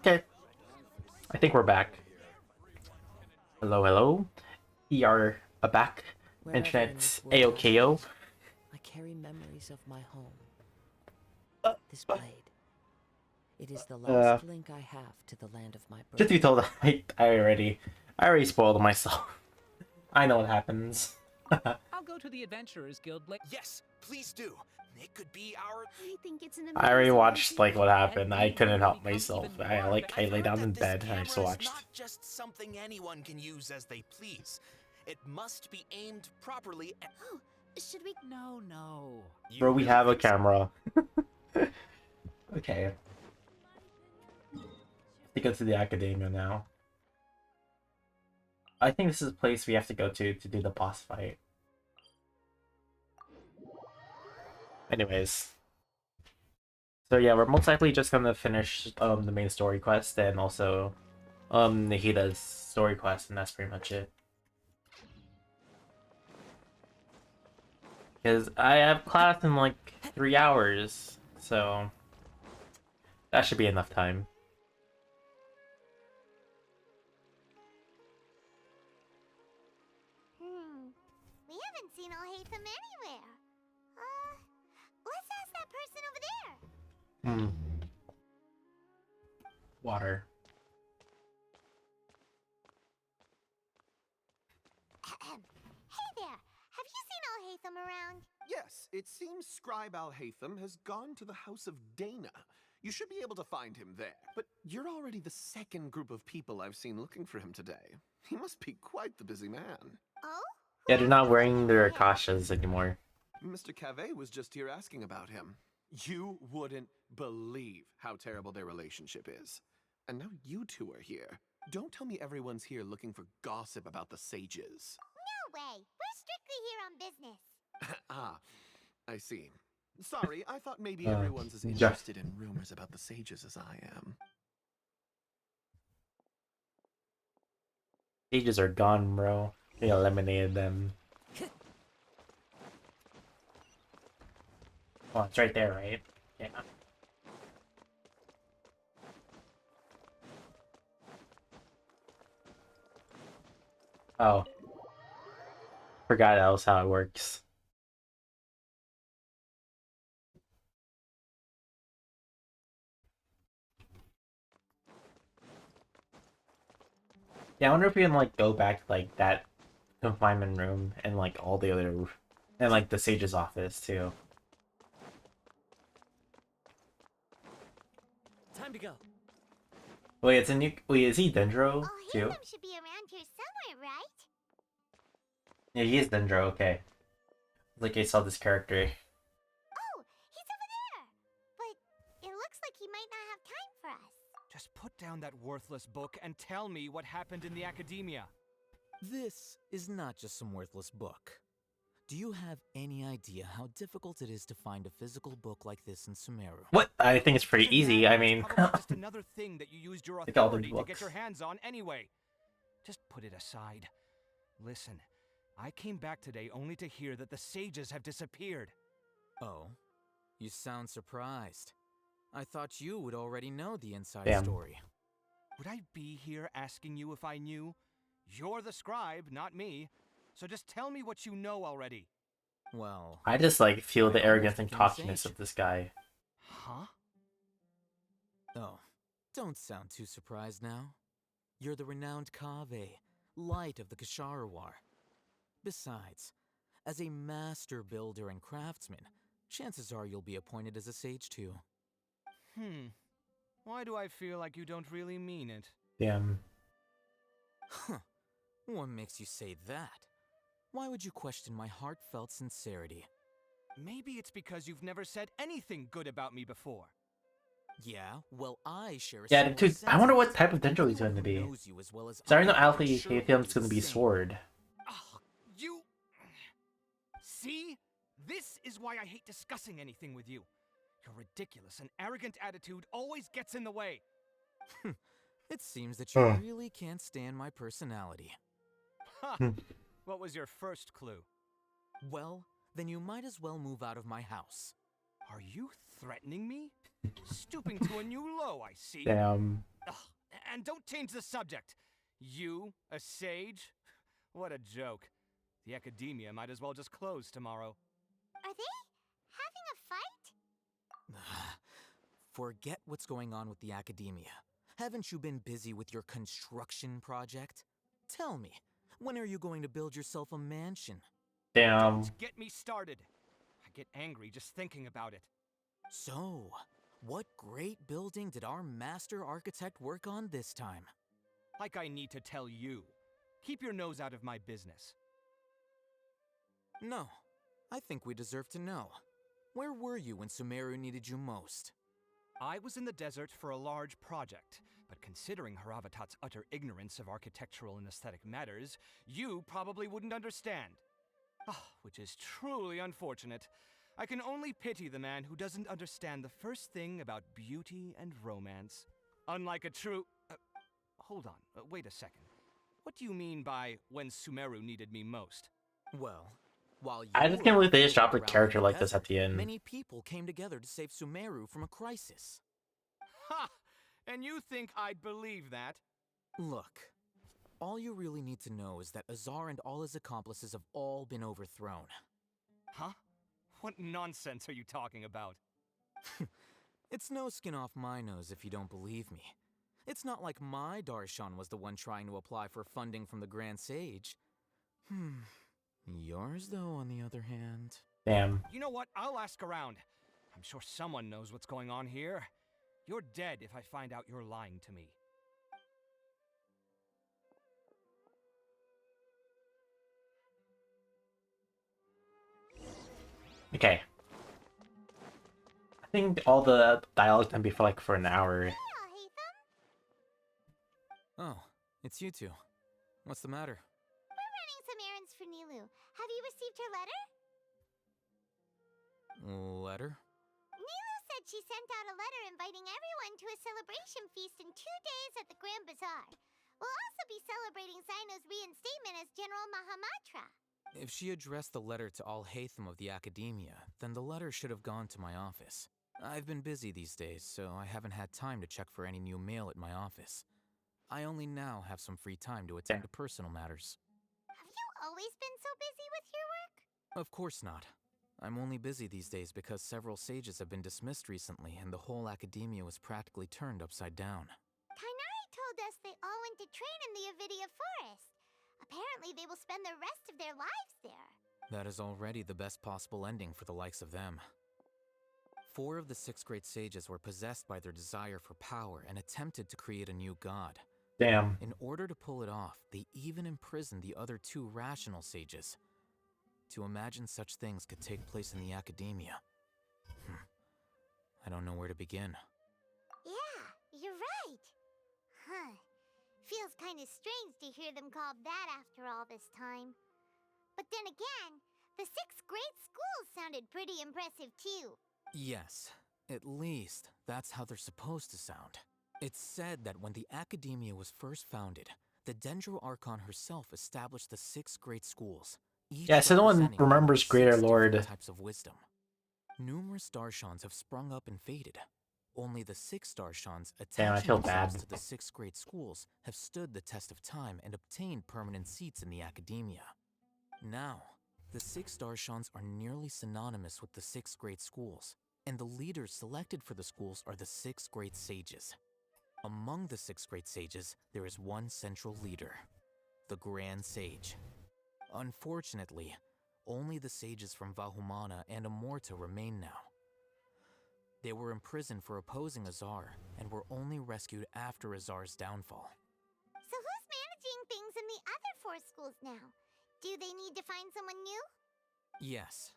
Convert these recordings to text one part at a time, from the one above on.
Okay, I think we're back. Hello, hello. We are back. Wherever in Internet this world AOKO. I carry memories of my home. Uh, This blade. It is the uh, last link I have to the land of my birth. Just to be told, I already spoiled myself. I know what happens. I'll go to the Adventurers Guild. Yes, please do. It could be our. I think it's an I already amazing watched idea. like what happened. And I we couldn't will help become myself. even I more like I I've lay heard down that in this bed and I camera just is watched. not just something anyone can use as they please. It must be aimed properly. Oh, should we? No. You Bro, we really have a think so? camera. Okay. To go to the academia now. I think this is a place we have to go to do the boss fight. Anyways. So yeah, we're most likely just gonna finish the main story quest and also Nahida's story quest, and that's pretty much it. Because I have class in like 3 hours, so that should be enough time. We haven't seen Alhaitham anywhere. Let's ask that person over there. Hmm. Water. Hey there, have you seen Alhaitham around? Yes, it seems Scribe Al-Haytham has gone to the House of Dana. You should be able to find him there. But you're already the second group of people I've seen looking for him today. He must be quite the busy man. Oh? Yeah, they're not wearing their akashas anymore. Mr. Cave was just here asking about him. You wouldn't believe how terrible their relationship is. And now you two are here. Don't tell me everyone's here looking for gossip about the sages. No way. We're strictly here on business. Ah, I see. Sorry, I thought maybe Uh, everyone's as yeah. interested in rumors about the sages as I am. Ages are gone, bro. They eliminated them. Oh, it's right there, right? Yeah. Oh. Forgot that was how it works. Yeah, I wonder if we can like go back to like that confinement room and like all the other and like the sage's office too. Time to go. Wait, it's a new. Wait, is he Dendro too? Alhaitham should be around here somewhere, right? Yeah, he is Dendro. Okay. Like I saw this character. Oh, he's over there. But it looks like he might not have time for us. Just put down that worthless book and tell me what happened in the academia. This is not just some worthless book. Do you have any idea how difficult it is to find a physical book like this in Sumeru? What? I think it's pretty Isn't easy. that I mean, probably just another thing that you used your Like all the authority to get books. your hands on anyway. Just put it aside. Listen, I came back today only to hear that the sages have disappeared. Oh, you sound surprised. I thought you would already know the inside Damn. story. Would I be here asking you if I knew? You're the scribe, not me. So just tell me what you know already. Well, I just like feel the I arrogance almost and became a cockiness sage. of this guy. Huh? Oh, don't sound too surprised now. You're the renowned Kaveh, light of the Kasharawar. Besides, as a master builder and craftsman, chances are you'll be appointed as a sage too. Why do I feel like you don't really mean it? Damn. Huh. What makes you say that? Why would you question my heartfelt sincerity? Maybe it's because you've never said anything good about me before. Yeah, well, I share a Yeah, similar dude. I wonder what sentiment. type of Dendro he's Anyone going to who be. knows you as well as So I know I Alpha do surely Haytham's is going to be the same. Sword. Ugh, you... See? This is why I hate discussing anything with you. Your ridiculous and arrogant attitude always gets in the way. It seems that you Huh. really can't stand my personality. Ha! Hmm. What was your first clue? Well, then you might as well move out of my house. Are you threatening me? Stooping to a new low, I see. Damn. Ugh, And don't change the subject. You, a sage? What a joke. The academia might as well just close tomorrow. Are they having a fight? Forget what's going on with the academia. Haven't you been busy with your construction project? Tell me, when are you going to build yourself a mansion? Damn. Don't get me started. I get angry just thinking about it. So, what great building did our master architect work on this time? Like I need to tell you. Keep your nose out of my business. No, I think we deserve to know. Where were you when Sumeru needed you most? I was in the desert for a large project, but considering Haravatat's utter ignorance of architectural and aesthetic matters, you probably wouldn't understand. Which is truly unfortunate. I can only pity the man who doesn't understand the first thing about beauty and romance. Unlike a true... hold on, wait a second. What do you mean by when Sumeru needed me most? Well, while you I just can't were believe they just dropped a around character the like this at desert, the end. Many people came together to save Sumeru from a crisis. Ha! And you think I'd believe that? Look, all you really need to know is that Azar and all his accomplices have all been overthrown. Huh? What nonsense are you talking about? It's no skin off my nose if you don't believe me. It's not like my Darshan was the one trying to apply for funding from the Grand Sage. Yours, though, on the other hand... Damn. You know what? I'll ask around. I'm sure someone knows what's going on here. You're dead if I find out you're lying to me. Okay. I think all the dialogue can be for like for an hour. Yeah, Hatham. Oh, it's you two. What's the matter? We're running some errands for Nilu. Have you received her letter? Letter? Nilu said she sent out a letter inviting everyone to a celebration feast in 2 days at the Grand Bazaar. We'll also be celebrating Zaino's reinstatement as General Mahamatra. If she addressed the letter to all Hatham of the Academia, then the letter should have gone to my office. I've been busy these days, so I haven't had time to check for any new mail at my office. I only now have some free time to attend to personal matters. Have you always been so busy with your work? Of course not. I'm only busy these days because several sages have been dismissed recently and the whole Academia was practically turned upside down. Kainari told us they all went to train in the Avidia Forest. Apparently they will spend the rest of their lives there. That is already the best possible ending for the likes of them. 4 of the 6 great sages were possessed by their desire for power and attempted to create a new god. Damn. In order to pull it off, they even imprisoned the other 2 rational sages. To imagine such things could take place in the Academia. I don't know where to begin. Yeah, you're right. Huh. Feels kind of strange to hear them called that after all this time. But then again, the 6 great schools sounded pretty impressive too. Yes, at least that's how they're supposed to sound. It's said that when the Academia was first founded, the Dendro Archon herself established the 6 great schools. Each Yeah, so no one representing remembers 6 Greater different Lord. types of wisdom. Numerous Darshans have sprung up and faded. Only the 6 Darshans Damn, I attaching feel themselves bad. to the 6 great schools have stood the test of time and obtained permanent seats in the Academia. Now, the 6 Darshans are nearly synonymous with the 6 great schools, and the leaders selected for the schools are the 6 great sages. Among the 6 great sages, there is one central leader, the Grand Sage. Unfortunately, only the sages from Vahumana and Amorta remain now. They were imprisoned for opposing Azar, and were only rescued after Azar's downfall. So who's managing things in the other 4 schools now? Do they need to find someone new? Yes.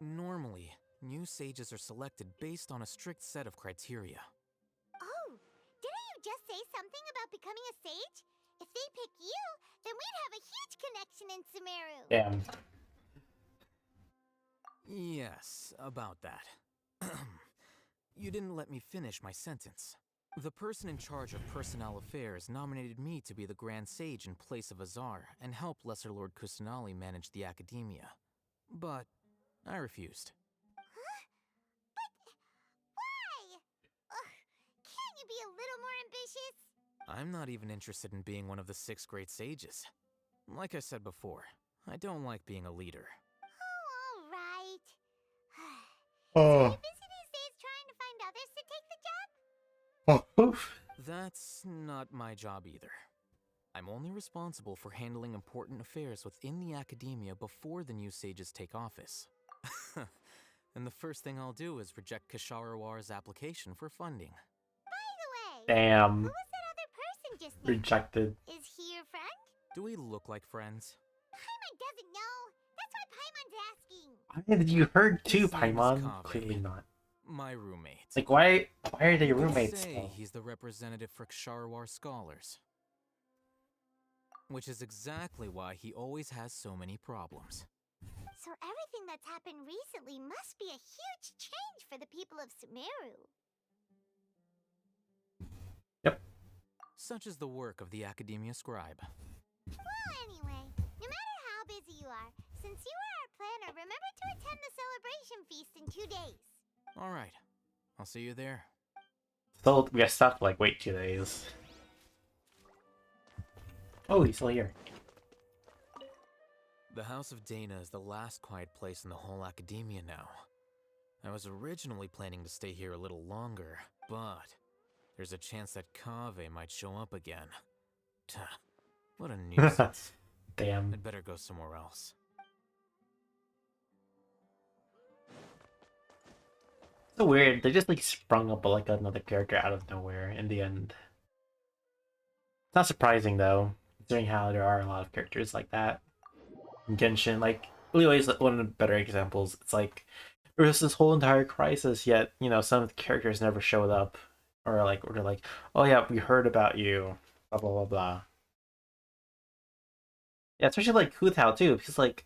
Normally, new sages are selected based on a strict set of criteria. Oh, didn't you just say something about becoming a sage? If they pick you, then we'd have a huge connection in Sumeru. Damn. Yes, about that. You didn't let me finish my sentence. The person in charge of personnel affairs nominated me to be the Grand Sage in place of Azar and help Lesser Lord Kusanali manage the Academia. But I refused. Huh? But why? Ugh, can't you be a little more ambitious? I'm not even interested in being one of the 6 great sages. Like I said before, I don't like being a leader. Oh, alright. So Oh. you're busy these days trying to find others to take the job? Oh, oof. That's not my job either. I'm only responsible for handling important affairs within the academia before the new sages take office. And the first thing I'll do is reject Kasharawar's application for funding. By the way, who Damn. was that other person just now? Rejected. Is he your friend? Do we look like friends? Paimon doesn't know. That's why Paimon's asking. I mean, you heard too, His name is Paimon. Kaveh. Clearly not. My roommate. Like, why are they You could roommates say though? he's the representative for Ksharawar scholars. Which is exactly why he always has so many problems. So everything that's happened recently must be a huge change for the people of Sumeru. Yep. Such is the work of the Academia Scribe. Well, anyway, no matter how busy you are, since you are our planner, remember to attend the celebration feast in 2 days. Alright, I'll see you there. Still, we got stuck like wait 2 days. Oh, he's still here. The House of Dana is the last quiet place in the whole academia now. I was originally planning to stay here a little longer, but there's a chance that Kaveh might show up again. Tuh, what a nuisance. Damn. I'd better go somewhere else. So weird. They just like sprung up like another character out of nowhere in the end. It's not surprising though, considering how there are a lot of characters like that. In Genshin, like Leo is one of the better examples. It's like there was this whole entire crisis, yet you know some of the characters never showed up, or they're like, oh yeah, we heard about you, blah blah blah blah. Yeah, especially like Hu Tao too, because like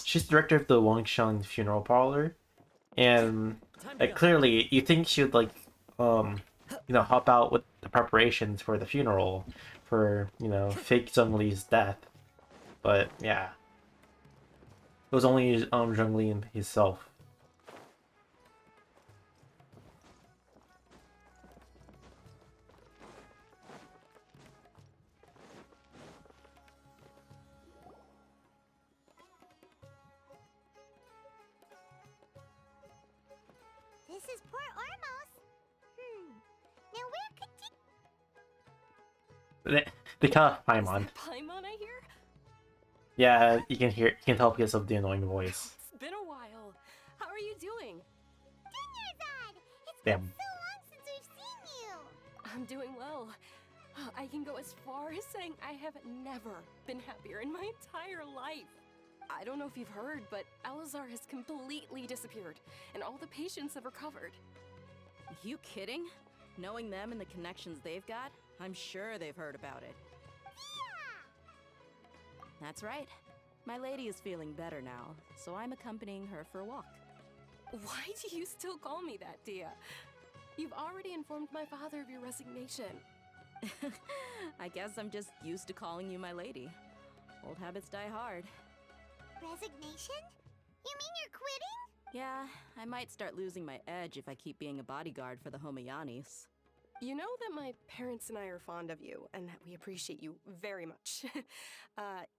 she's director of the Wangshan funeral parlor, and like clearly you think she would like you know help out with the preparations for the funeral for you know fake Zhongli's death. But yeah, it was only Zhongli himself. This is Port Ormos. Now where could you... They call it Paimon. Paimon, I hear? Yeah, you can tell because of the annoying voice. It's been a while. How are you doing? Dinnerzad! It's Damn. been so long since we've seen you! I'm doing well. I can go as far as saying I have never been happier in my entire life. I don't know if you've heard, but Alazar has completely disappeared, and all the patients have recovered. You kidding? Knowing them and the connections they've got, I'm sure they've heard about it. That's right. My lady is feeling better now, so I'm accompanying her for a walk. Why do you still call me that, Dia? You've already informed my father of your resignation. I guess I'm just used to calling you my lady. Old habits die hard. Resignation? You mean you're quitting? Yeah, I might start losing my edge if I keep being a bodyguard for the Homayanis. You know that my parents and I are fond of you, and that we appreciate you very much.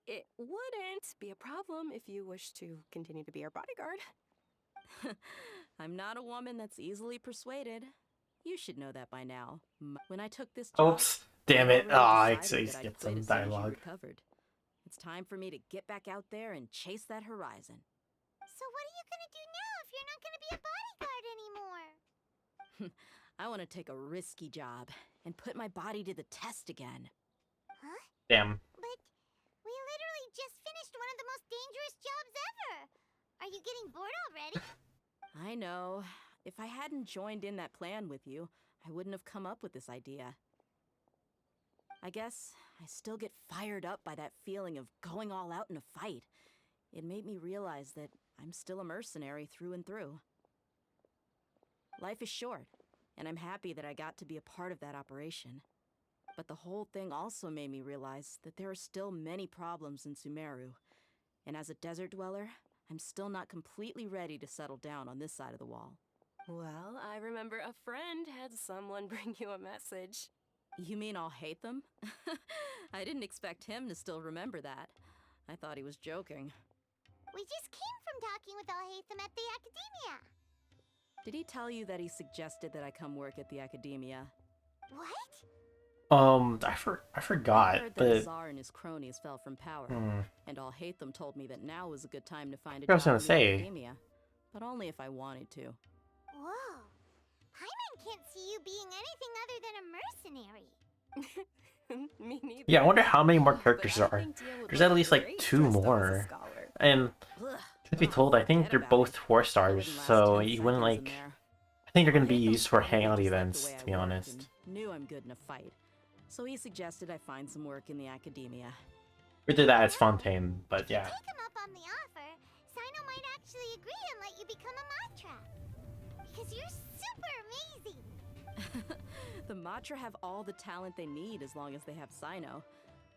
It wouldn't be a problem if you wish to continue to be our bodyguard. I'm not a woman that's easily persuaded. You should know that by now. When I took this job, Oops. Damn it. I Oh, already I decided skipped that I'd quit some as soon as you dialogue. recovered. It's time for me to get back out there and chase that horizon. So what are you gonna do now if you're not gonna be a bodyguard anymore? I want to take a risky job and put my body to the test again. Huh? Damn. But we literally just finished one of the most dangerous jobs ever! Are you getting bored already? I know. If I hadn't joined in that plan with you, I wouldn't have come up with this idea. I guess I still get fired up by that feeling of going all out in a fight. It made me realize that I'm still a mercenary through and through. Life is short, and I'm happy that I got to be a part of that operation. But the whole thing also made me realize that there are still many problems in Sumeru. And as a desert dweller, I'm still not completely ready to settle down on this side of the wall. Well, I remember a friend had someone bring you a message. You mean I'll hate them? I didn't expect him to still remember that. I thought he was joking. We just came from talking with Alhaitham at the Academia. Did he tell you that he suggested that I come work at the Academia? What? I I forgot, heard that but the Tsar and his cronies fell from power, and Alhaitham told me that now was a good time to find a I was job gonna in the say. Academia, but only if I wanted to. Whoa. Paimon can't see you being anything other than a mercenary. Me neither. Yeah, I wonder how many more But characters there I are. think Dia would There's look at least like great 2 dressed up as a more. scholar. And Ugh. truth be Oh, told, I think forget they're about both it. 4 I stars, wouldn't last so 10 you wouldn't seconds in like. there. I think they're gonna be Alhaitham used for probably hangout just liked the events, way I to be worked honest. and knew I'm good in a fight, so he suggested I find some work in the Academia. We did that as Fontaine, but yeah. Take him up on the offer. Sino might actually agree and let you become a Matra. Because you're super amazing. The Matra have all the talent they need as long as they have Sino.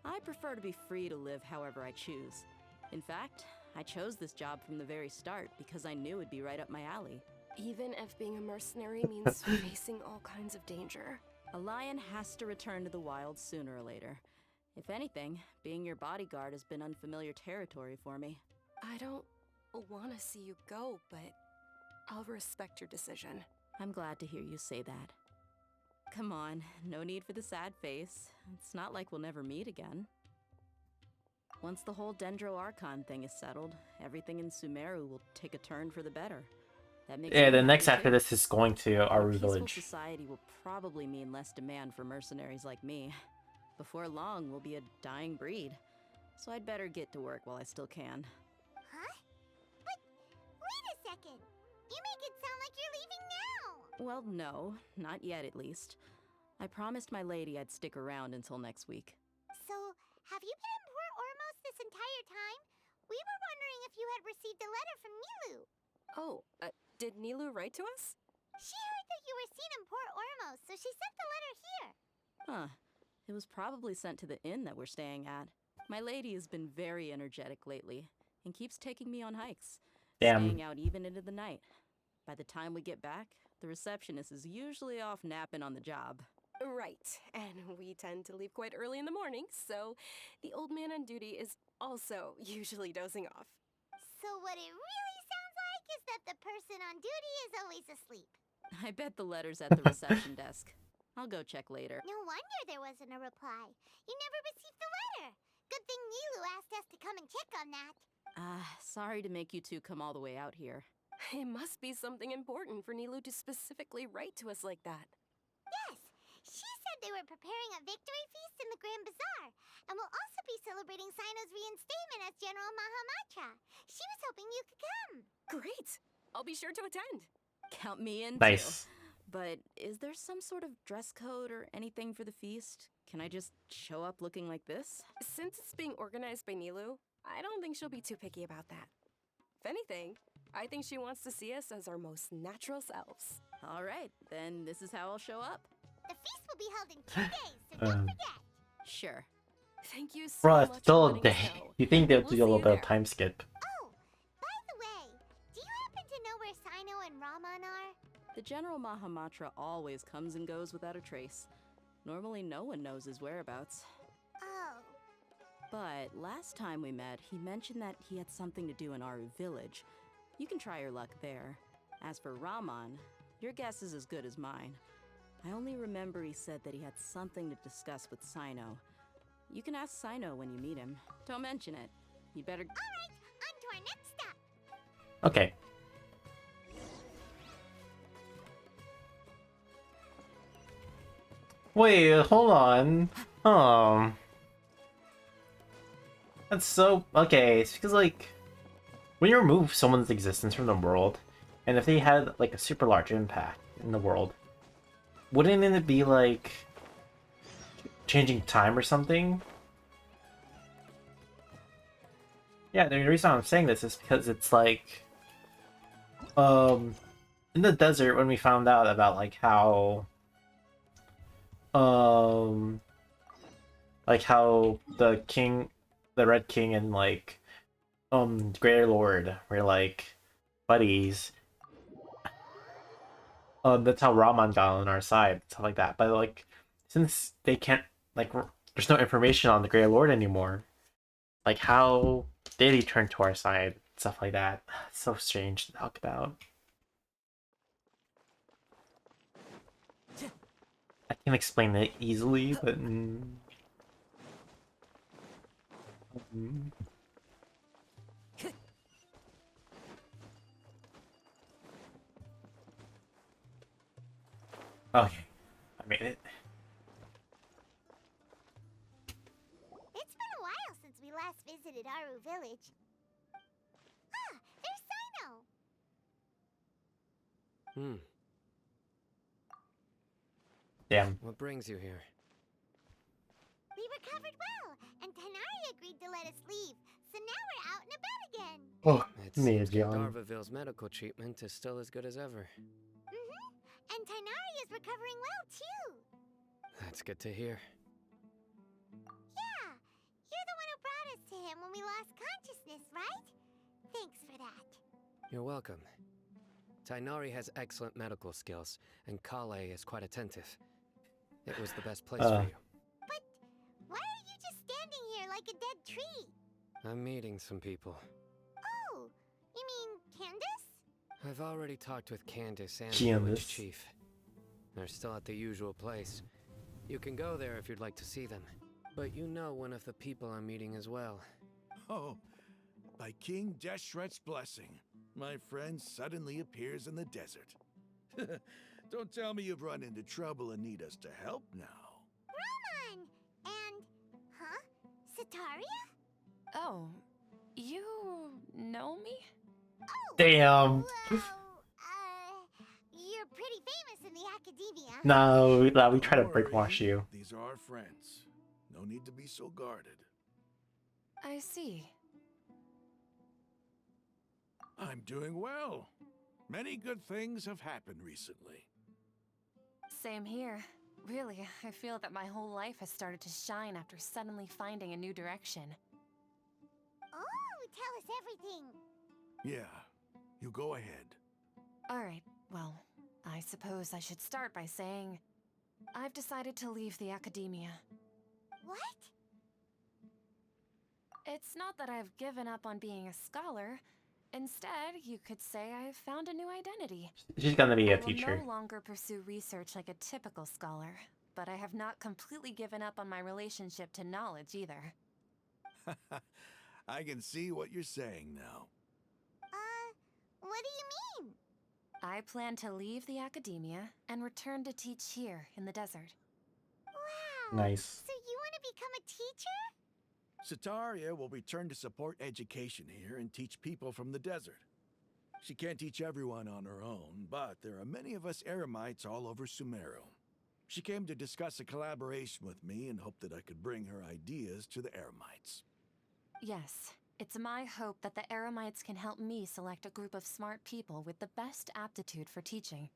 I prefer to be free to live however I choose. In fact, I chose this job from the very start because I knew it'd be right up my alley. Even if being a mercenary means facing all kinds of danger. A lion has to return to the wild sooner or later. If anything, being your bodyguard has been unfamiliar territory for me. I don't want to see you go, but I'll respect your decision. I'm glad to hear you say that. Come on, no need for the sad face. It's not like we'll never meet again. Once the whole Dendro Archon thing is settled, everything in Sumeru will take a turn for the better. That makes Yeah, me the next happy, after too. this is going to A our peaceful village. society will probably mean less demand for mercenaries like me. Before long, we'll be a dying breed. So I'd better get to work while I still can. Huh? But wait a second. You make it sound like you're leaving now. Well, no, not yet at least. I promised my lady I'd stick around until next week. So, have you been in Port Ormos this entire time? We were wondering if you had received a letter from Nilu. Oh, did Nilu write to us? She heard that you were seen in Port Ormos, so she sent the letter here. Huh. It was probably sent to the inn that we're staying at. My lady has been very energetic lately and keeps taking me on hikes, Damn. staying out even into the night. By the time we get back, the receptionist is usually off napping on the job. Right, and we tend to leave quite early in the morning, so the old man on duty is also usually dozing off. So what it really sounds like is that the person on duty is always asleep. I bet the letter's at the reception desk. I'll go check later. No wonder there wasn't a reply. You never received the letter. Good thing Nilu asked us to come and check on that. Sorry to make you two come all the way out here. It must be something important for Nilu to specifically write to us like that. Yes, she said they were preparing a victory feast in the Grand Bazaar, and will also be celebrating Sino's reinstatement as General Mahamatra. She was hoping you could come. Great! I'll be sure to attend. Count me in, Nice. too. But is there some sort of dress code or anything for the feast? Can I just show up looking like this? Since it's being organized by Nilu, I don't think she'll be too picky about that. If anything, I think she wants to see us as our most natural selves. All right, then this is how I'll show up. The feast will be held in 2 days, so don't forget. Sure. Thank you so Bro, much it's for still a letting us day. know. You think they'll We'll do a see little you bit of there. time skip? Oh, by the way, do you happen to know where Sino and Raman are? The General Mahamatra always comes and goes without a trace. Normally no one knows his whereabouts. Oh, But last time we met, he mentioned that he had something to do in Aru village. You can try your luck there. As for Raman, your guess is as good as mine. I only remember he said that he had something to discuss with Sino. You can ask Sino when you meet him. Don't mention it. You better... alright, on to our next stop. Okay. Wait, hold on. That's so... Okay, it's because, like, when you remove someone's existence from the world, and if they had, like, a super large impact in the world, wouldn't it be, like, changing time or something? Yeah, the reason I'm saying this is because it's, like, in the desert when we found out about, like, how the king, the Red King, and like Greater Lord were like buddies. That's how Raman got on our side, stuff like that. But like since they can't like there's no information on the Grey Lord anymore. Like how did he turn to our side? Stuff like that. It's so strange to talk about. I can explain it easily, but okay, I made it. It's been a while since we last visited Aru Village. Ah, there's Sino! Damn. What brings you here? We recovered well, and Tanari agreed to let us leave, so now we're out and about again. Oh, It me seems is young. Darvaville's medical treatment is still as good as ever. And Tanari is recovering well, too. That's good to hear. Yeah, you're the one who brought us to him when we lost consciousness, right? Thanks for that. You're welcome. Tainari has excellent medical skills, and Kale is quite attentive. It was the best place for you. But why are you just standing here like a dead tree? I'm meeting some people. Oh, you mean Candace? I've already talked with Candace and the Candace. village chief. They're still at the usual place. You can go there if you'd like to see them. But you know one of the people I'm meeting as well. Oh, by King Deshret's blessing, my friend suddenly appears in the desert. Don't tell me you've run into trouble and need us to help now. Roman! And, Sataria? Oh, you know me? Oh, Damn. well, you're pretty famous in the academia. No, we try to Don't worry, brainwash you. These are our friends. No need to be so guarded. I see. I'm doing well. Many good things have happened recently. Same here. Really, I feel that my whole life has started to shine after suddenly finding a new direction. Oh, tell us everything. Yeah, you go ahead. Alright, well, I suppose I should start by saying I've decided to leave the academia. What? It's not that I've given up on being a scholar. Instead, you could say I've found a new identity. She's gonna be a I will teacher. no longer pursue research like a typical scholar, but I have not completely given up on my relationship to knowledge either. I can see what you're saying now. What do you mean? I plan to leave the academia and return to teach here in the desert. Wow. Nice. So you want to become a teacher? Sataria will return to support education here and teach people from the desert. She can't teach everyone on her own, but there are many of us Eremites all over Sumeru. She came to discuss a collaboration with me and hoped that I could bring her ideas to the Eremites. Yes, it's my hope that the Eremites can help me select a group of smart people with the best aptitude for teaching.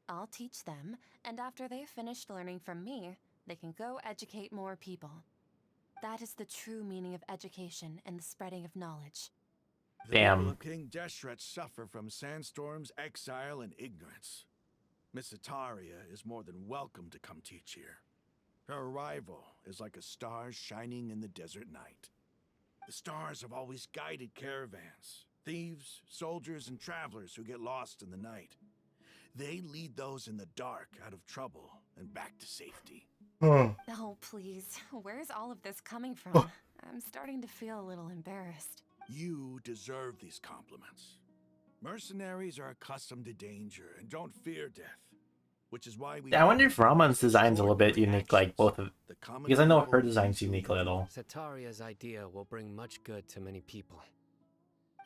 I'll teach them, and after they've finished learning from me, they can go educate more people. That is the true meaning of education and the spreading of knowledge. The Damn. people of King Deshret suffer from sandstorms, exile, and ignorance. Miss Ataria is more than welcome to come teach here. Her arrival is like a star shining in the desert night. The stars have always guided caravans, thieves, soldiers, and travelers who get lost in the night. They lead those in the dark out of trouble and back to safety. Oh, please. Where's all of this coming from? I'm starting to feel a little embarrassed. You deserve these compliments. Mercenaries are accustomed to danger and don't fear death, which is why we... I wonder if Ramon's design's a little bit unique, like both of, because I know her design's unique a little. Sataria's idea will bring much good to many people.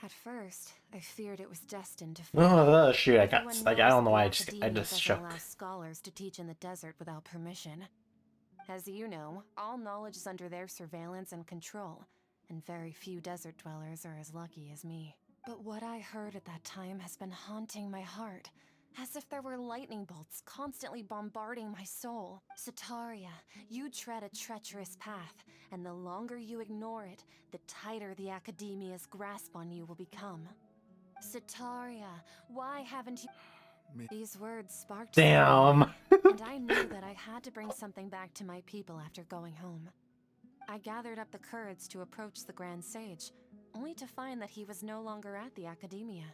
At first, I feared it was destined to Oh, shoot! I got Everyone like I knows don't know that why the I just academia doesn't shook. allow scholars to teach in the desert without permission. As you know, all knowledge is under their surveillance and control, and very few desert dwellers are as lucky as me. But what I heard at that time has been haunting my heart, as if there were lightning bolts constantly bombarding my soul. Sataria, you tread a treacherous path, and the longer you ignore it, the tighter the academia's grasp on you will become. Sataria, why haven't you... These words sparked Damn. something, and I knew that I had to bring something back to my people after going home. I gathered up the courage to approach the Grand Sage, only to find that he was no longer at the Academia.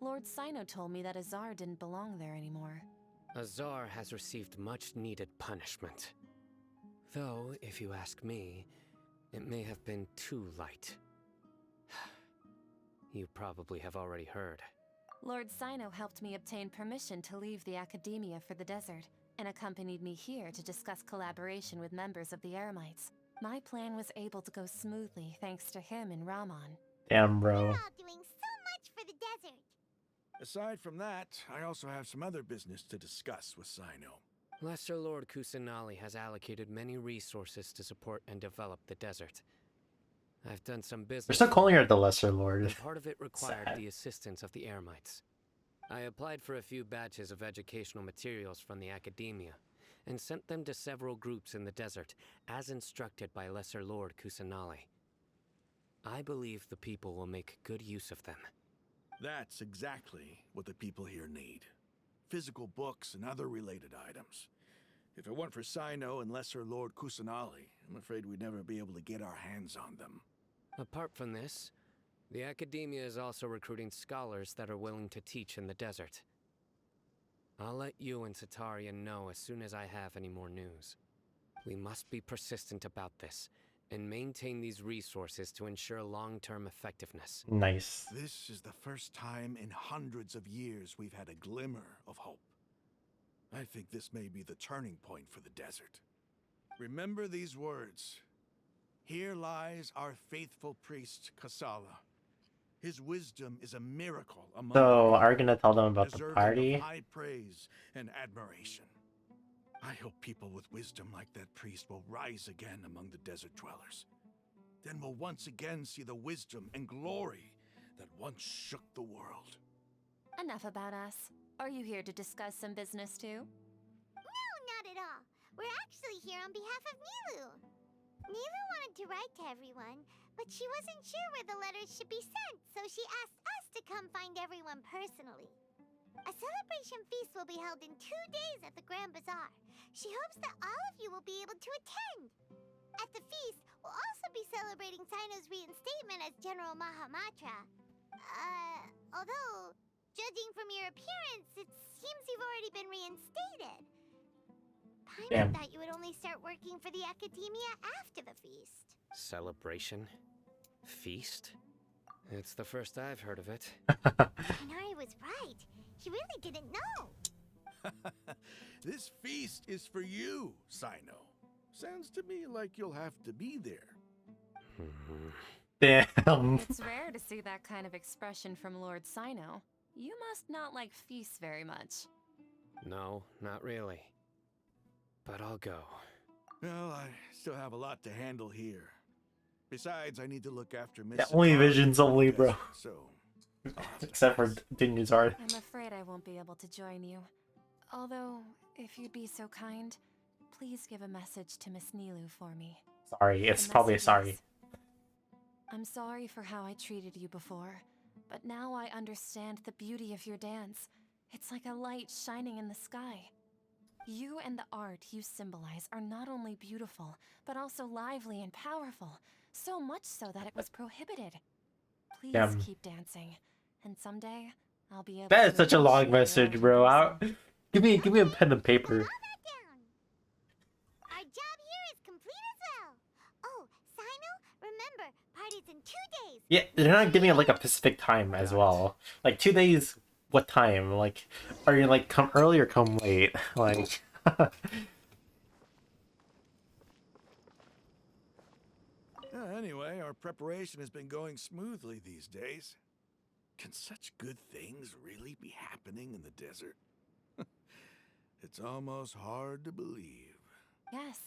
Lord Sino told me that Azar didn't belong there anymore. Azar has received much-needed punishment. Though, if you ask me, it may have been too light. You probably have already heard. Lord Sino helped me obtain permission to leave the Academia for the desert, and accompanied me here to discuss collaboration with members of the Eremites. My plan was able to go smoothly thanks to him and Rahman. Damn, You're bro. all doing so much for the desert. Aside from that, I also have some other business to discuss with Sino. Lesser Lord Kusanali has allocated many resources to support and develop the desert. I've done some business. We're still calling her the Lesser Lord. And part of it required Sad. the assistance of the Eremites. I applied for a few batches of educational materials from the Academia, and sent them to several groups in the desert, as instructed by Lesser Lord Kusanali. I believe the people will make good use of them. That's exactly what the people here need. Physical books and other related items. If it weren't for Sino and Lesser Lord Kusanali, I'm afraid we'd never be able to get our hands on them. Apart from this, the Academia is also recruiting scholars that are willing to teach in the desert. I'll let you and Satarian know as soon as I have any more news. We must be persistent about this, and maintain these resources to ensure long-term effectiveness. Nice. This is the first time in hundreds of years we've had a glimmer of hope. I think this may be the turning point for the desert. Remember these words. Here lies our faithful priest, Kasala. His wisdom is a miracle among So, men, are we gonna tell them about the deserving party? of high praise and admiration. I hope people with wisdom like that priest will rise again among the desert dwellers. Then we'll once again see the wisdom and glory that once shook the world. Enough about us. Are you here to discuss some business too? No, not at all. We're actually here on behalf of Nilu. Nilu wanted to write to everyone, but she wasn't sure where the letters should be sent, so she asked us to come find everyone personally. A celebration feast will be held in 2 days at the Grand Bazaar. She hopes that all of you will be able to attend. At the feast, we'll also be celebrating Sino's reinstatement as General Mahamatra. Although, judging from your appearance, it seems you've already been reinstated. Paimon thought you would only start working for the Academia after the feast. Celebration? Feast? It's the first I've heard of it. Inari was right. He really didn't know. This feast is for you, Sino. Sounds to me like you'll have to be there. Damn. It's rare to see that kind of expression from Lord Sino. You must not like feasts very much. No, not really. But I'll go. Well, I still have a lot to handle here. Besides, I need to look after Miss. Yeah, only Satara visions in the only, bro. desert, So, I'll have to Except for pass. Dinuzard. I'm afraid I won't be able to join you. Although, if you'd be so kind, please give a message to Miss Nilu for me. Sorry, it's The probably a message sorry. is, I'm sorry for how I treated you before, but now I understand the beauty of your dance. It's like a light shining in the sky. You and the art you symbolize are not only beautiful, but also lively and powerful. So much so that it was prohibited. Please Damn. keep dancing, and someday I'll be able That to is such a long appreciate your message, art bro. in person. Give me a pen and paper. All that down. Our job here is complete as well. Oh, Sino, remember, party's in 2 days. Yeah, they're not giving it like a specific time as well. Like 2 days, what time? Like, are you like come early or come late? Like, Anyway, our preparation has been going smoothly these days. Can such good things really be happening in the desert? It's almost hard to believe. Yes,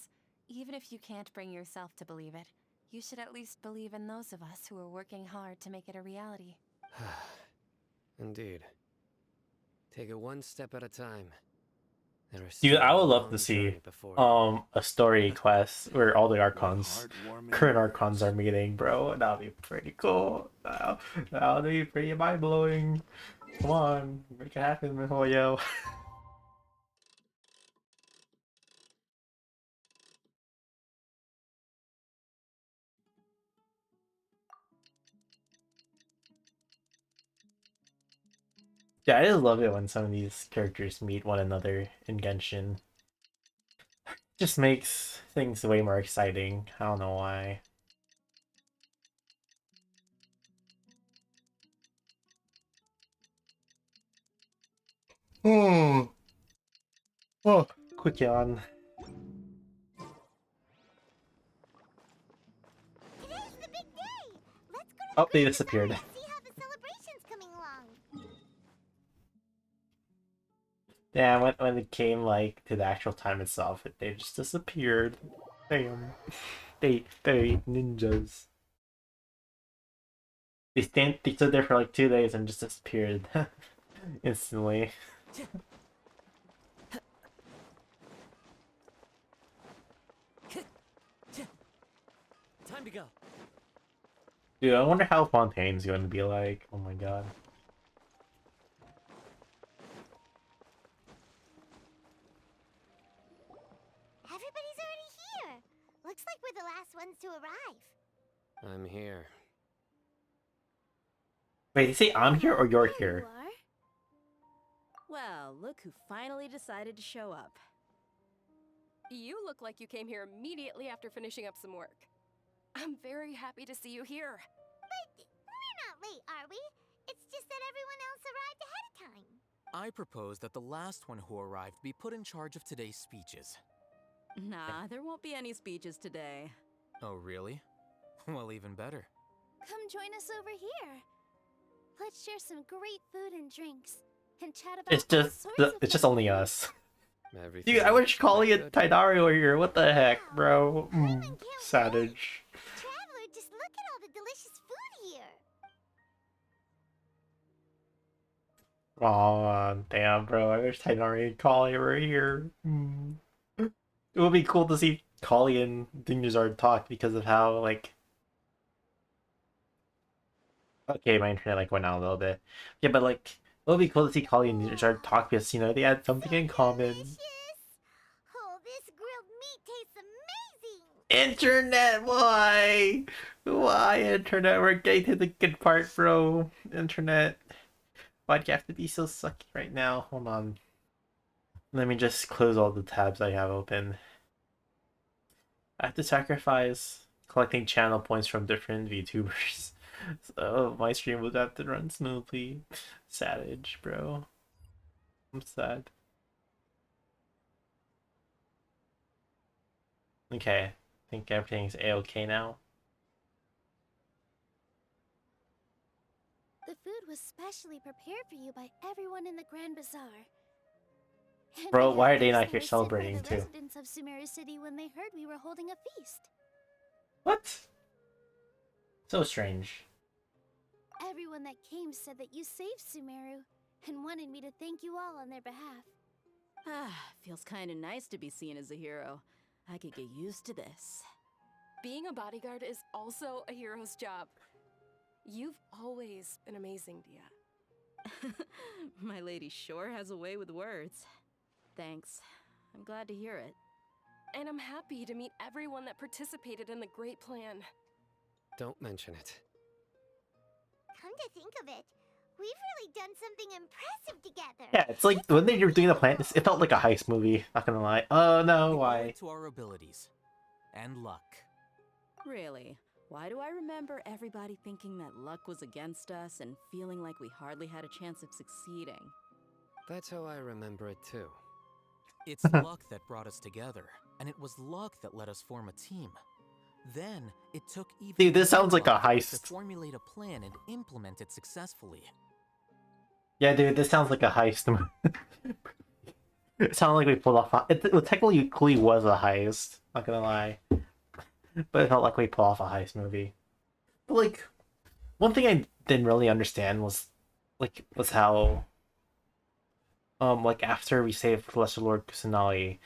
even if you can't bring yourself to believe it, you should at least believe in those of us who are working hard to make it a reality. Indeed. Take it one step at a time. There is dude, still I a would love long to see journey before you. a story quest where all the What archons, heartwarming current words. archons are meeting, bro. That'd be pretty cool. That'd be pretty mind blowing. Come on, make it happen, Mihoyo. Yeah, I just love it when some of these characters meet one another in Genshin. Just makes things way more exciting. I don't know why. Oh, oh, quick yawn. Today's the big day! Let's go to Oh, the they Grand disappeared. Bazaar and see how the celebration's coming along. Yeah, when it came like to the actual time itself, they just disappeared. Damn. They ninjas. They stood there for like 2 days and just disappeared instantly. Time to go. Dude, I wonder how Fontaine's going to be like. Oh my god. Everybody's already here. Looks like we're the last ones to arrive. I'm here. Wait, they say I'm here or you're There here? you are. Well, look who finally decided to show up. You look like you came here immediately after finishing up some work. I'm very happy to see you here. But we're not late, are we? It's just that everyone else arrived ahead of time. I propose that the last one who arrived be put in charge of today's speeches. Nah, there won't be any speeches today. Oh, really? Well, even better. Come join us over here. Let's share some great food and drinks and chat about It's just only us. Everything Dude, I wish looks calling quite it good. Tidari were here. What the heck, bro? Paimon can't Savage. Traveler, just look at all the delicious food here. Aw, damn, bro. I wish Tidari and Kali were here. It would be cool to see Kali and Dinglazard talk because of how, like... Okay, my internet, like, went out a little bit. Yeah, but, like, it would be cool to see Kali and Dinglazard talk because, you know, they had something in common. Delicious. Oh, this grilled meat tastes amazing. Internet, why? Why, internet? We're getting to the good part, bro. Internet. Why'd you have to be so sucky right now? Hold on. Let me just close all the tabs I have open. I have to sacrifice collecting channel points from different VTubers. So my stream would have to run smoothly. Savage, bro. I'm sad. Okay. I think everything's a-okay now. The food was specially prepared for you by everyone in the Grand Bazaar. And Bro, we why have are they not gifts here that were sent by celebrating the too? residents of Sumeru City when they heard we were holding a feast. What? So strange. Everyone that came said that you saved Sumeru and wanted me to thank you all on their behalf. Ah, feels kinda nice to be seen as a hero. I could get used to this. Being a bodyguard is also a hero's job. You've always been amazing, Dia. My lady sure has a way with words. Thanks. I'm glad to hear it. And I'm happy to meet everyone that participated in the great plan. Don't mention it. Come to think of it, we've really done something impressive together. Yeah, it's like when they were doing the plan, it felt like a heist movie. Not gonna lie. Oh no, We owe why? it to our abilities. And luck. Really? Why do I remember everybody thinking that luck was against us and feeling like we hardly had a chance of succeeding? That's how I remember it too. It's luck that brought us together, and it was luck that let us form a team. Then, it took even Dude, this more sounds like a luck to heist. formulate a plan and implement it successfully. Yeah, dude, this sounds like a heist. It sounded like we pulled off. It technically was a heist. Not gonna lie, but it felt like we pulled off a heist movie. But like, one thing I didn't really understand was how like after we saved Lesser Lord Kusanagi,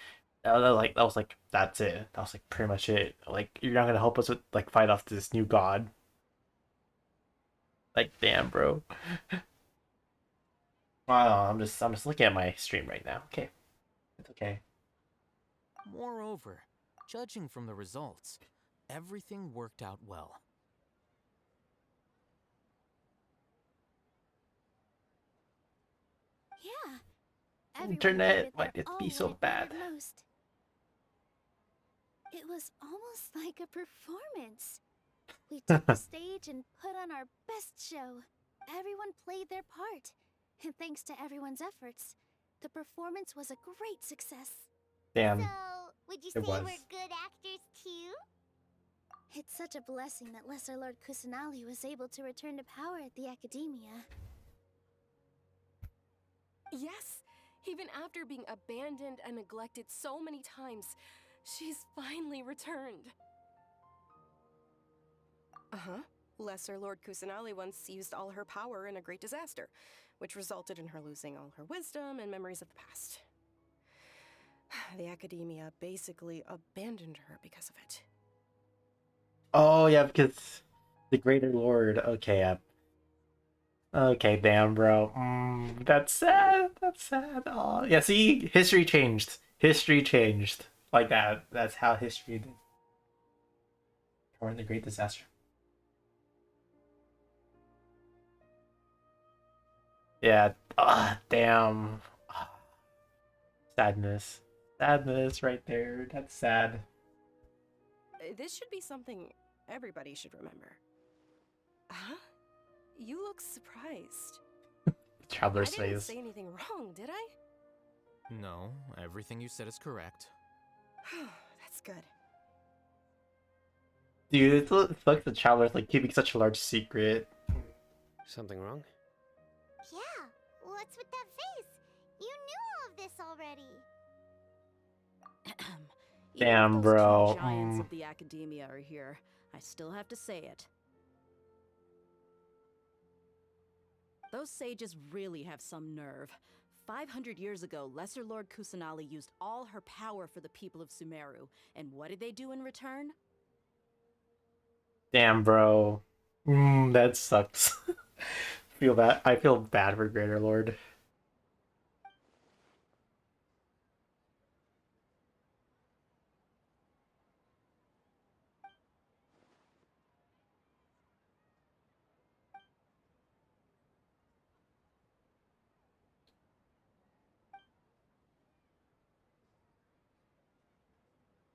that's it. That was like pretty much it. Like you're not gonna help us with like fight off this new god. Like damn, bro. Wow, I'm just looking at my stream right now. Okay, it's okay. Moreover, judging from the results, everything worked out well. Yeah. Everyone gave Internet, it why their did it all be when so it bad? mattered most. It was almost like a performance. We took the stage and put on our best show. Everyone played their part. And thanks to everyone's efforts, the performance was a great success. Damn, So, would you it say was. we're good actors too? It's such a blessing that Lesser Lord Kusanali was able to return to power at the Academia. Yes, even after being abandoned and neglected so many times, she's finally returned. Uh-huh. Lesser Lord Kusanali once used all her power in a great disaster, which resulted in her losing all her wisdom and memories of the past. The Academia basically abandoned her because of it. Oh yeah, because the Greater Lord. Okay, yeah. Okay, damn, bro. That's sad. That's sad. Oh, yeah. See, history changed. History changed like that. That's how history did. Or the Great Disaster. Yeah. Ah, damn. Ah, sadness. Sadness right there. That's sad. This should be something everybody should remember. Huh? You look surprised. Traveler's I didn't phase. say anything wrong, did I? No, everything you said is correct. That's good. Dude, it's like the Traveler's like keeping such a large secret. Something wrong? Yeah, what's with that face? You knew all of this already. Damn, Even if those bro. two giants of the Academia are here, I still have to say it. Those sages really have some nerve. 500 years ago, Lesser Lord Kusanali used all her power for the people of Sumeru, and what did they do in return? Damn, bro. That sucks. Feel bad. I feel bad for Greater Lord.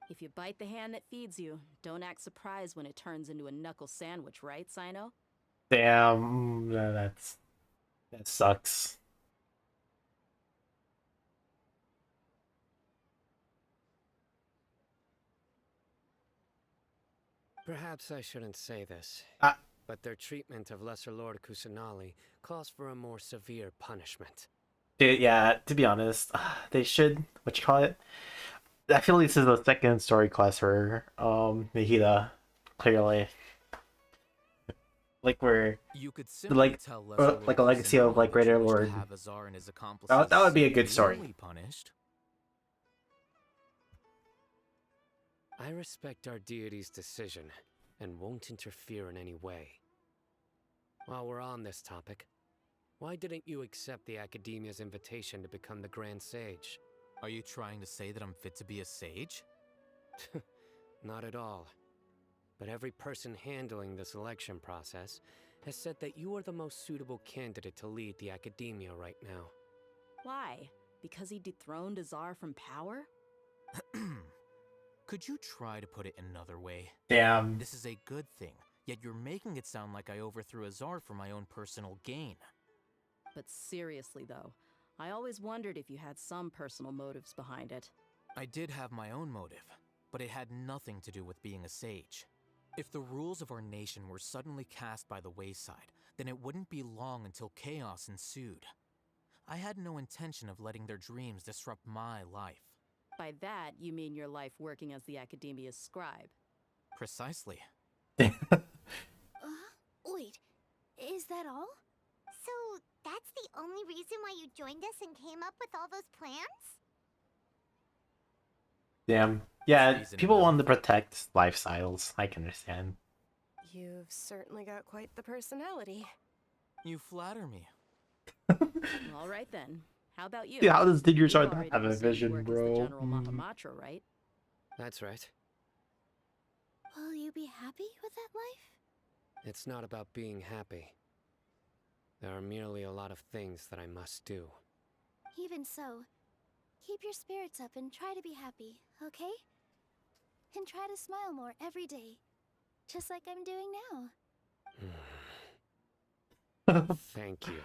If you bite the hand that feeds you, don't act surprised when it turns into a knuckle sandwich, right, Sino? Damn, that sucks. Perhaps I shouldn't say this, Ah. but their treatment of Lesser Lord Kusanali calls for a more severe punishment. Dude, yeah, to be honest, they should, what you call it? I feel this is the second story quest for Nihida, clearly. Like where You could simply tell Lesser Lord like a legacy of Kusanali like that you Greater wish to Lord. have Azar and his accomplices That would be a good story. severely punished. I respect our deity's decision and won't interfere in any way. While we're on this topic, why didn't you accept the Academia's invitation to become the Grand Sage? Are you trying to say that I'm fit to be a sage? Not at all. But every person handling the selection process has said that you are the most suitable candidate to lead the Academia right now. Why? Because he dethroned Azar from power? Could you try to put it another way? Damn. This is a good thing, yet you're making it sound like I overthrew Azar for my own personal gain. But seriously, though, I always wondered if you had some personal motives behind it. I did have my own motive, but it had nothing to do with being a sage. If the rules of our nation were suddenly cast by the wayside, then it wouldn't be long until chaos ensued. I had no intention of letting their dreams disrupt my life. By that, you mean your life working as the Academia's scribe. Precisely. Wait, is that all? So, that's the only reason why you joined us and came up with all those plans? Damn. Yeah, Reason people enough. want to protect lifestyles. I can understand. You've certainly got quite the personality. You flatter me. All right then. How about you? Dude, how does Did Your You've Sword not already have a pursued vision, work as the bro? general Mahamatra, right? That's right. Will you be happy with that life? It's not about being happy. There are merely a lot of things that I must do. Even so, keep your spirits up and try to be happy, okay? And try to smile more every day, just like I'm doing now. Thank you.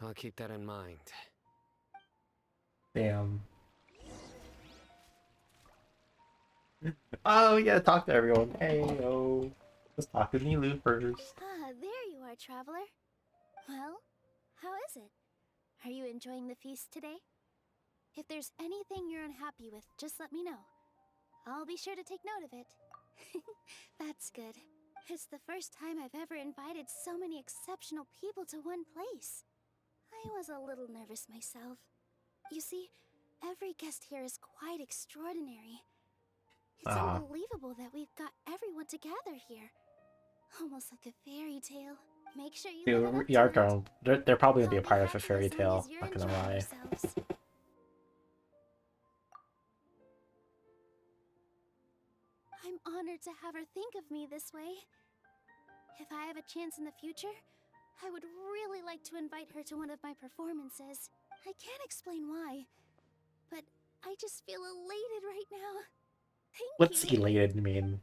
I'll keep that in mind. Damn. Oh, we gotta talk to everyone. Hey, yo. Let's talk to Nilu first. Ah, there you are, traveler. Well, how is it? Are you enjoying the feast today? If there's anything you're unhappy with, just let me know. I'll be sure to take note of it. That's good. It's the first time I've ever invited so many exceptional people to one place. I was a little nervous myself. You see, every guest here is quite extraordinary. It's unbelievable that we've got everyone together here. Almost like a fairy tale. Make sure you live it up to it. They're probably gonna be a I'll part of a happy fairy as long tale, as you're not gonna enjoying lie. yourselves. I'm honored to have her think of me this way. If I have a chance in the future, I would really like to invite her to one of my performances. I can't explain why, but I just feel elated right now. Thank What's you. elated mean?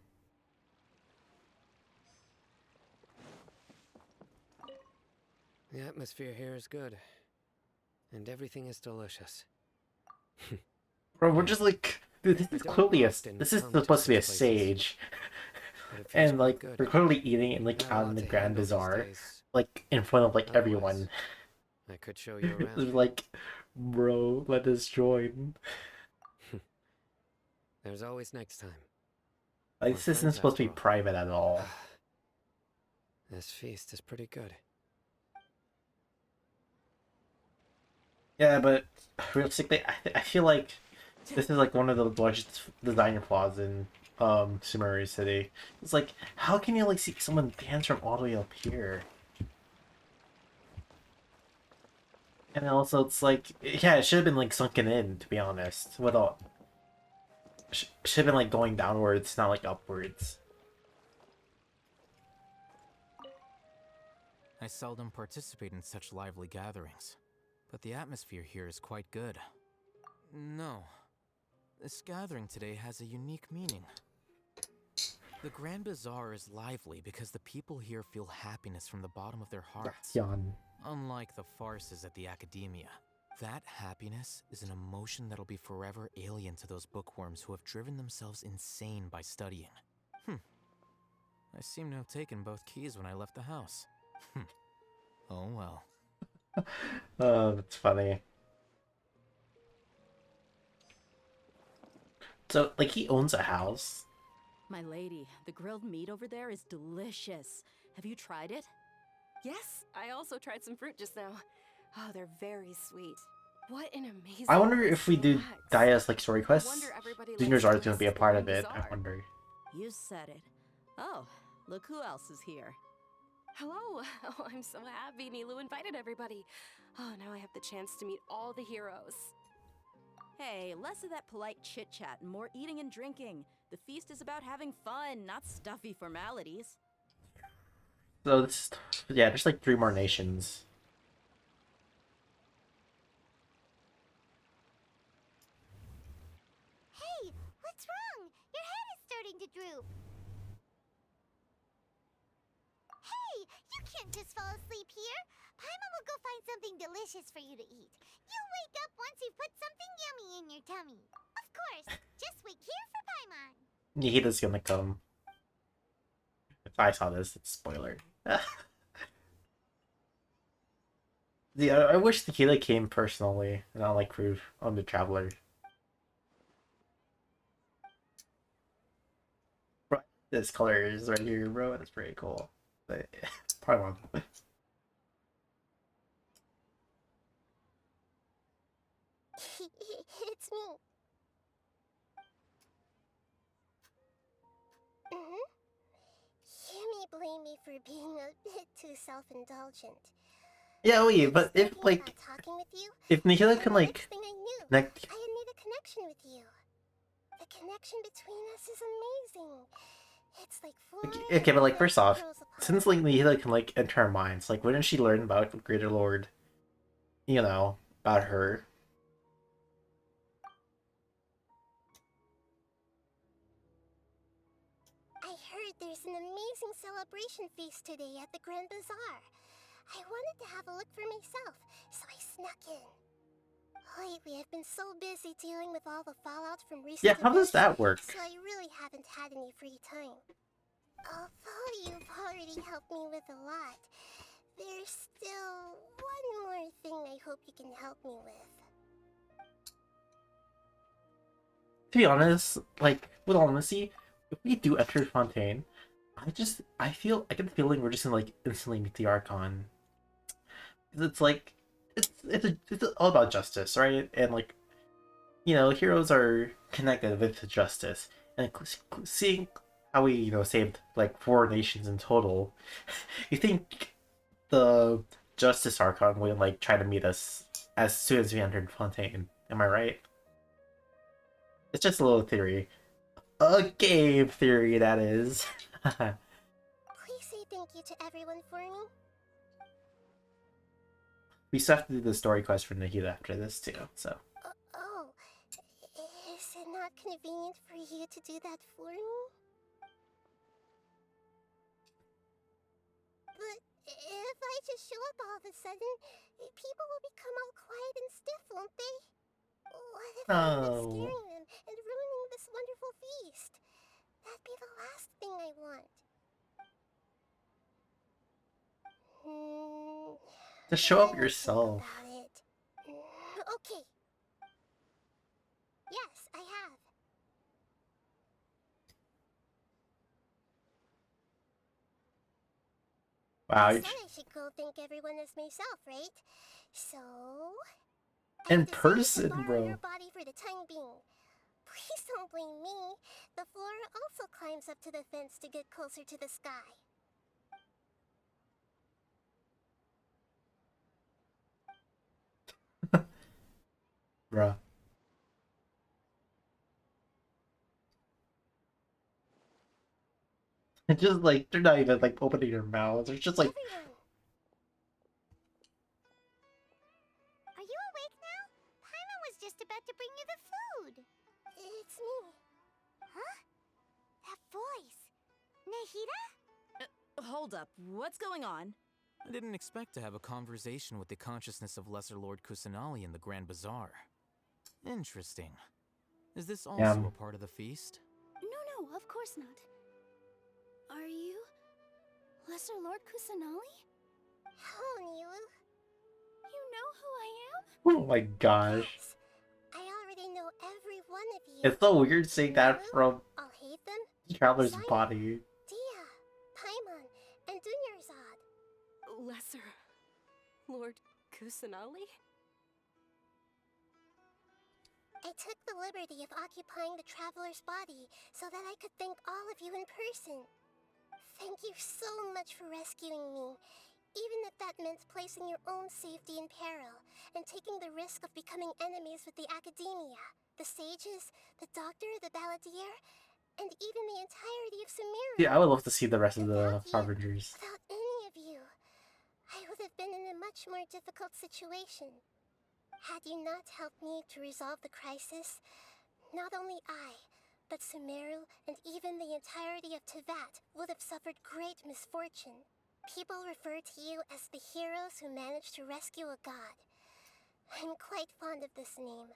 The atmosphere here is good. And everything is delicious. Bro, we're just like, dude, this I is don't clearly often this is come to supposed to be a such places, sage, but it feels and quite like good. we're clearly eating and I like have a out in lot the to Grand handle these Bazaar, days. like in front of like Otherwise, everyone. I could show you It's around. like, bro, let us join. There's always next time. Like, We're this isn't friends supposed to be after all. private at all. This feast is pretty good. Yeah, but realistically, I feel like this is like one of the largest designer flaws in Sumeru City. It's like, how can you like see someone dance from all the way up here? And then also, it's like, yeah, it should have been like sunken in, to be honest. Without, should have been like going downwards, not like upwards. I seldom participate in such lively gatherings, but the atmosphere here is quite good. No, this gathering today has a unique meaning. The Grand Bazaar is lively because the people here feel happiness from the bottom of their hearts. Yawn. Unlike the farces at the Academia, that happiness is an emotion that'll be forever alien to those bookworms who have driven themselves insane by studying. I seem to have taken both keys when I left the house. Oh well. Oh, that's funny. So, like, he owns a house. My lady, the grilled meat over there is delicious. Have you tried it? Yes, I also tried some fruit just now. Oh, they're very sweet. What an amazing I wonder place if we to do relax. Dia's like story No quests. wonder everybody Junior's likes art is gonna be a the part Grand of it. I Bazaar. wonder. You said it. Oh, look who else is here. Hello. Oh, I'm so happy Nilu invited everybody. Oh, now I have the chance to meet all the heroes. Hey, less of that polite chit-chat and more eating and drinking. The feast is about having fun, not stuffy formalities. So this, yeah, there's like 3 more nations. Hey, what's wrong? Your head is starting to droop. Hey, you can't just fall asleep here. Paimon will go find something delicious for you to eat. You'll wake up once you've put something yummy in your tummy. Of course, just wait here for Paimon. Nihida's gonna come. If I saw this, it's a spoiler. Yeah, I wish Nihida came personally, and not like proof on the Traveler. Bro, this color is right here, bro. That's pretty cool. But, probably one. It's me. You may blame me for being a bit too self-indulgent, Yeah, wait, I was but if thinking like about talking with you, if Nihila and can the next like thing I knew, connect. I had made a connection with you. The connection between us is amazing. It's like Flora Okay, and but like honey first off, grows upon since it. like Nihila can like enter our minds, like wouldn't she learn about the Greater Lord? You know, about her. I heard there's an amazing celebration feast today at the Grand Bazaar. I wanted to have a look for myself, so I snuck in. Lately, I've been so busy dealing with all the fallout from Yeah, recent how does events, that work? so I really haven't had any free time. Although you've already helped me with a lot, there's still one more thing I hope you can help me with. To be honest, like with all honesty, if we do enter Fontaine, I get the feeling we're just gonna like instantly meet the Archon. 'Cause it's like it's all about justice, right? And like heroes are connected with justice, and seeing how we saved like 4 nations in total, you think the Justice Archon would like try to meet us as soon as we entered Fontaine? Am I right? It's just a little theory. A game theory, that is. Please say thank you to everyone for me. We still have to do the story quest for Nahida after this too, so. Oh, is it not convenient for you to do that for me? But if I just show up all of a sudden, people will become all quiet and stiff, won't they? What if I end up Oh. scaring them and ruining this wonderful feast? That'd be the last thing I want. Just show up Let me think yourself. about it. Okay. Yes, I have. Wow. I said I should go thank everyone as myself, right? So In I've decided to person, borrow bro. your body for the time being. Please don't blame me. The Flora also climbs up to the fence to get closer to the sky. Bruh. It's just like they're not even like opening their mouths. It's just like Everyone! Are you awake now? Paimon was just about to bring you the food. It's me. Huh? That voice. Nahida? Hold up, what's going on? I didn't expect to have a conversation with the consciousness of Lesser Lord Kusanali in the Grand Bazaar. Interesting. Is this also Yeah. a part of the feast? No, of course not. Are you Lesser Lord Kusanali? Hello, Nilu. You know who I am? oh my gosh. Yes. I already know every one of you. It's so weird seeing that Nilu, from I'll hate them. Traveler's Simon, body. Dia, Paimon, and Dunyarzad. Lesser Lord Kusanali? I took the liberty of occupying the traveler's body so that I could thank all of you in person. Thank you so much for rescuing me, even if that meant placing your own safety in peril and taking the risk of becoming enemies with the Academia, the sages, the doctor, the balladeer, and even the entirety of Sumeru. Yeah, I would love to see the rest of the Without you, Harbingers. without any of you, I would have been in a much more difficult situation. Had you not helped me to resolve the crisis, not only I, but Sumeru and even the entirety of Tevat would have suffered great misfortune. People refer to you as the heroes who managed to rescue a god. I'm quite fond of this name.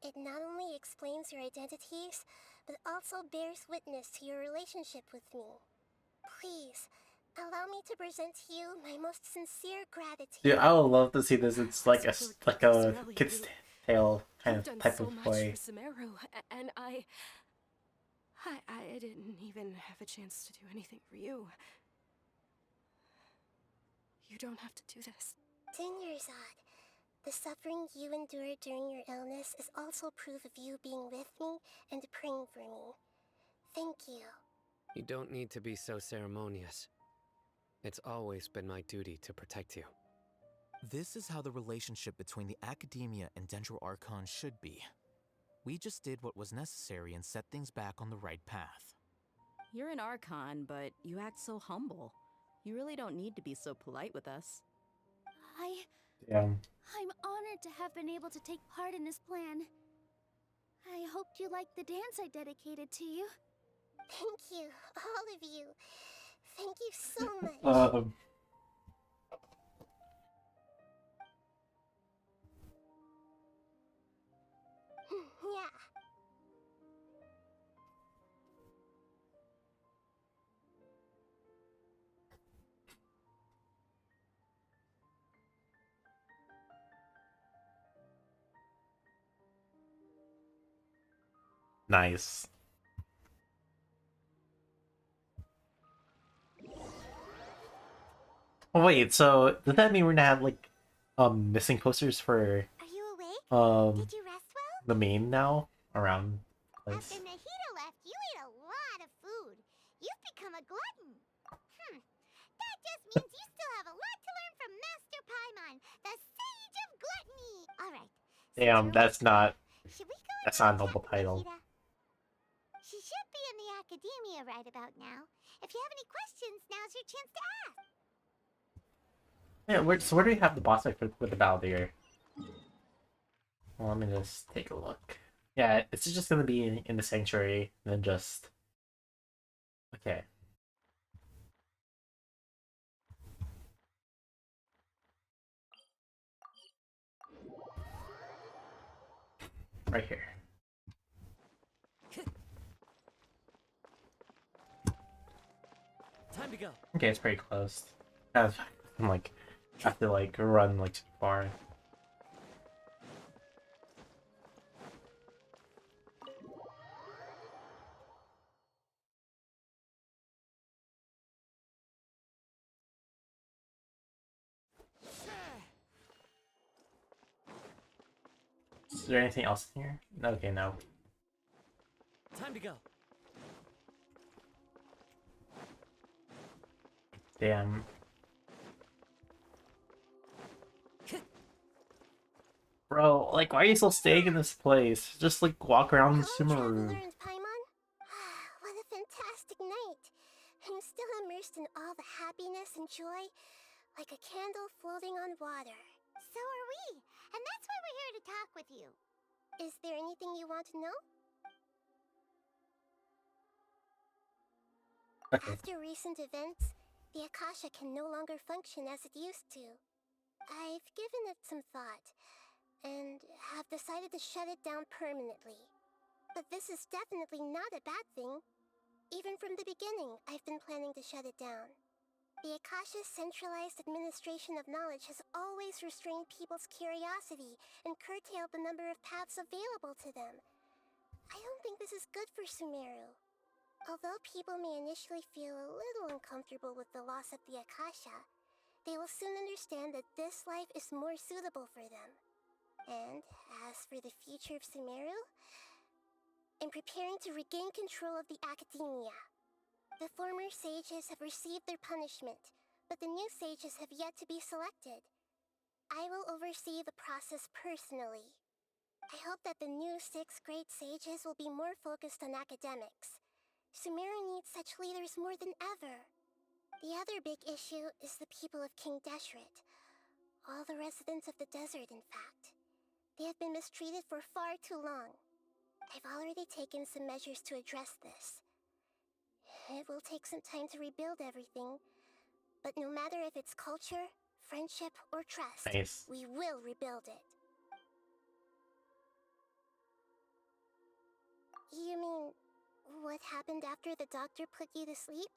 It not only explains your identities, but also bears witness to your relationship with me. Please, allow me to present to you my most sincere gratitude. Dude, I would love to see this. It's like a Lord like a Kusanali, kid's tale kind You've of done type so of much play. for Sumeru, and I didn't even have a chance to do anything for you. You don't have to do this. Dunyarzad, the suffering you endured during your illness is also proof of you being with me and praying for me. Thank you. You don't need to be so ceremonious. It's always been my duty to protect you. This is how the relationship between the Academia and Dendro Archon should be. We just did what was necessary and set things back on the right path. You're an Archon, but you act so humble. You really don't need to be so polite with us. Yeah. I'm honored to have been able to take part in this plan. I hoped you liked the dance I dedicated to you. Thank you, all of you. Thank you so much. Yeah. Nice. Oh wait, so does that mean we're gonna have like missing posters for Are you awake? um Did you rest well? the main now around the After place? Nahida left, you ate a lot of food. You've become a glutton. That just means you still have a lot to learn from Master Paimon, the Sage of Gluttony. All right. Damn, that's not Should we go that's and not a noble chat with title. Nahida? She should be in the Academia right about now. If you have any questions, now's your chance to ask. Yeah, where do we have the boss fight with the Baldir? Well, let me just take a look. Yeah, it's just gonna be in the sanctuary, and then just okay. Right here. Time to go. Okay, it's pretty close. I'm like, I have to like run like too far. Is there anything else in here? Okay, no. Time to go. Damn. Bro, like, why are you still staying in this place? Just like walk around the Sumeru. Paimon. What a fantastic night. I'm still immersed in all the happiness and joy, like a candle floating on water. So are we, and that's why we're here to talk with you. Is there anything you want to know? Okay. After recent events, the Akasha can no longer function as it used to. I've given it some thought, and have decided to shut it down permanently. But this is definitely not a bad thing. Even from the beginning, I've been planning to shut it down. The Akasha's centralized administration of knowledge has always restrained people's curiosity and curtailed the number of paths available to them. I don't think this is good for Sumeru. Although people may initially feel a little uncomfortable with the loss of the Akasha, they will soon understand that this life is more suitable for them. And as for the future of Sumeru, I'm preparing to regain control of the Academia. The former sages have received their punishment, but the new sages have yet to be selected. I will oversee the process personally. I hope that the new 6 great sages will be more focused on academics. Sumeru needs such leaders more than ever. The other big issue is the people of King Deshret. All the residents of the desert, in fact. They have been mistreated for far too long. I've already taken some measures to address this. It will take some time to rebuild everything, but no matter if it's culture, friendship, or trust, Nice. we will rebuild it. You mean, what happened after the doctor put you to sleep?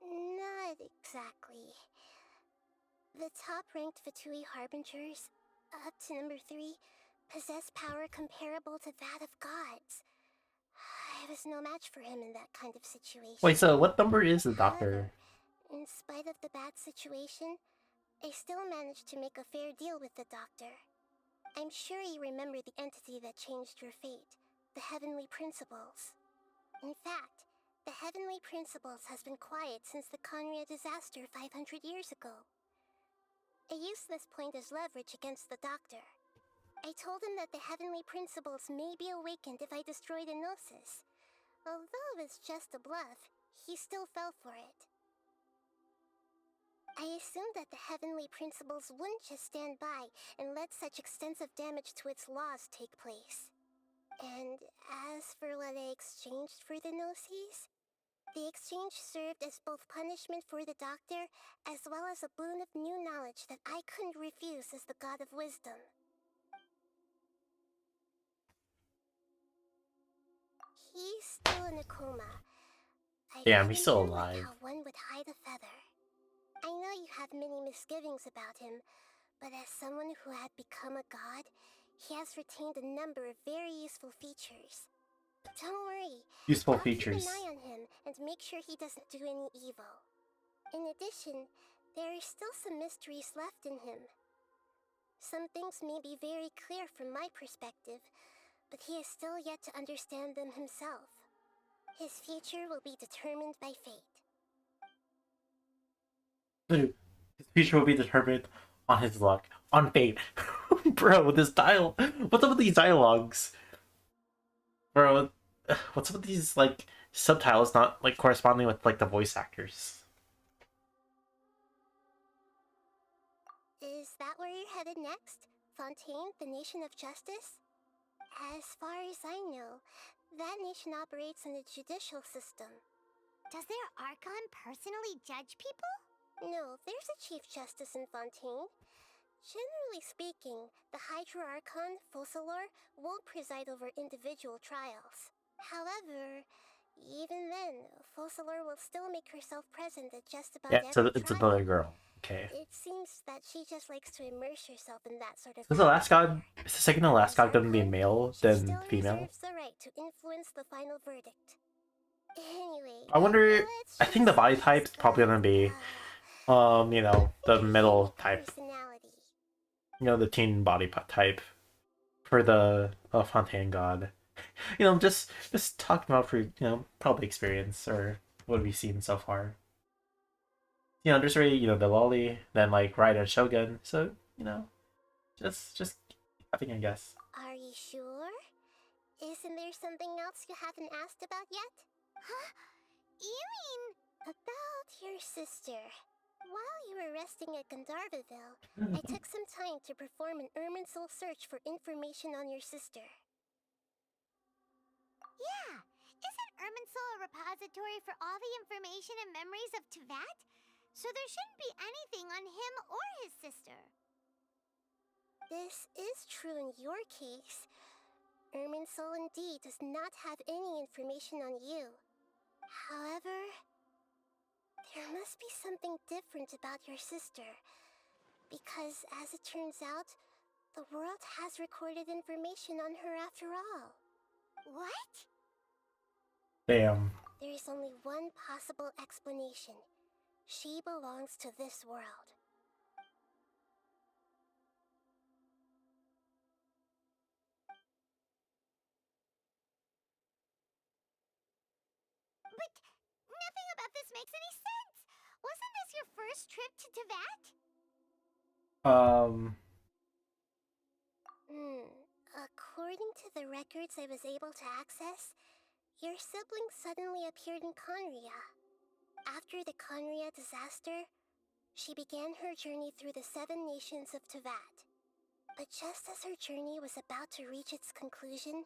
Not exactly. The top-ranked Fatui Harbingers, up to number 3, possess power comparable to that of gods. I was no match for him in that kind of situation. Wait, so what number is the doctor? However, in spite of the bad situation, I still managed to make a fair deal with the doctor. I'm sure you remember the entity that changed your fate, the Heavenly Principles. In fact, the Heavenly Principles has been quiet since the Conria disaster 500 years ago. I used this point as leverage against the doctor. I told him that the heavenly principles may be awakened if I destroy the Gnosis. Although it's just a bluff, he still fell for it. I assumed that the heavenly principles wouldn't just stand by and let such extensive damage to its laws take place. And as for what I exchanged for the Gnosis, the exchange served as both punishment for the doctor as well as a boon of new knowledge that I couldn't refuse as the god of wisdom. He's still in a coma. I Damn, he's couldn't still hear like alive. how one would hide a feather. I know you have many misgivings about him, but as someone who had become a god, he has retained a number of very useful features. Don't worry, Useful I'll features. keep an eye on him and make sure he doesn't do any evil. In addition, there are still some mysteries left in him. Some things may be very clear from my perspective, but he is still yet to understand them himself. His future will be determined by fate. His future will be determined on his luck, on fate. Bro, this dial. What's up with these dialogues? Bro, what's up with these like subtitles not like corresponding with like the voice actors? Is that where you're headed next? Fontaine, the nation of justice? As far as I know, that nation operates in a judicial system. Does their Archon personally judge people? No, there's a Chief Justice in Fontaine. Generally speaking, the Hydra Archon, Focalor, won't preside over individual trials. However, even then, Focalor will still make herself present at just about Yeah, so every it's trial. another girl. Okay. It seems that she just likes to immerse herself in that sort of Is the last atmosphere. god? Is the second to last god gonna be Archon, male she than still female? reserves the right to influence the final verdict. Anyway, I wonder. let's I think the just body say type's he's probably got, gonna be, you know, the middle type. personality. You know, the teen body type for the Fontaine god. You know, just talking about for probably experience or what we've seen so far. You know, there's already the lolly, then like Raiden and Shogun. So just having a guess. Are you sure? Isn't there something else you haven't asked about yet? Huh? You mean about your sister? While you were resting at Gandharvaville, I took some time to perform an Irminsul search for information on your sister. Yeah, isn't Irminsul a repository for all the information and memories of Teyvat? So there shouldn't be anything on him or his sister. This is true in your case. Irminsul indeed does not have any information on you. However, there must be something different about your sister. Because, as it turns out, the world has recorded information on her after all. What? Damn. There is only one possible explanation. She belongs to this world. But nothing about this makes any sense! Wasn't this your first trip to Teyvat? According to the records I was able to access, your sibling suddenly appeared in Conria. After the Conria disaster, she began her journey through the 7 nations of Teyvat. But just as her journey was about to reach its conclusion,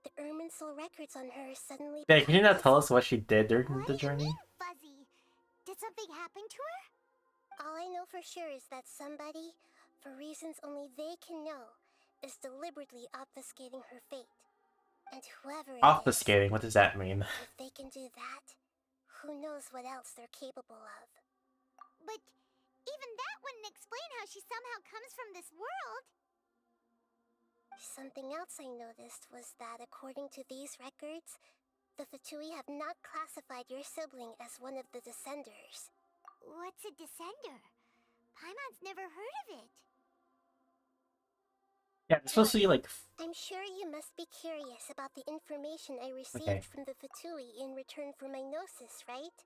the Irminsul records on her suddenly Yeah, can you not tell us fuzzy. what she did during What the do you journey? mean, fuzzy? Did something happen to her? All I know for sure is that somebody, for reasons only they can know, is deliberately obfuscating her fate. And whoever it is, Obfuscating. What does that mean? if they can do that, who knows what else they're capable of. But even that wouldn't explain how she somehow comes from this world. Something else I noticed was that according to these records, the Fatui have not classified your sibling as one of the Descenders. What's a Descender? Paimon's never heard of it. Yeah, it's supposed to be like. I'm sure you must be curious about the information I received Okay. from the Fatui in return for my Gnosis, right?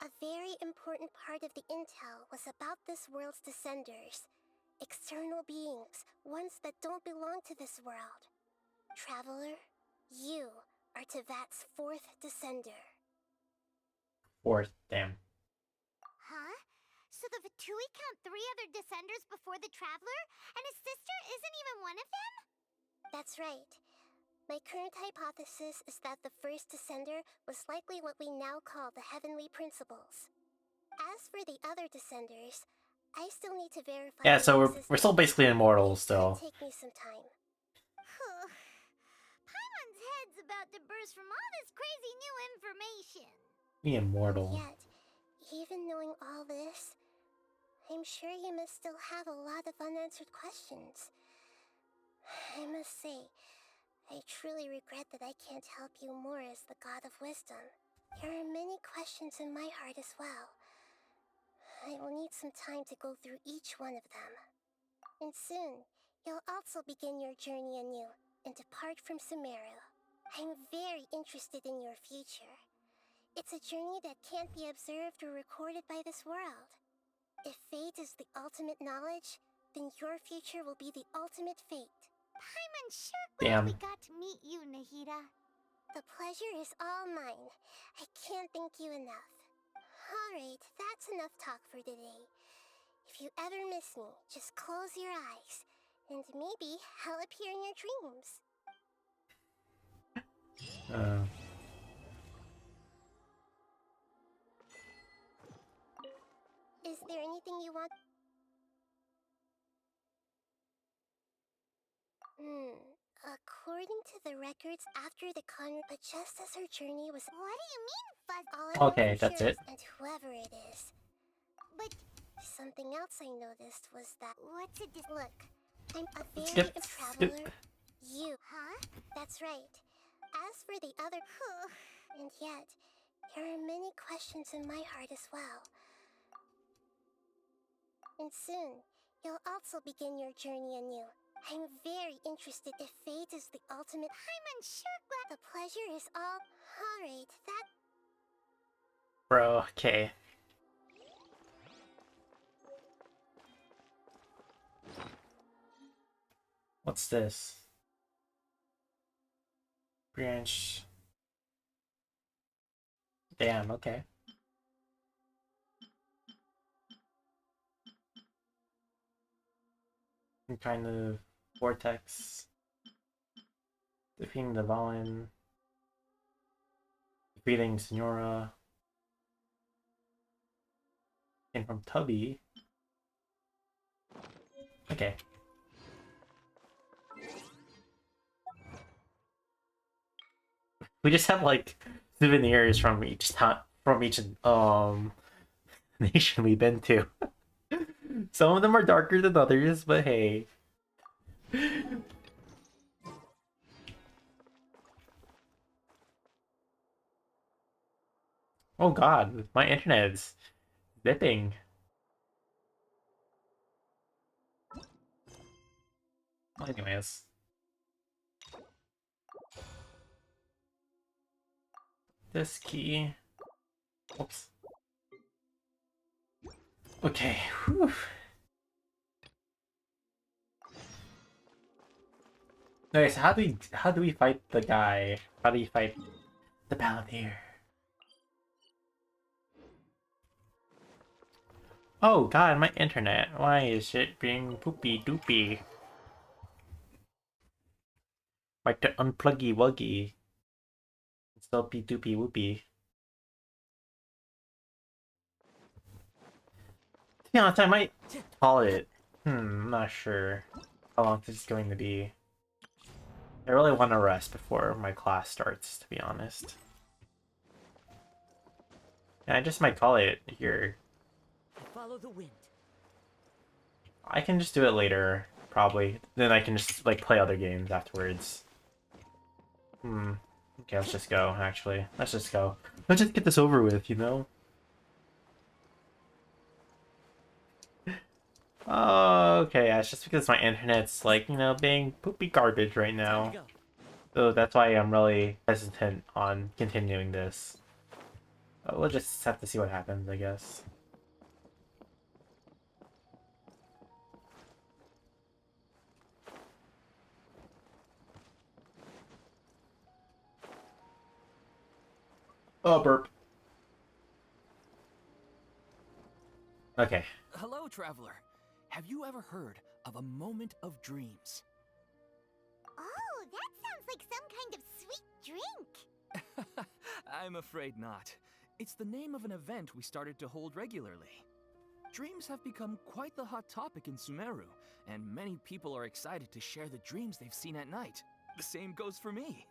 A very important part of the intel was about this world's descenders. External beings, ones that don't belong to this world. Traveler, you are Tevat's 4th descender. 4th, damn. Huh? So the Vatui count 3 other descenders before the Traveler? And his sister isn't even one of them? That's right. My current hypothesis is that the first descender was likely what we now call the Heavenly Principles. As for the other descenders, I still need to verify. Yeah, so their we're still existence. basically immortal It's gonna still. take me some time. Paimon's head's about to burst from all this crazy new information. Be immortal. Yet, even knowing all this, I'm sure you must still have a lot of unanswered questions. I must say, I truly regret that I can't help you more as the God of Wisdom. There are many questions in my heart as well. I will need some time to go through each one of them. And soon, you'll also begin your journey anew and depart from Sumeru. I'm very interested in your future. It's a journey that can't be observed or recorded by this world. If fate is the ultimate knowledge, then your future will be the ultimate fate. Paimon's sure Damn. glad we got to meet you, Nahida. The pleasure is all mine. I can't thank you enough. Alright, that's enough talk for today. If you ever miss me, just close your eyes, and maybe I'll appear in your dreams. Is there anything you want? According to the records after the con, but just as her journey was. What do you mean, Fuzz? All I Okay, know for that's sure it. is- And whoever it is. But Something else I noticed was that. what's a Look, I'm a very Skip, traveler. skip. You. Huh? That's right. As for the other. And yet, there are many questions in my heart as well. And soon, you'll also begin your journey anew. I'm very interested if fate is the ultimate. Paimon's sure glad. The pleasure is all. Alright, that. Bro, okay. What's this? Branch. Damn, okay. Some kind of vortex. Defeating the Valen. Defeating Senora. And from Tubby. Okay. We just have like souvenirs from each time, from each nation we've been to. Some of them are darker than others, but hey. Oh god, my internet's zipping. Anyways. This key. Oops. Okay. Whew. Okay, so how do we fight the guy? How do you fight the Palantir? Oh god, my internet. Why is it being poopy doopy? Like the unpluggy wuggy. Still be doopy whoopy. To be honest, I might call it. I'm not sure how long this is going to be. I really want to rest before my class starts, to be honest. And I just might call it here. Follow the wind. I can just do it later, probably. Then I can just like play other games afterwards. Okay, let's just go, actually. Let's just go. Let's just get this over with, you know? Oh, okay, yeah, it's just because my internet's like, you know, being poopy garbage right now. So that's why I'm really hesitant on continuing this. We'll just have to see what happens, I guess. Oh, burp. Okay. Hello, traveler. Have you ever heard of a moment of dreams? Oh, that sounds like some kind of sweet drink. I'm afraid not. It's the name of an event we started to hold regularly. Dreams have become quite the hot topic in Sumeru, and many people are excited to share the dreams they've seen at night. The same goes for me.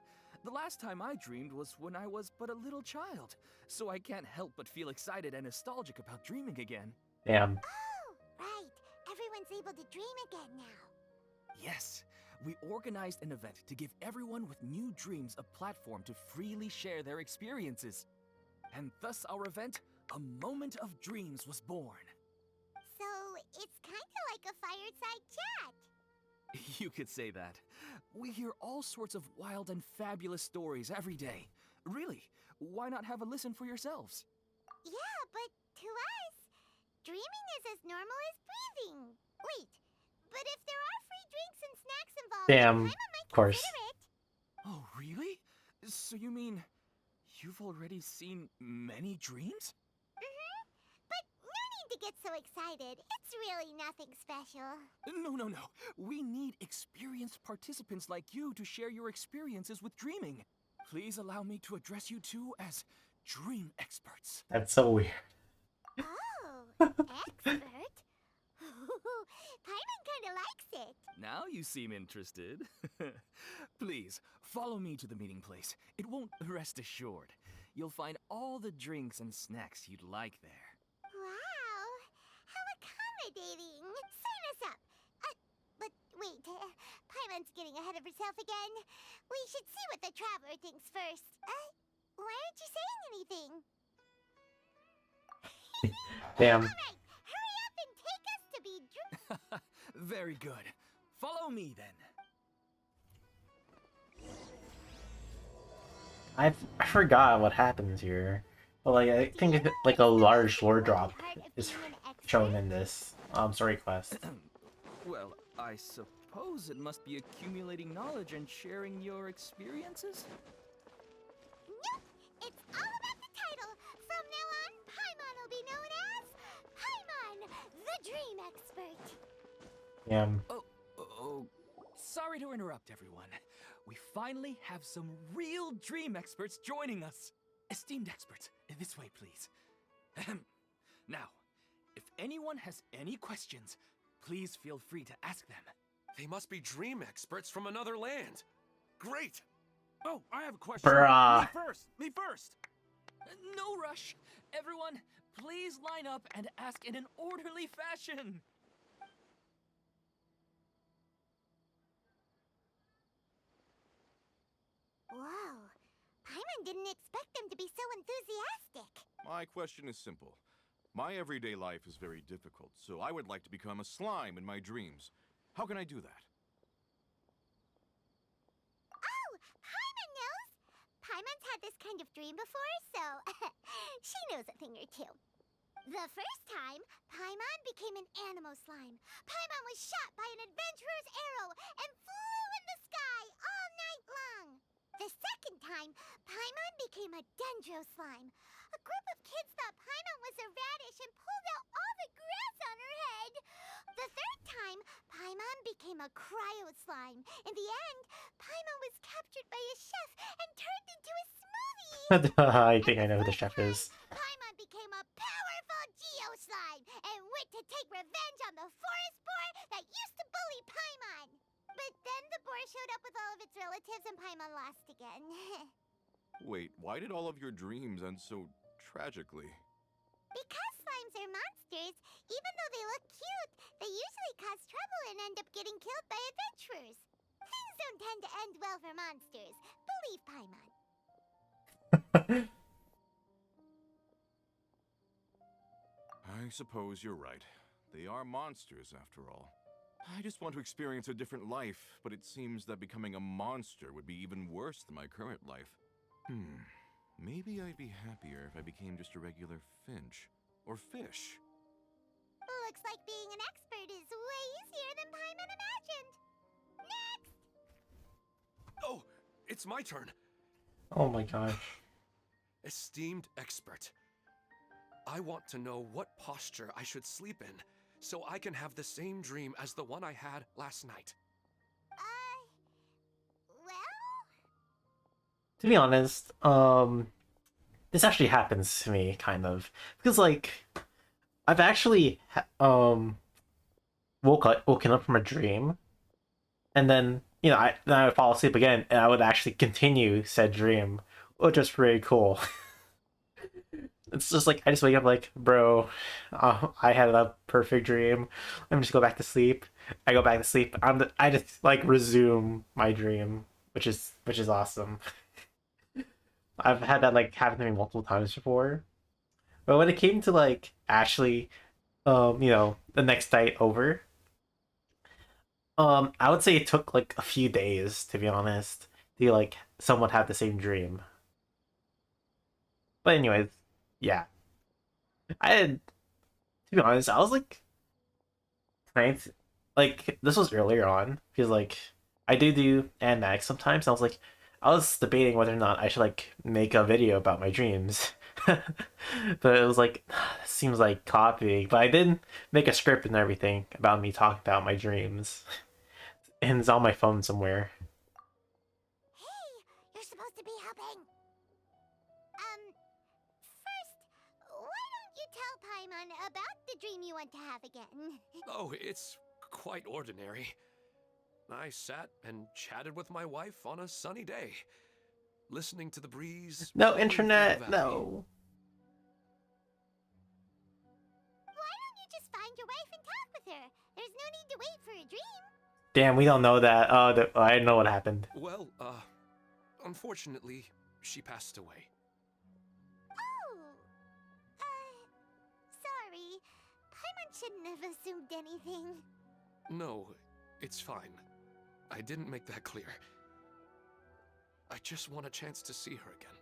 The last time I dreamed was when I was but a little child, so I can't help but feel excited and nostalgic about dreaming again. Damn. Oh, right. Everyone's able to dream again now. Yes, we organized an event to give everyone with new dreams a platform to freely share their experiences. And thus our event, A Moment of Dreams, was born. So, it's kinda like a fireside chat. You could say that. We hear all sorts of wild and fabulous stories every day. Really, why not have a listen for yourselves? Yeah, but to us, dreaming is as normal as breathing. Wait, but if there are free drinks and snacks involved, Damn, Paimon might of course. consider it. Oh, really? So you mean you've already seen many dreams? But no need to get so excited. It's really nothing special. No. We need experienced participants like you to share your experiences with dreaming. Please allow me to address you two as dream experts. That's so weird. Oh, expert? Paimon kinda likes it. Now you seem interested. Please, follow me to the meeting place. It won't rest assured. You'll find all the drinks and snacks you'd like there. Wow, how accommodating. Sign us up. But wait, Paimon's getting ahead of herself again. We should see what the traveler thinks first. Why aren't you saying anything? Damn. Alright, hurry up and take us to be Very good. Follow me then. I forgot what happens here. But like I think like a large lore drop is shown in this story quest. Well, I suppose it must be accumulating knowledge and sharing your experiences? Nope! It's all about the title. From now on, Paimon will be known as Paimon, the Dream Expert. Damn. Oh, sorry to interrupt everyone. We finally have some real dream experts joining us. Esteemed experts, this way please. Now, if anyone has any questions, please feel free to ask them. They must be dream experts from another land. Great! Oh, I have a question. Bruh. Me first! No rush. Everyone, please line up and ask in an orderly fashion. Whoa, Paimon didn't expect them to be so enthusiastic. My question is simple. My everyday life is very difficult, so I would like to become a slime in my dreams. How can I do that? Oh, Paimon knows! Paimon's had this kind of dream before, so she knows a thing or two. The first time, Paimon became an animo slime. Paimon was shot by an adventurer's arrow and flew in the sky all night long. The second time, Paimon became a dendro slime. A group of kids thought Paimon was a radish and pulled out all the grass on her head. The third time, Paimon became a cryo slime. In the end, Paimon was captured by a chef and turned into a smoothie. I think I know who the chef is. Paimon became a powerful geo slime and went to take revenge on the forest boar that used to bully Paimon. But then the boar showed up with all of its relatives and Paimon lost again. Wait, why did all of your dreams end so tragically? Because slimes are monsters, even though they look cute, they usually cause trouble and end up getting killed by adventurers. Things don't tend to end well for monsters. Believe Paimon. I suppose you're right. They are monsters, after all. I just want to experience a different life, but it seems that becoming a monster would be even worse than my current life. Maybe I'd be happier if I became just a regular finch. Or fish. Looks like being an expert is way easier than Paimon imagined. Next! Oh, it's my turn. Oh my gosh. Esteemed expert, I want to know what posture I should sleep in so I can have the same dream as the one I had last night. Well? To be honest, this actually happens to me, kind of. Because, like, I've actually, woken up from a dream, and then, then I would fall asleep again, and I would actually continue said dream, which is pretty cool. It's just like, I just wake up like, bro, I had a perfect dream. Let me just go back to sleep. I go back to sleep. I just, like, resume my dream, which is awesome. I've had that, like, happen to me multiple times before. But when it came to, like, actually, the next night over, I would say it took, like, a few days, to be honest, to, like, somewhat have the same dream. But anyways, yeah. To be honest, I was, like, ninth, like, this was earlier on, because, like, I do animatics sometimes, and I was debating whether or not I should, like, make a video about my dreams. But it was like, it seems like copying. But I did make a script and everything about me talking about my dreams. And it's on my phone somewhere. Hey, you're supposed to be helping. First, why don't you tell Paimon about the dream you want to have again? Oh, it's quite ordinary. I sat and chatted with my wife on a sunny day, listening to the breeze. No blowing through the internet, valley. no. Why don't you just find your wife and talk with her? There's no need to wait for a dream. Damn, we don't know that. I know what happened. Well, unfortunately, she passed away. Oh, sorry. Paimon shouldn't have assumed anything. No, it's fine. I didn't make that clear. I just want a chance to see her again.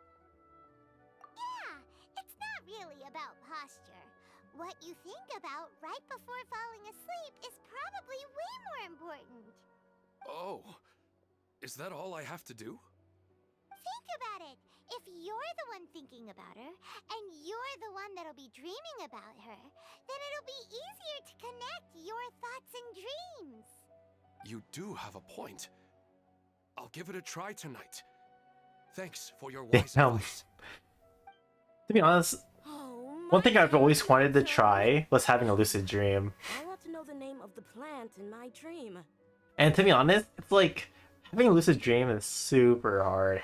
Yeah, it's not really about posture. What you think about right before falling asleep is probably way more important. Oh, is that all I have to do? Think about it. If you're the one thinking about her, and you're the one that'll be dreaming about her, then it'll be easier to connect your thoughts and dreams. You do have a point. I'll give it a try tonight. Thanks for your wise Damn. advice. To be honest, one thing I've always wanted to try was having a lucid dream. I want to know the name of the plant in my dream. And to be honest, it's like, having a lucid dream is super hard.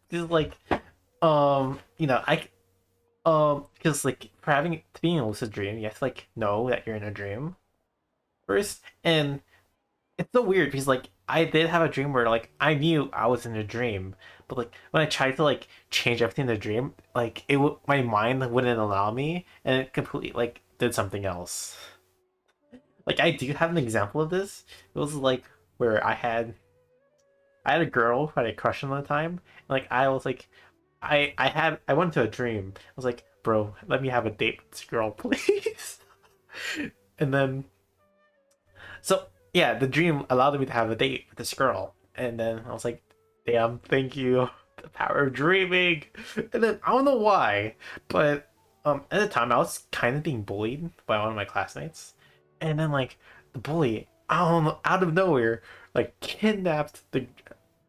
It's like, because, like, to be in a lucid dream, you have to, like, know that you're in a dream first. And it's so weird because, like, I did have a dream where, like, I knew I was in a dream, but, like, when I tried to, like, change everything in the dream, like, my mind wouldn't allow me, and it completely, like, did something else. Like, I do have an example of this. It was, like, where I had a girl who I had a crush on at the time. And, like, I was like, I went into a dream. I was like, bro, let me have a date with this girl, please. And then, so yeah, the dream allowed me to have a date with this girl. And then I was like, damn, thank you, the power of dreaming. And then I don't know why, but at the time I was kind of being bullied by one of my classmates. And then, like, the bully, I don't know, out of nowhere, like, kidnapped the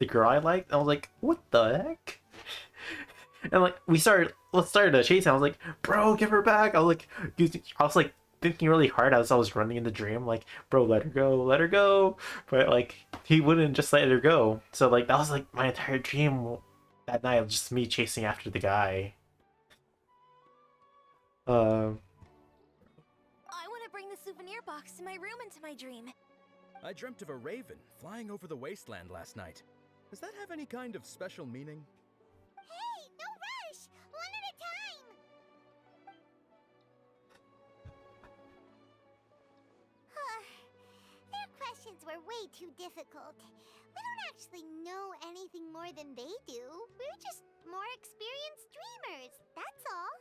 girl I liked. I was like, what the heck? And, like, let's start a chase. And I was like, bro, give her back. I was like thinking really hard as I was running in the dream, like, bro, let her go. But, like, he wouldn't just let her go. So, like, that was, like, my entire dream that night, just me chasing after the guy. I want to bring the souvenir box to my room into my dream. I dreamt of a raven flying over the wasteland last night. Does that have any kind of special meaning? Hey, no rush! One at a time! Their questions were way too difficult. We don't actually know anything more than they do. We're just more experienced dreamers, that's all.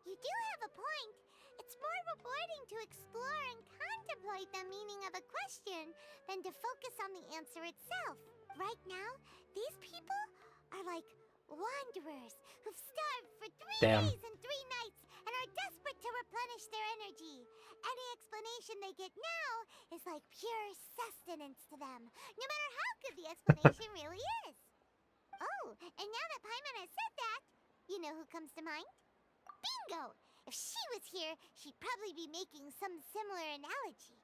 You do have a point. It's more rewarding to explore and contemplate the meaning of a question than to focus on the answer itself. Right now, these people are like wanderers who've starved for 3 Damn. days and 3 nights and are desperate to replenish their energy. Any explanation they get now is like pure sustenance to them, no matter how good the explanation really is. Oh, and now that Paimon has said that, you know who comes to mind? Bingo! If she was here, she'd probably be making some similar analogy.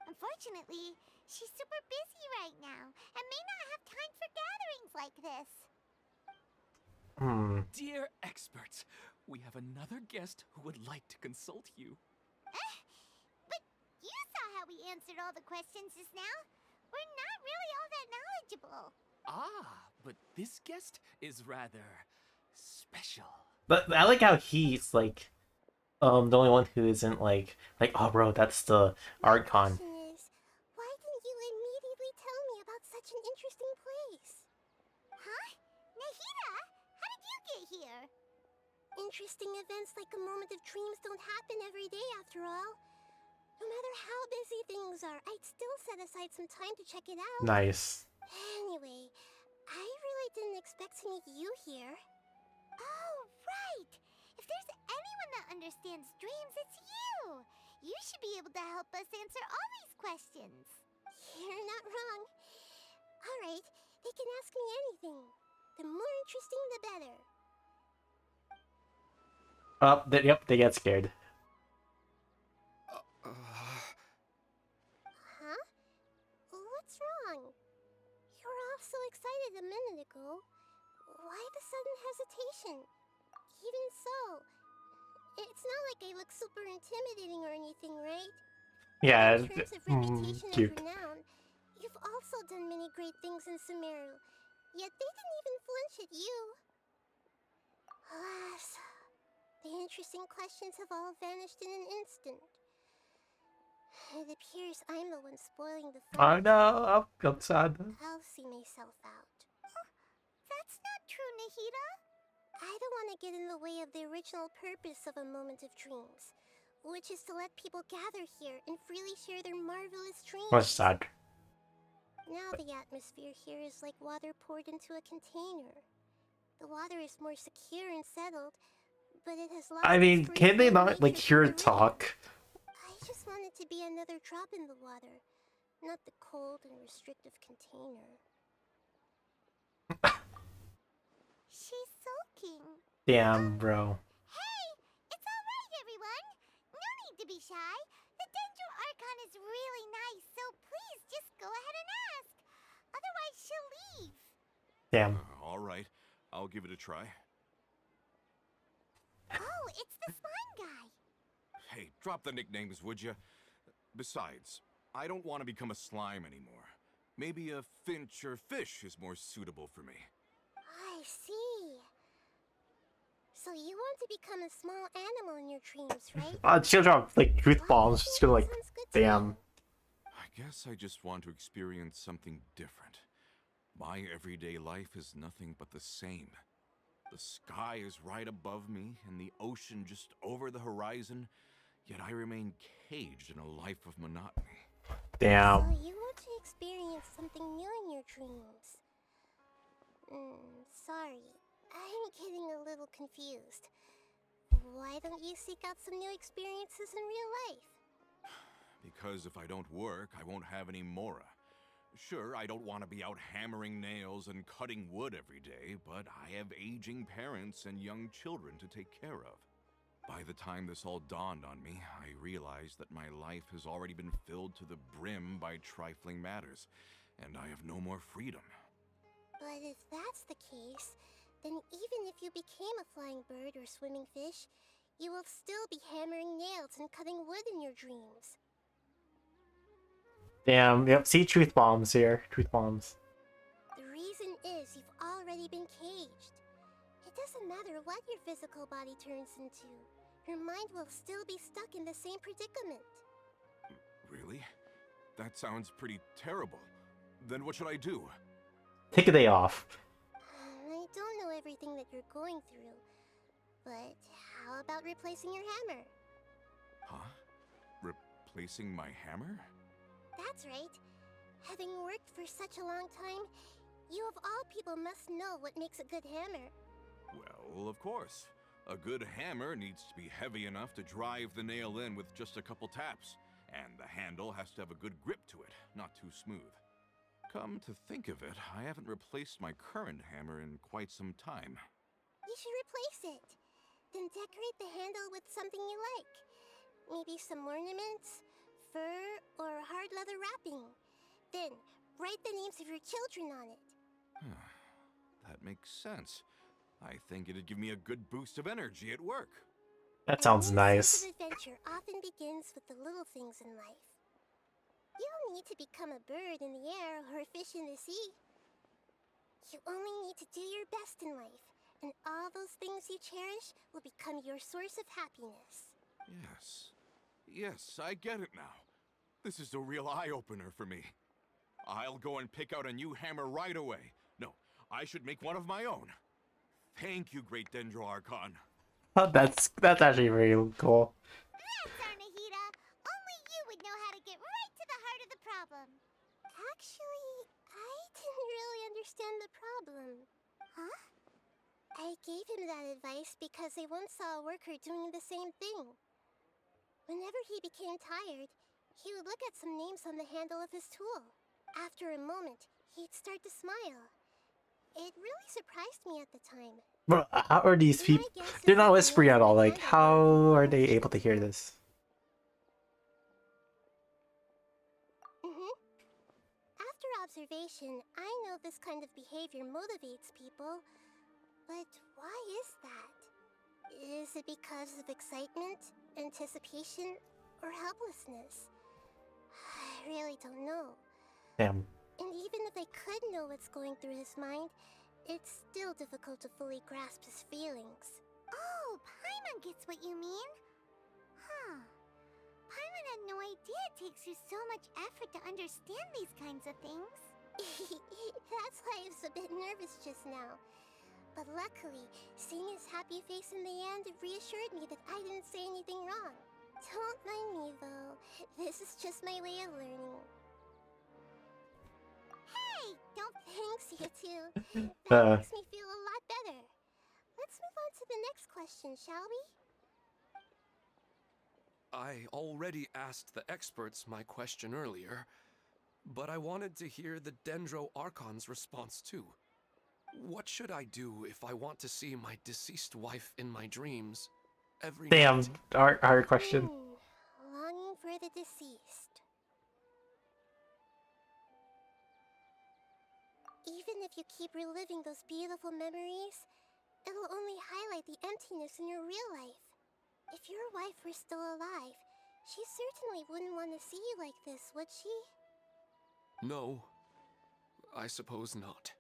Unfortunately, she's super busy right now and may not have time for gatherings like this. Dear experts, we have another guest who would like to consult you. But you saw how we answered all the questions just now. We're not really all that knowledgeable. Ah, but this guest is rather special. But I like how he's like the only one who isn't like oh bro, that's the art con. Why didn't you immediately tell me about such an interesting place? Huh? Nahida, how did you get here? Interesting events like a moment of dreams don't happen every day after all. No matter how busy things are, I'd still set aside some time to check it out. Nice. Anyway, I really didn't expect to meet you here. Oh, right! If there's anyone that understands dreams, it's you! You should be able to help us answer all these questions. You're not wrong. Alright, they can ask me anything. The more interesting, the better. Oh, yep, they get scared. Huh? What's wrong? You were all so excited a minute ago. Why the sudden hesitation? Even so, it's not like I look super intimidating or anything, right? Yeah, In terms of reputation cute. and renown, you've also done many great things in Sumeru, yet they didn't even flinch at you. Alas, the interesting questions have all vanished in an instant. It appears I'm the one spoiling the fun. Oh no, I'm sad. I'll see myself out. That's not true, Nahida. I don't want to get in the way of the original purpose of a moment of dreams, which is to let people gather here and freely share their marvelous dreams. That's sad. Now the atmosphere here is like water poured into a container. The water is more secure and settled, but it has lost I mean, its can they free-flowing not like nature hear from the rain. talk? I just want it to be another drop in the water, not the cold and restrictive container. She's sulking. Damn, bro. Hey, it's alright, everyone. No need to be shy. The Dendro Archon is really nice, so please just go ahead and ask. Otherwise, she'll leave. Damn. All right, I'll give it a try. Oh, it's the slime guy. Hey, drop the nicknames, would you? Besides, I don't want to become a slime anymore. Maybe a finch or fish is more suitable for me. I see. So you want to become a small animal in your dreams, right? She'll drop like truth bombs. Just gonna like, damn. I guess I just want to experience something different. My everyday life is nothing but the same. The sky is right above me and the ocean just over the horizon, yet I remain caged in a life of monotony. Damn. So you want to experience something new in your dreams. Sorry, I'm getting a little confused. Why don't you seek out some new experiences in real life? Because if I don't work, I won't have any mora. Sure, I don't want to be out hammering nails and cutting wood every day, but I have aging parents and young children to take care of. By the time this all dawned on me, I realized that my life has already been filled to the brim by trifling matters, and I have no more freedom. But if that's the case, then even if you became a flying bird or swimming fish, you will still be hammering nails and cutting wood in your dreams. Damn. Yep. See truth bombs here. Truth bombs. The reason is you've already been caged. It doesn't matter what your physical body turns into. Your mind will still be stuck in the same predicament. Really? That sounds pretty terrible. Then what should I do? Take a day off. I don't know everything that you're going through, but how about replacing your hammer? Huh? Replacing my hammer? That's right. Having worked for such a long time, you of all people must know what makes a good hammer. Well, of course. A good hammer needs to be heavy enough to drive the nail in with just a couple taps, and the handle has to have a good grip to it, not too smooth. Come to think of it, I haven't replaced my current hammer in quite some time. You should replace it. Then decorate the handle with something you like. Maybe some ornaments, fur, or hard leather wrapping. Then, write the names of your children on it. That makes sense. I think it'd give me a good boost of energy at work. That sounds Sense nice. of adventure often begins with the little things in life. You don't need to become a bird in the air or a fish in the sea. You only need to do your best in life, and all those things you cherish will become your source of happiness. Yes. Yes, I get it now. This is a real eye-opener for me. I'll go and pick out a new hammer right away. No, I should make one of my own. Thank you, Great Dendro Archon. That's actually very cool. That's Arnahita. Only you would know how to get right to the heart of the problem. Actually, I didn't really understand the problem. Huh? I gave him that advice because I once saw a worker doing the same thing. Whenever he became tired, he would look at some names on the handle of his tool. After a moment, he'd start to smile. It really surprised me at the time. Bro, how are these people? They're not whispering at all. Like, how are they able to hear this? After observation, I know this kind of behavior motivates people. But why is that? Is it because of excitement, anticipation, or helplessness? I really don't know. Damn. And even if I could know what's going through his mind, it's still difficult to fully grasp his feelings. Oh, Paimon gets what you mean. Huh. Paimon had no idea it takes you so much effort to understand these kinds of things. That's why I was a bit nervous just now. But luckily, seeing his happy face in the end reassured me that I didn't say anything wrong. Don't mind me, though. This is just my way of learning. Hey, don't Thanks, you two. That makes me feel a lot better. Let's move on to the next question, shall we? I already asked the experts my question earlier, but I wanted to hear the Dendro Archon's response too. What should I do if I want to see my deceased wife in my dreams every night? Damn, hard question. Longing for the deceased. Even if you keep reliving those beautiful memories, it'll only highlight the emptiness in your real life. If your wife were still alive, she certainly wouldn't want to see you like this, would she? No, I suppose not.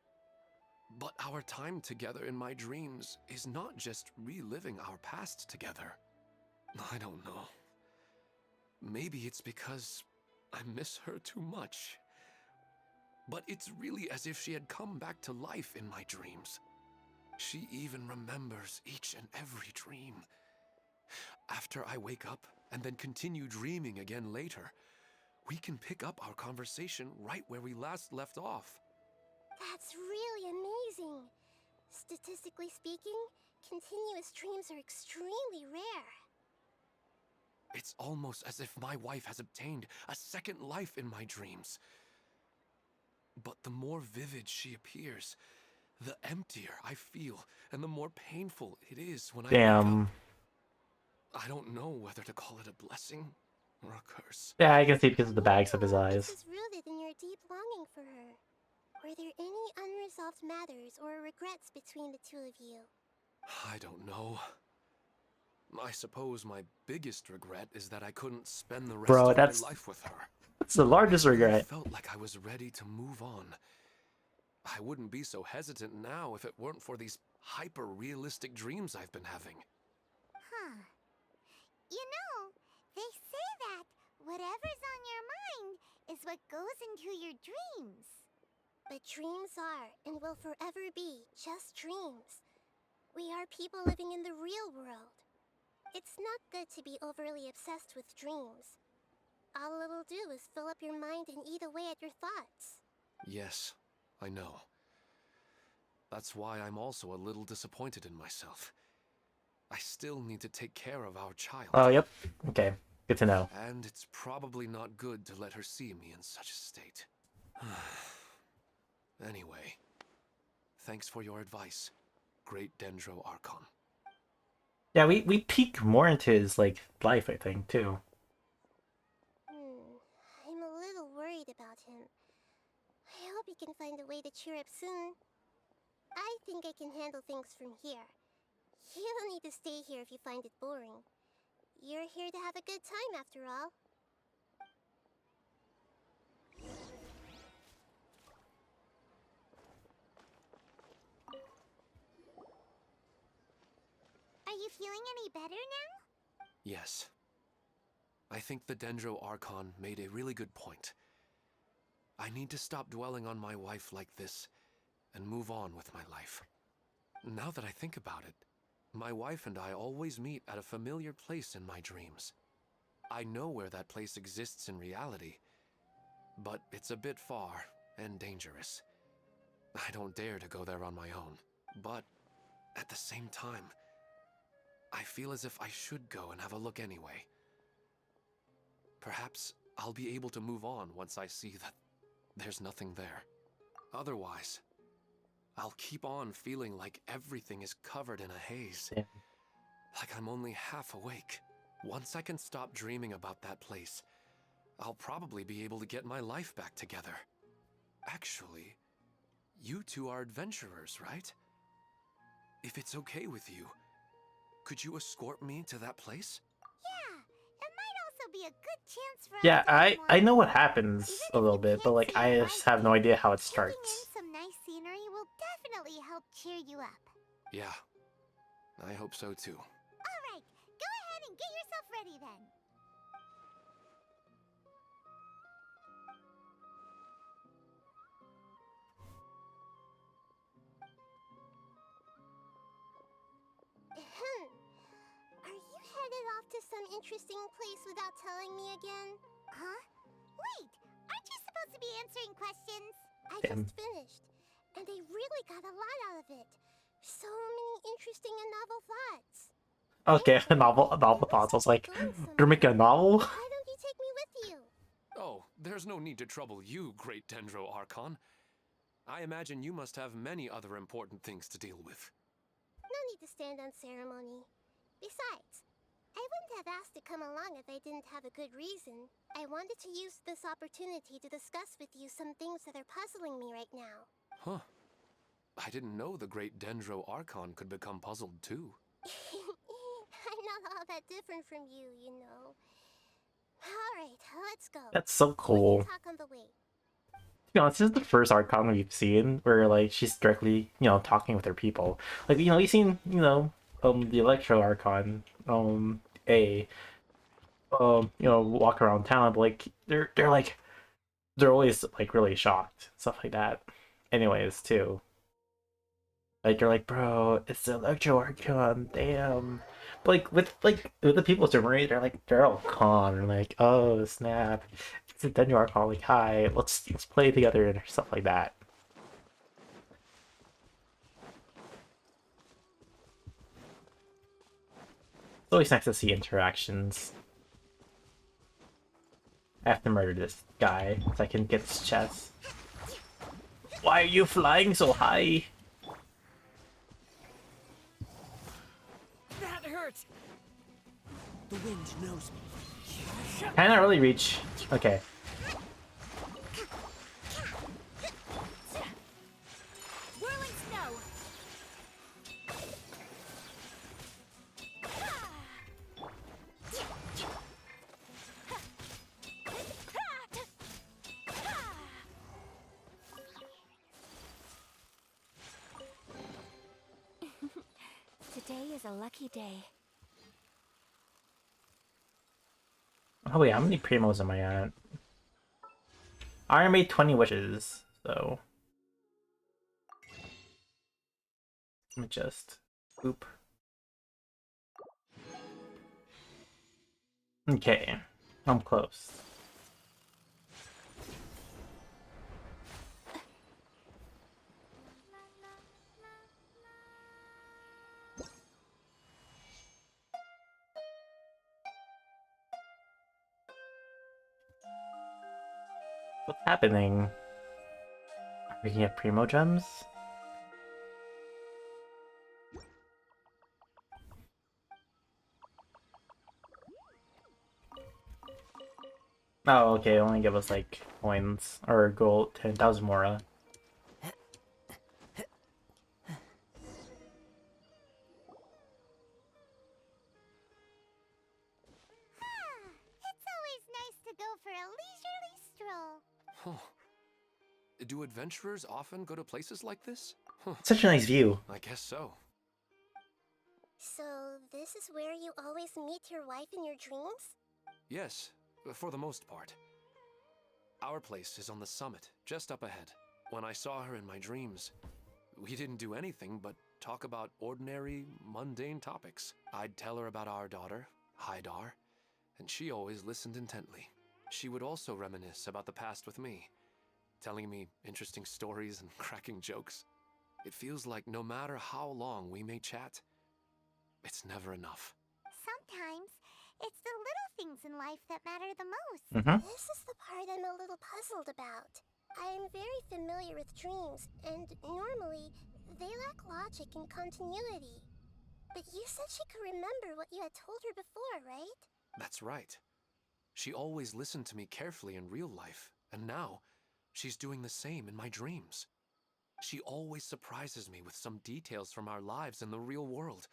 But our time together in my dreams is not just reliving our past together. I don't know. Maybe it's because I miss her too much. But it's really as if she had come back to life in my dreams. She even remembers each and every dream. After I wake up and then continue dreaming again later, we can pick up our conversation right where we last left off. That's really amazing. Statistically speaking, continuous dreams are extremely rare. It's almost as if my wife has obtained a second life in my dreams. But the more vivid she appears, the emptier I feel, and the more painful it is when I wake up. I don't know whether to call it a blessing or a curse. Yeah, I can see because of the bags of his eyes. This is rooted in your deep longing for her. Were there any unresolved matters or regrets between the two of you? I don't know. I suppose my biggest regret is that I couldn't spend the rest of my life with her. That's the largest regret. I felt like I was ready to move on. I wouldn't be so hesitant now if it weren't for these hyper-realistic dreams I've been having. Huh. You know, they say that whatever's on your mind is what goes into your dreams. But dreams are, and will forever be, just dreams. We are people living in the real world. It's not good to be overly obsessed with dreams. All it'll do is fill up your mind and eat away at your thoughts. Yes, I know. That's why I'm also a little disappointed in myself. I still need to take care of our child. Oh, yep. Okay. Good to know. And it's probably not good to let her see me in such a state. Anyway, thanks for your advice, Great Dendro Archon. Yeah, we peek more into his, like, life, I think, too. I'm a little worried about him. I hope he can find a way to cheer up soon. I think I can handle things from here. You don't need to stay here if you find it boring. You're here to have a good time, after all. Are you feeling any better now? Yes. I think the Dendro Archon made a really good point. I need to stop dwelling on my wife like this and move on with my life. Now that I think about it, my wife and I always meet at a familiar place in my dreams. I know where that place exists in reality, but it's a bit far and dangerous. I don't dare to go there on my own, but at the same time, I feel as if I should go and have a look anyway. Perhaps I'll be able to move on once I see that there's nothing there. Otherwise, I'll keep on feeling like everything is covered in a haze. Yeah. Like I'm only half awake. Once I can stop dreaming about that place, I'll probably be able to get my life back together. Actually, you two are adventurers, right? If it's okay with you, could you escort me to that place? Yeah, it might also be a good chance for us Yeah, to learn I more. know what happens a little bit, but, like, I just have no idea how it Taking in starts. some nice scenery will definitely help cheer you up. Yeah, I hope so too. Alright, go ahead and get yourself ready then. Are you headed off to some interesting place without telling me again? Huh? Wait, aren't you supposed to be answering questions? I Damn. just finished, and I really got a lot out of it. So many interesting and novel thoughts. Okay, novel thoughts. I was like, you're making a novel? Why don't you take me with you? Oh, there's no need to trouble you, Great Dendro Archon. I imagine you must have many other important things to deal with. No need to stand on ceremony. Besides, I wouldn't have asked to come along if I didn't have a good reason. I wanted to use this opportunity to discuss with you some things that are puzzling me right now. Huh. I didn't know the Great Dendro Archon could become puzzled too. I'm not all that different from you, you know. Alright, let's go. That's so cool. We can talk on the way. To be honest, this is the first Archon we've seen where, like, she's directly, talking with her people. Like, we've seen, the Electro Archon, walk around town, but, like, they're always, like, really shocked, stuff like that. Anyways, too. Like, they're like, bro, it's the Electro Archon, damn. But, with the people summary, they're all calm, and like, oh, snap. It's a Dendro Archon, like, hi, let's play together, and stuff like that. It's always nice to see interactions. I have to murder this guy so I can get his chest. Why are you flying so high? That hurts. The wind knows me. Can I really reach? Okay. Whirling snow. Today is a lucky day. Oh wait, how many primos am I at? I already made 20 wishes, so Let me just oop. Okay, I'm close. What's happening? Are we gonna get Primo Gems? Oh, okay, only give us like coins or gold, 10,000 Mora. It's always nice to go for a leisurely stroll. Huh. Do adventurers often go to places like this? Huh. Such a nice view. I guess so. So, this is where you always meet your wife in your dreams? Yes, for the most part. Our place is on the summit, just up ahead. When I saw her in my dreams, we didn't do anything but talk about ordinary, mundane topics. I'd tell her about our daughter, Haidar, and she always listened intently. She would also reminisce about the past with me, telling me interesting stories and cracking jokes. It feels like no matter how long we may chat, it's never enough. Sometimes, it's the little things in life that matter the most. This is the part I'm a little puzzled about. I'm very familiar with dreams, and normally, they lack logic and continuity. But you said she could remember what you had told her before, right? That's right. She always listened to me carefully in real life, and now, she's doing the same in my dreams. She always surprises me with some details from our lives in the real world.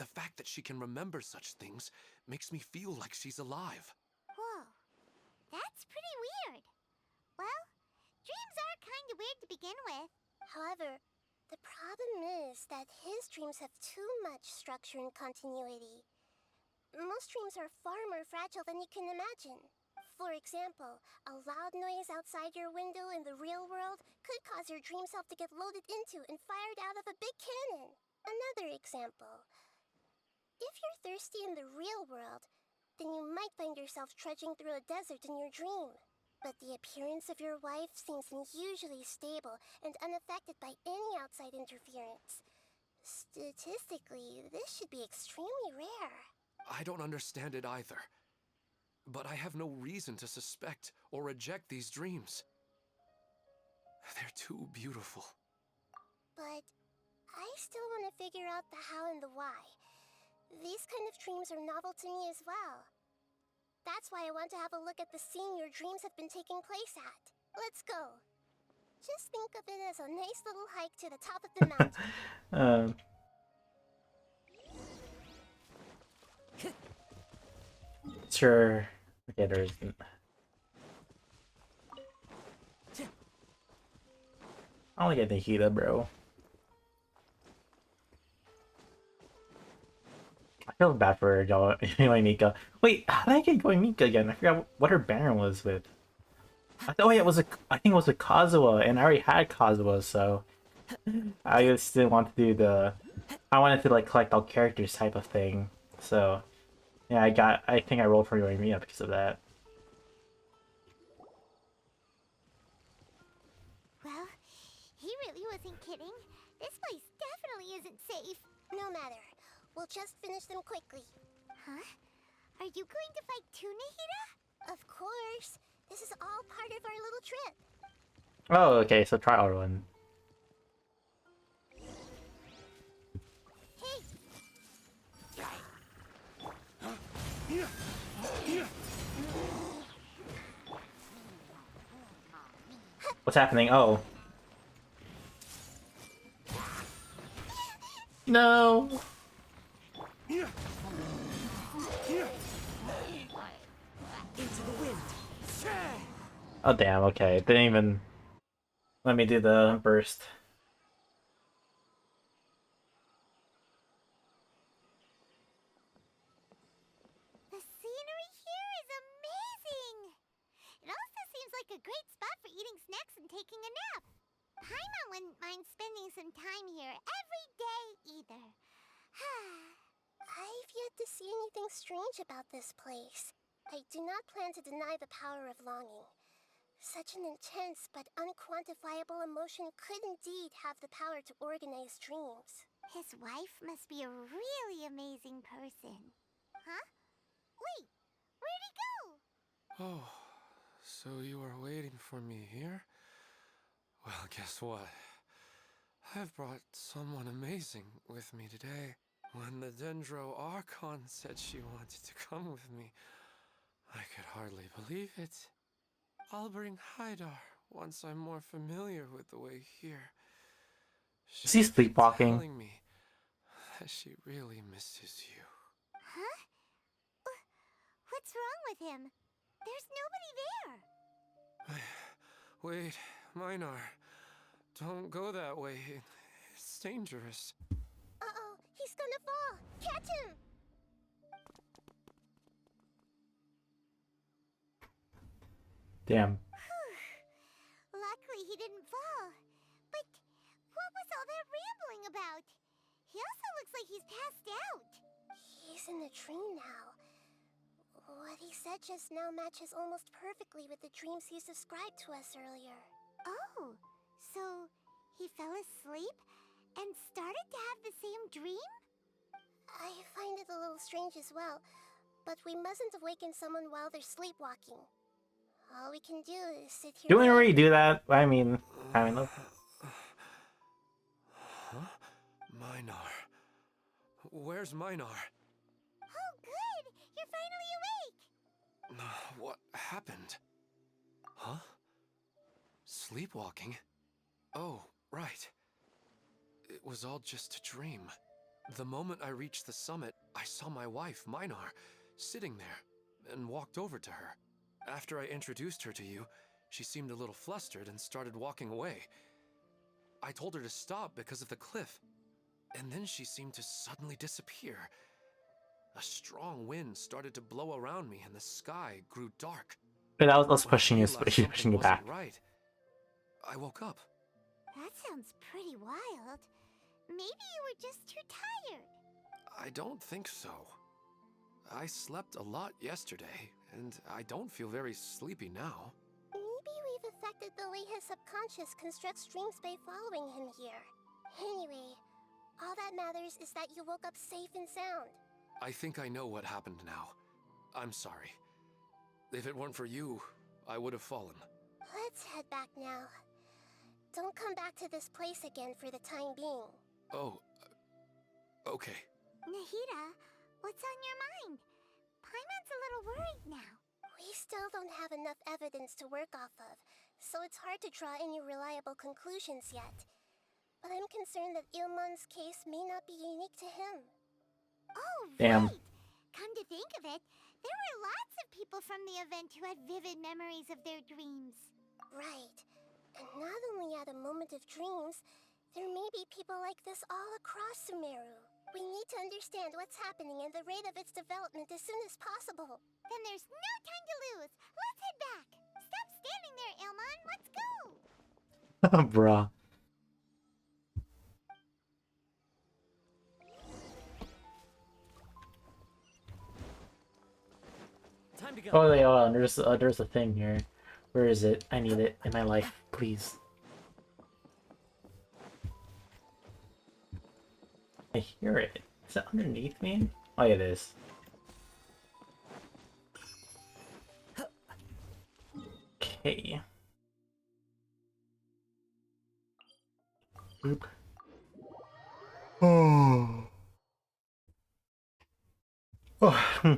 The fact that she can remember such things makes me feel like she's alive. Whoa, that's pretty weird. Well, dreams are kind of weird to begin with. However, the problem is that his dreams have too much structure and continuity. Most dreams are far more fragile than you can imagine. For example, a loud noise outside your window in the real world could cause your dream self to get loaded into and fired out of a big cannon. Another example. If you're thirsty in the real world, then you might find yourself trudging through a desert in your dream. But the appearance of your wife seems unusually stable and unaffected by any outside interference. Statistically, this should be extremely rare. I don't understand it either. But I have no reason to suspect or reject these dreams. They're too beautiful. But I still want to figure out the how and the why. These kind of dreams are novel to me as well. That's why I want to have a look at the scene your dreams have been taking place at. Let's go. Just think of it as a nice little hike to the top of the mountain. Sure. Okay, there isn't. I don't get the Hida, bro. I feel bad for going Mika. Wait, how did I get going Mika again? I forgot what her Baron was with. Oh yeah, I think it was a Kazuha, and I already had Kazuha, so I just didn't want to do the. I wanted to like collect all characters type of thing. So yeah, I think I rolled for going Mika because of that. Well, he really wasn't kidding. This place definitely isn't safe. No matter. We'll just finish them quickly. Huh? Are you going to fight too, Nahida? Of course. This is all part of our little trip. Oh, okay, so try our one. What's happening? Oh. No. Into the wind. Oh damn, okay. It didn't even let me do the burst. The scenery here is amazing! It also seems like a great spot for eating snacks and taking a nap. Paimon wouldn't mind spending some time here every day. expect to see anything strange about this place. I do not plan to deny the power of longing. Such an intense but unquantifiable emotion could indeed have the power to organize dreams. His wife must be a really amazing person. Huh? Wait, where'd he go? Oh, so you were waiting for me here? Well, guess what? I've brought someone amazing with me today. When the Dendro Archon said she wanted to come with me, I could hardly believe it. I'll bring Haidar once I'm more familiar with the way here. Is he sleepwalking? Telling me that she really misses you. Huh? What's wrong with him? There's nobody there. Wait, Minar. Don't go that way. It's dangerous. Uh-oh, he's gonna fall! Catch him! Damn. Luckily he didn't fall. But what was all that rambling about? He also looks like he's passed out. He's in a dream now. What he said just now matches almost perfectly with the dreams he's described to us earlier. Oh, so he fell asleep and started to have the same dream? I find it a little strange as well, but we mustn't awaken someone while they're sleepwalking. All we can do is sit here. Do we already do that? I mean, Huh? Minar. Where's Minar? Oh, good! You're finally awake! What happened? Huh? Sleepwalking? Oh, right. It was all just a dream. The moment I reached the summit, I saw my wife, Minar, sitting there, and walked over to her. After I introduced her to you, she seemed a little flustered and started walking away. I told her to stop because of the cliff, and then she seemed to suddenly disappear. A strong wind started to blow around me and the sky grew dark. But that was When I pushing you, realized pushing something you wasn't back. right, I woke up. That sounds pretty wild. Maybe you were just too tired. I don't think so. I slept a lot yesterday, and I don't feel very sleepy now. Maybe we've affected the way his subconscious constructs dreams by following him here. Anyway, all that matters is that you woke up safe and sound. I think I know what happened now. I'm sorry. If it weren't for you, I would have fallen. Let's head back now. Don't come back to this place again for the time being. Oh, okay. Nahida, what's on your mind? Paimon's a little worried now. We still don't have enough evidence to work off of, so it's hard to draw any reliable conclusions yet. But I'm concerned that Ilmon's case may not be unique to him. Oh, Damn. right! Come to think of it, there were lots of people from the event who had vivid memories of their dreams. Right. And not only at a moment of dreams, there may be people like this all across Sumeru. We need to understand what's happening and the rate of its development as soon as possible. Then there's no time to lose. Let's head back. Stop standing there, Ilmon. Let's go. Bruh. Time to go. Oh, wait, hold on. There's a thing here. Where is it? I need it in my life, please. I hear it. Is it underneath me? Oh, yeah, it is. Okay. Oop. Oh. Oh.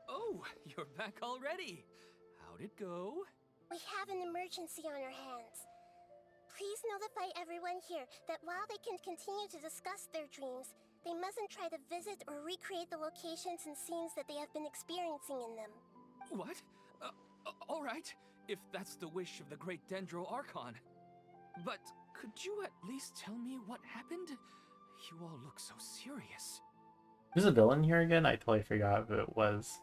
Oh, you're back already. How'd it go? We have an emergency on our hands. Please notify everyone here that while they can continue to discuss their dreams, they mustn't try to visit or recreate the locations and scenes that they have been experiencing in them. What? All right, if that's the wish of the great Dendro Archon. But could you at least tell me what happened? You all look so serious. Who's a villain here again? I totally forgot who it was.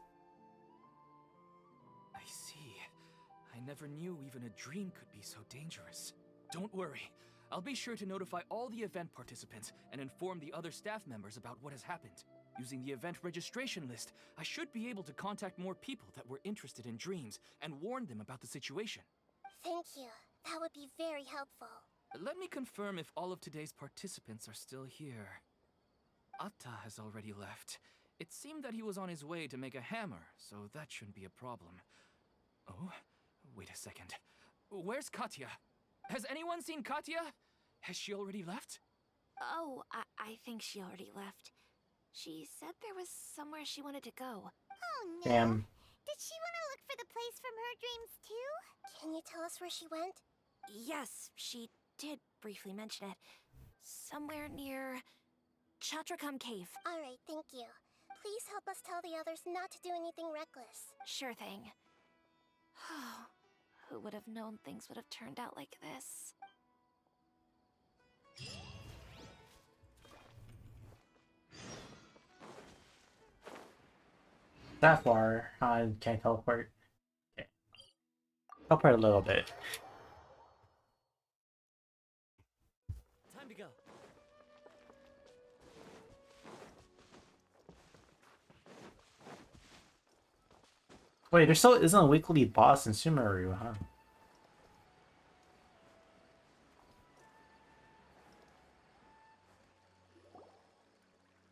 I see. I never knew even a dream could be so dangerous. Don't worry. I'll be sure to notify all the event participants and inform the other staff members about what has happened. Using the event registration list, I should be able to contact more people that were interested in dreams and warn them about the situation. Thank you. That would be very helpful. Let me confirm if all of today's participants are still here. Atta has already left. It seemed that he was on his way to make a hammer, so that shouldn't be a problem. Oh, wait a second. Where's Katya? Has anyone seen Katya? Has she already left? Oh, I think she already left. She said there was somewhere she wanted to go. Oh no. Damn. Did she want to look for the place from her dreams too? Can you tell us where she went? Yes, she did briefly mention it. Somewhere near Chatrakam Cave. Alright, thank you. Please help us tell the others not to do anything reckless. Sure thing. Who would have known things would have turned out like this? That far, I can't teleport. Okay. Teleport a little bit. Time to go. Wait, there still isn't a weekly boss in Sumeru, huh?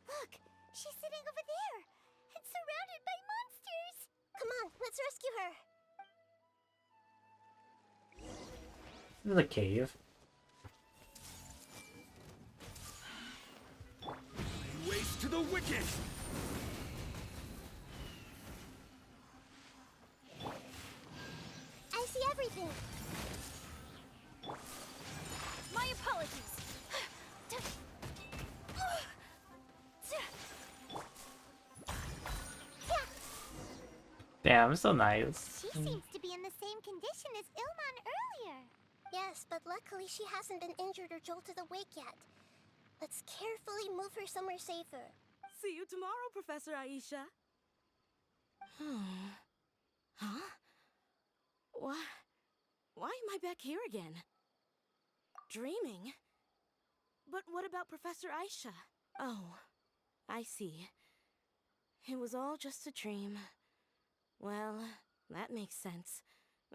Look, she's sitting over there and surrounded by monsters. Come on, let's rescue her. This is a cave. Waste to the wicked! I see everything. My apologies. Damn, so nice. She seems to be in the same condition as Ilman earlier. Yes, but luckily she hasn't been injured or jolted awake yet. Let's carefully move her somewhere safer. See you tomorrow, Professor Aisha. Huh? Why am I back here again? Dreaming? But what about Professor Aisha? Oh, I see. It was all just a dream. Well, that makes sense.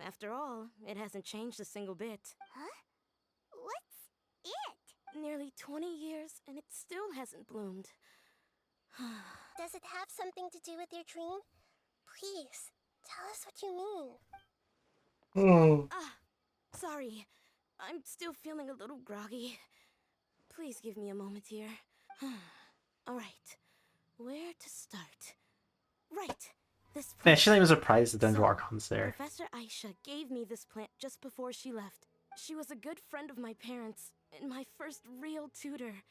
After all, it hasn't changed a single bit. Huh? What's it? Nearly 20 years, and it still hasn't bloomed. Does it have something to do with your dream? Please, tell us what you mean. Sorry. I'm still feeling a little groggy. Please give me a moment here. Alright. Where to start? Right. This Man, she's not even surprised that Dungeon Archon's there. Professor Aisha gave me this plant just before she left. She was a good friend of my parents, and my first real tutor.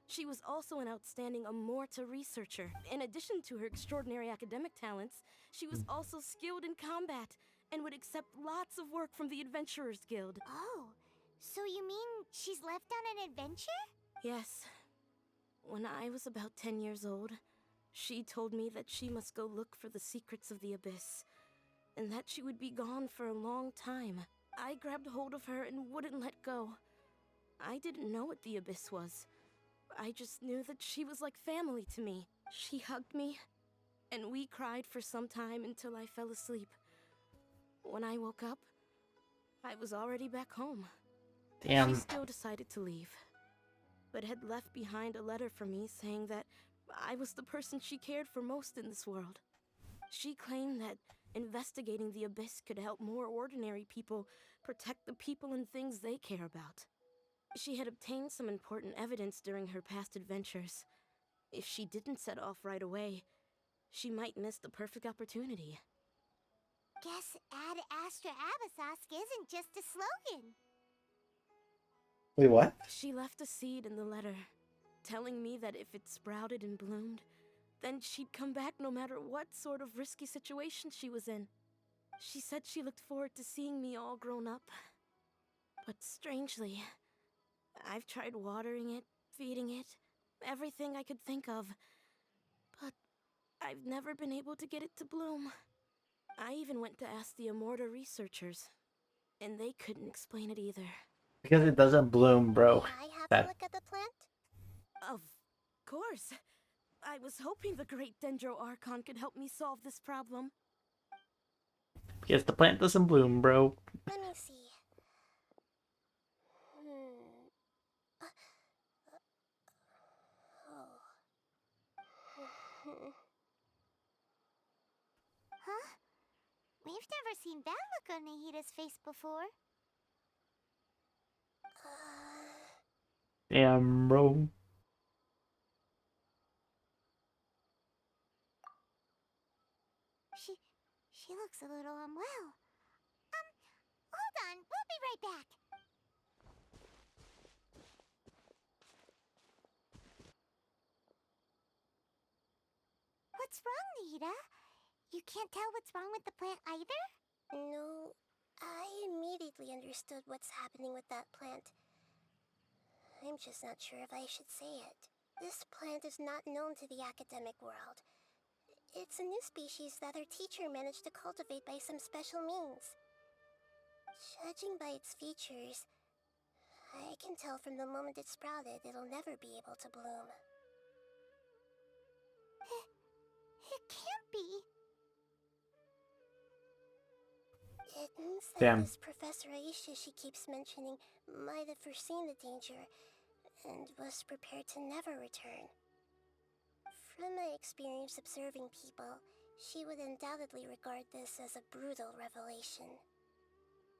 She was also an outstanding Amorta researcher. In addition to her extraordinary academic talents, she was also skilled in combat, and would accept lots of work from the Adventurers Guild. Oh, so you mean she's left on an adventure? Yes. When I was about 10 years old, she told me that she must go look for the secrets of the Abyss, and that she would be gone for a long time. I grabbed hold of her and wouldn't let go. I didn't know what the Abyss was. I just knew that she was like family to me. She hugged me, and we cried for some time until I fell asleep. When I woke up, I was already back home. Damn. She still decided to leave, but had left behind a letter for me saying that I was the person she cared for most in this world. She claimed that investigating the Abyss could help more ordinary people protect the people and things they care about. She had obtained some important evidence during her past adventures. If she didn't set off right away, she might miss the perfect opportunity. Guess Ad Astra Abyssosque isn't just a slogan. Wait, what? She left a seed in the letter, telling me that if it sprouted and bloomed, then she'd come back no matter what sort of risky situation she was in. She said she looked forward to seeing me all grown up. But strangely, I've tried watering it, feeding it, everything I could think of. But I've never been able to get it to bloom. I even went to ask the Immorta researchers, and they couldn't explain it either. Because it doesn't bloom, bro. May I have That a look at the plant? Of course. I was hoping the great Dendro Archon could help me solve this problem. because the plant doesn't bloom, bro. Let me see. Huh? We've never seen that look on Nahida's face before. Damn, bro. She looks a little unwell. Hold on, we'll be right back. What's wrong, Nahida? You can't tell what's wrong with the plant either? No, I immediately understood what's happening with that plant. I'm just not sure if I should say it. This plant is not known to the academic world. It's a new species that our teacher managed to cultivate by some special means. Judging by its features, I can tell from the moment it sprouted it'll never be able to bloom. It can't be. It means that Damn. this Professor Aisha she keeps mentioning might have foreseen the danger and was prepared to never return. From my experience observing people, she would undoubtedly regard this as a brutal revelation.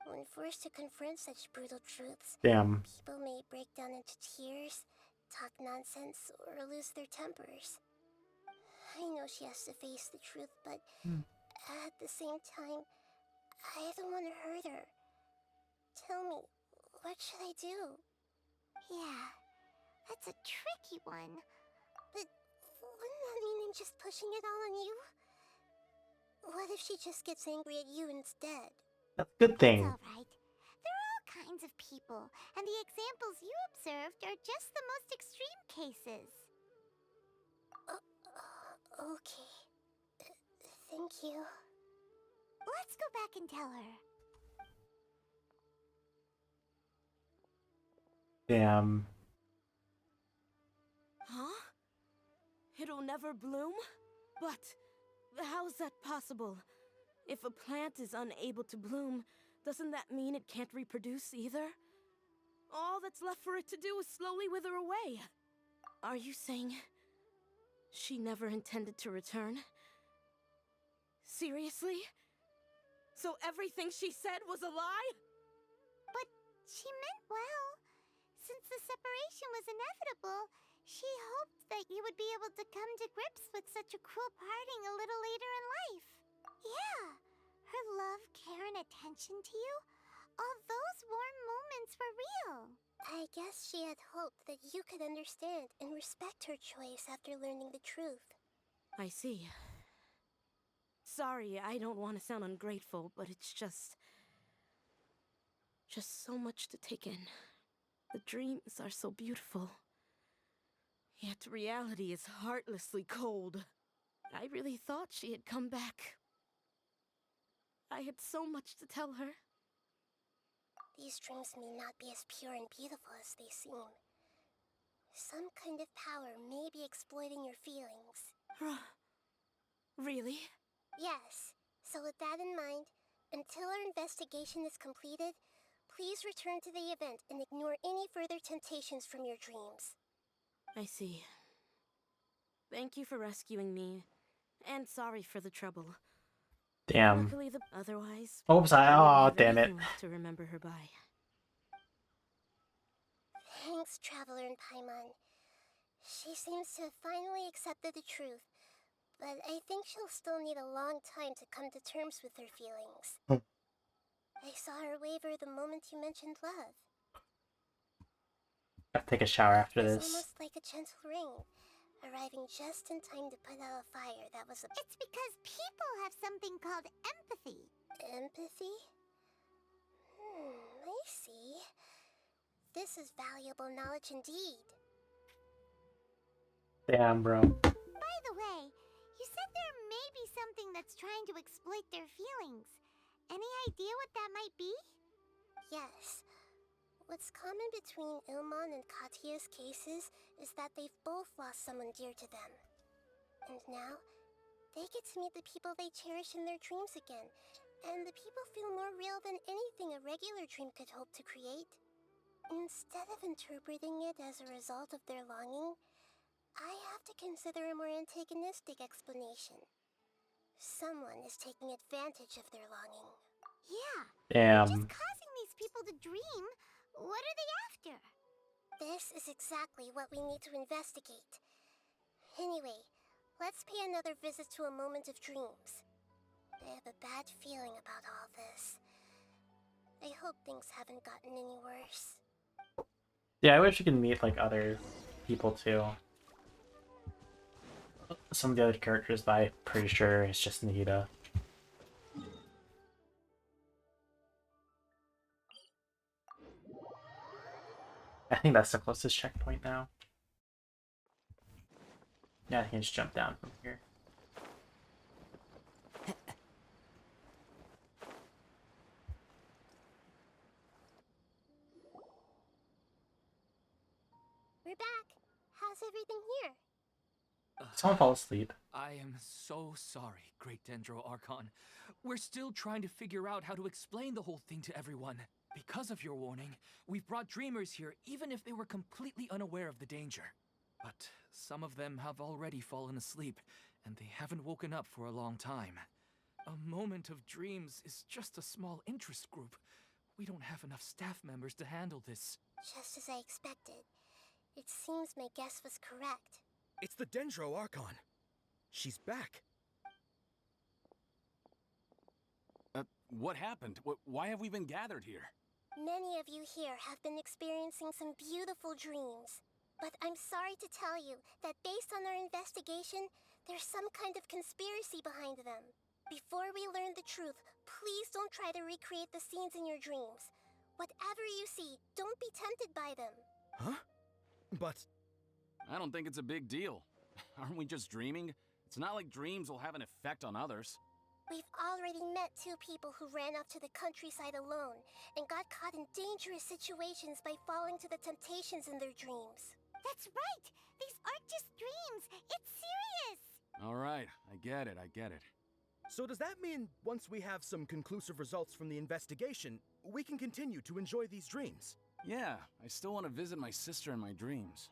When forced to confront such brutal truths, Damn. people may break down into tears, talk nonsense, or lose their tempers. I know she has to face the truth, but at the same time, I don't want to hurt her. Tell me, what should I do? Yeah, that's a tricky one. But wouldn't that mean I'm just pushing it all on you? What if she just gets angry at you instead? That's a good thing. It's alright. There are all kinds of people, and the examples you observed are just the most extreme cases. Okay. Thank you. Let's go back and tell her. Damn. Huh? It'll never bloom? But how's that possible? If a plant is unable to bloom, doesn't that mean it can't reproduce either? All that's left for it to do is slowly wither away. Are you saying she never intended to return? Seriously? So everything she said was a lie? But she meant well. Since the separation was inevitable, she hoped that you would be able to come to grips with such a cruel parting a little later in life. Yeah, her love, care, and attention to you, all those warm moments were real. I guess she had hoped that you could understand and respect her choice after learning the truth. I see. Sorry, I don't want to sound ungrateful, but it's just so much to take in. The dreams are so beautiful. Yet reality is heartlessly cold. I really thought she had come back. I had so much to tell her. These dreams may not be as pure and beautiful as they seem. Some kind of power may be exploiting your feelings. Really? Yes. So with that in mind, until our investigation is completed, please return to the event and ignore any further temptations from your dreams. I see. Thank you for rescuing me, and sorry for the trouble. Damn. Luckily, otherwise. Oops, oh, damn it. To remember her by. Thanks, Traveler and Paimon. She seems to have finally accepted the truth, but I think she'll still need a long time to come to terms with her feelings. I saw her waver the moment you mentioned love. Gotta take a shower after It was this. almost like a gentle rain, arriving just in time to put out a fire that was It's because people have something called empathy. Empathy? I see. This is valuable knowledge indeed. Damn, bro. By the way, you said there may be something that's trying to exploit their feelings. Any idea what that might be? Yes. What's common between Ilmon and Katya's cases is that they've both lost someone dear to them. And now, they get to meet the people they cherish in their dreams again, and the people feel more real than anything a regular dream could hope to create. Instead of interpreting it as a result of their longing, I have to consider a more antagonistic explanation. Someone is taking advantage of their longing. Yeah. Damn. Just causing these people to dream. What are they after? This is exactly what we need to investigate. Anyway, let's pay another visit to a moment of dreams. I have a bad feeling about all this. I hope things haven't gotten any worse. Yeah, I wish you could meet like other people too. Some of the other characters, but I'm pretty sure it's just Nita. I think that's the closest checkpoint now. Yeah, I can just jump down from here. We're back. How's everything here? Someone fall asleep. I am so sorry, Great Dendro Archon. We're still trying to figure out how to explain the whole thing to everyone. Because of your warning, we've brought dreamers here even if they were completely unaware of the danger. But some of them have already fallen asleep, and they haven't woken up for a long time. A moment of dreams is just a small interest group. We don't have enough staff members to handle this. Just as I expected. It seems my guess was correct. It's the Dendro Archon. She's back. What happened? Why have we been gathered here? Many of you here have been experiencing some beautiful dreams. But I'm sorry to tell you that based on our investigation, there's some kind of conspiracy behind them. Before we learn the truth, please don't try to recreate the scenes in your dreams. Whatever you see, don't be tempted by them. Huh? But... I don't think it's a big deal. Aren't we just dreaming? It's not like dreams will have an effect on others. We've already met 2 people who ran off to the countryside alone and got caught in dangerous situations by falling to the temptations in their dreams. That's right! These aren't just dreams! It's serious! Alright, I get it. So does that mean once we have some conclusive results from the investigation, we can continue to enjoy these dreams? Yeah, I still want to visit my sister in my dreams.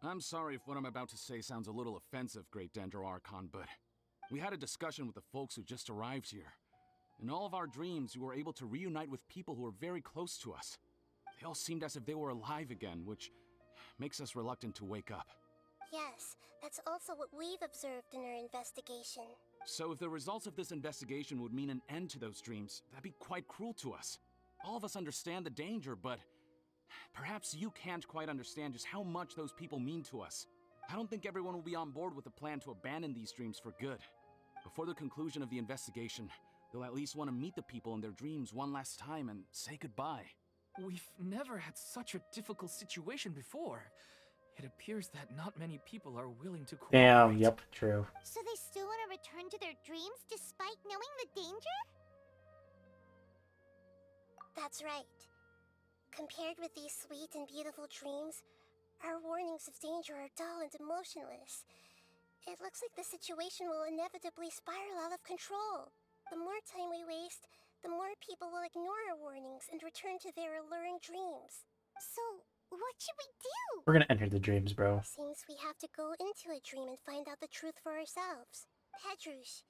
I'm sorry if what I'm about to say sounds a little offensive, Great Dendro Archon, but we had a discussion with the folks who just arrived here. In all of our dreams, we were able to reunite with people who were very close to us. They all seemed as if they were alive again, which makes us reluctant to wake up. Yes, that's also what we've observed in our investigation. So if the results of this investigation would mean an end to those dreams, that'd be quite cruel to us. All of us understand the danger, but perhaps you can't quite understand just how much those people mean to us. I don't think everyone will be on board with the plan to abandon these dreams for good. Before the conclusion of the investigation, they'll at least want to meet the people in their dreams one last time and say goodbye. We've never had such a difficult situation before. It appears that not many people are willing to cooperate. Damn, yep, true. So they still want to return to their dreams despite knowing the danger? That's right. Compared with these sweet and beautiful dreams, our warnings of danger are dull and emotionless. It looks like the situation will inevitably spiral out of control. The more time we waste, the more people will ignore our warnings and return to their alluring dreams. So, what should we do? We're gonna enter the dreams, bro. Seems we have to go into a dream and find out the truth for ourselves. Pedrush,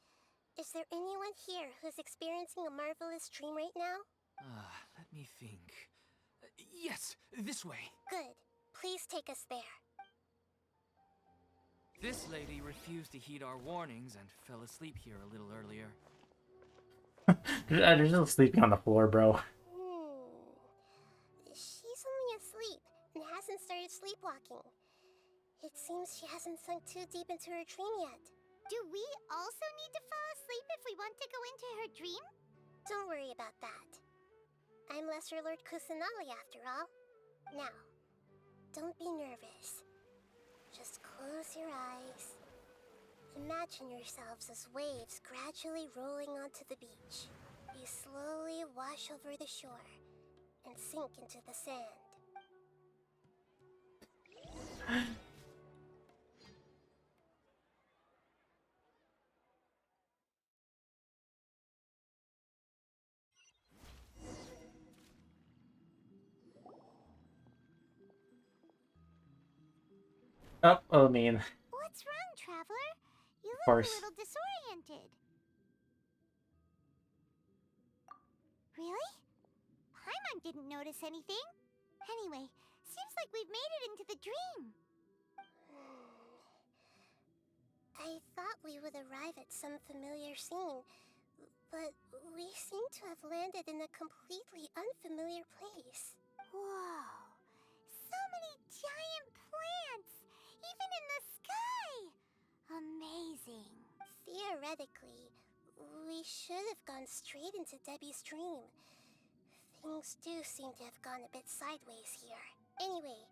is there anyone here who's experiencing a marvelous dream right now? Let me think. Yes, this way. Good. Please take us there. This lady refused to heed our warnings and fell asleep here a little earlier. They're still sleeping on the floor, bro. She's only asleep and hasn't started sleepwalking. It seems she hasn't sunk too deep into her dream yet. Do we also need to fall asleep if we want to go into her dream? Don't worry about that. I'm Lesser Lord Kusanali after all. Now, don't be nervous. Just close your eyes. Imagine yourselves as waves gradually rolling onto the beach. You slowly wash over the shore and sink into the sand. Oh, mean. What's wrong, Traveler? You Of look course. a little disoriented. Really? Paimon didn't notice anything. Anyway, seems like we've made it into the dream. I thought we would arrive at some familiar scene, but we seem to have landed in a completely unfamiliar place. Whoa! So many giant plants! Even in the sky! Amazing. Theoretically, we should have gone straight into Debbie's dream. Things do seem to have gone a bit sideways here. Anyway,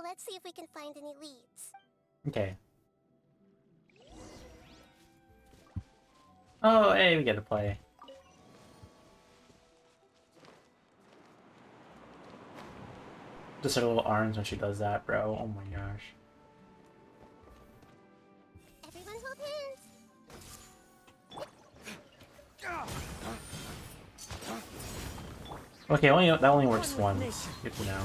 let's see if we can find any leads. Okay. Oh, hey, we get to play. Just her little arms when she does that, bro. Oh my gosh. Everyone hold hands. Okay, that only works once. Good to know.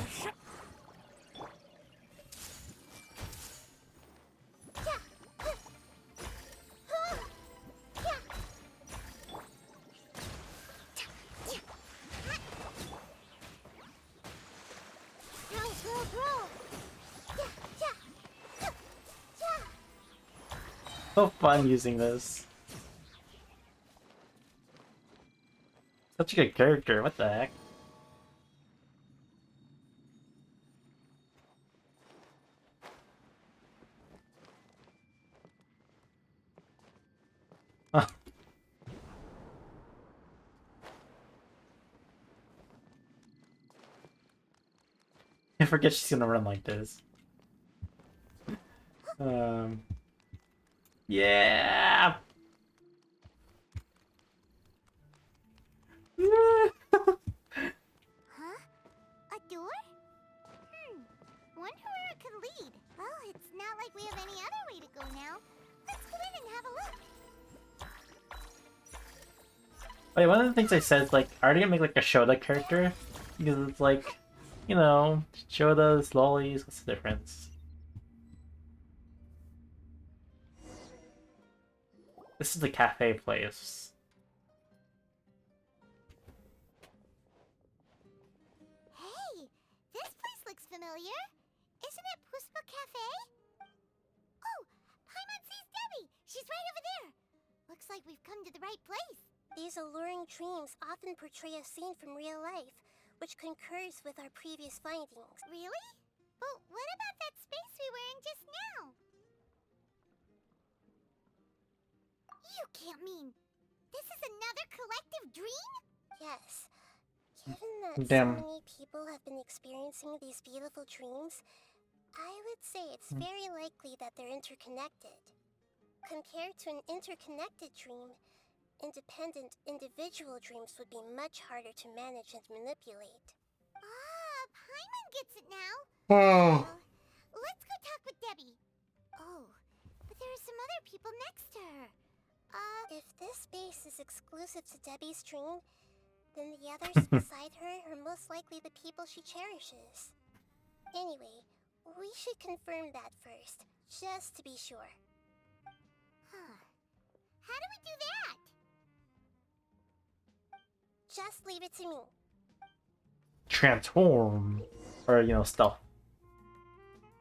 So fun using this. Such a good character, what the heck? Huh. I forget she's gonna run like this. Yeah! Huh? A door? Wonder where it could lead. Well, it's not like we have any other way to go now. Let's go in and have a look. Wait, one of the things I said is like, are they gonna make like a Shoda character? Because it's like, you know, Shodas, lollies, what's the difference? This is the cafe place. Hey, this place looks familiar. Isn't it Puspa Cafe? Oh, Paimon sees Debbie. She's right over there. Looks like we've come to the right place. These alluring dreams often portray a scene from real life, which concurs with our previous findings. Really? But what about that space we were in just now? You can't mean this is another collective dream? Yes. Given that Damn. so many people have been experiencing these beautiful dreams, I would say it's very likely that they're interconnected. Compared to an interconnected dream, independent individual dreams would be much harder to manage and manipulate. Ah, Paimon gets it now. Oh. Let's go talk with Debbie. Oh, but there are some other people next to her. If this space is exclusive to Debbie's dream, then the others beside her are most likely the people she cherishes. Anyway, we should confirm that first, just to be sure. Huh. How do we do that? Just leave it to me. Transform. Or, you know, stealth.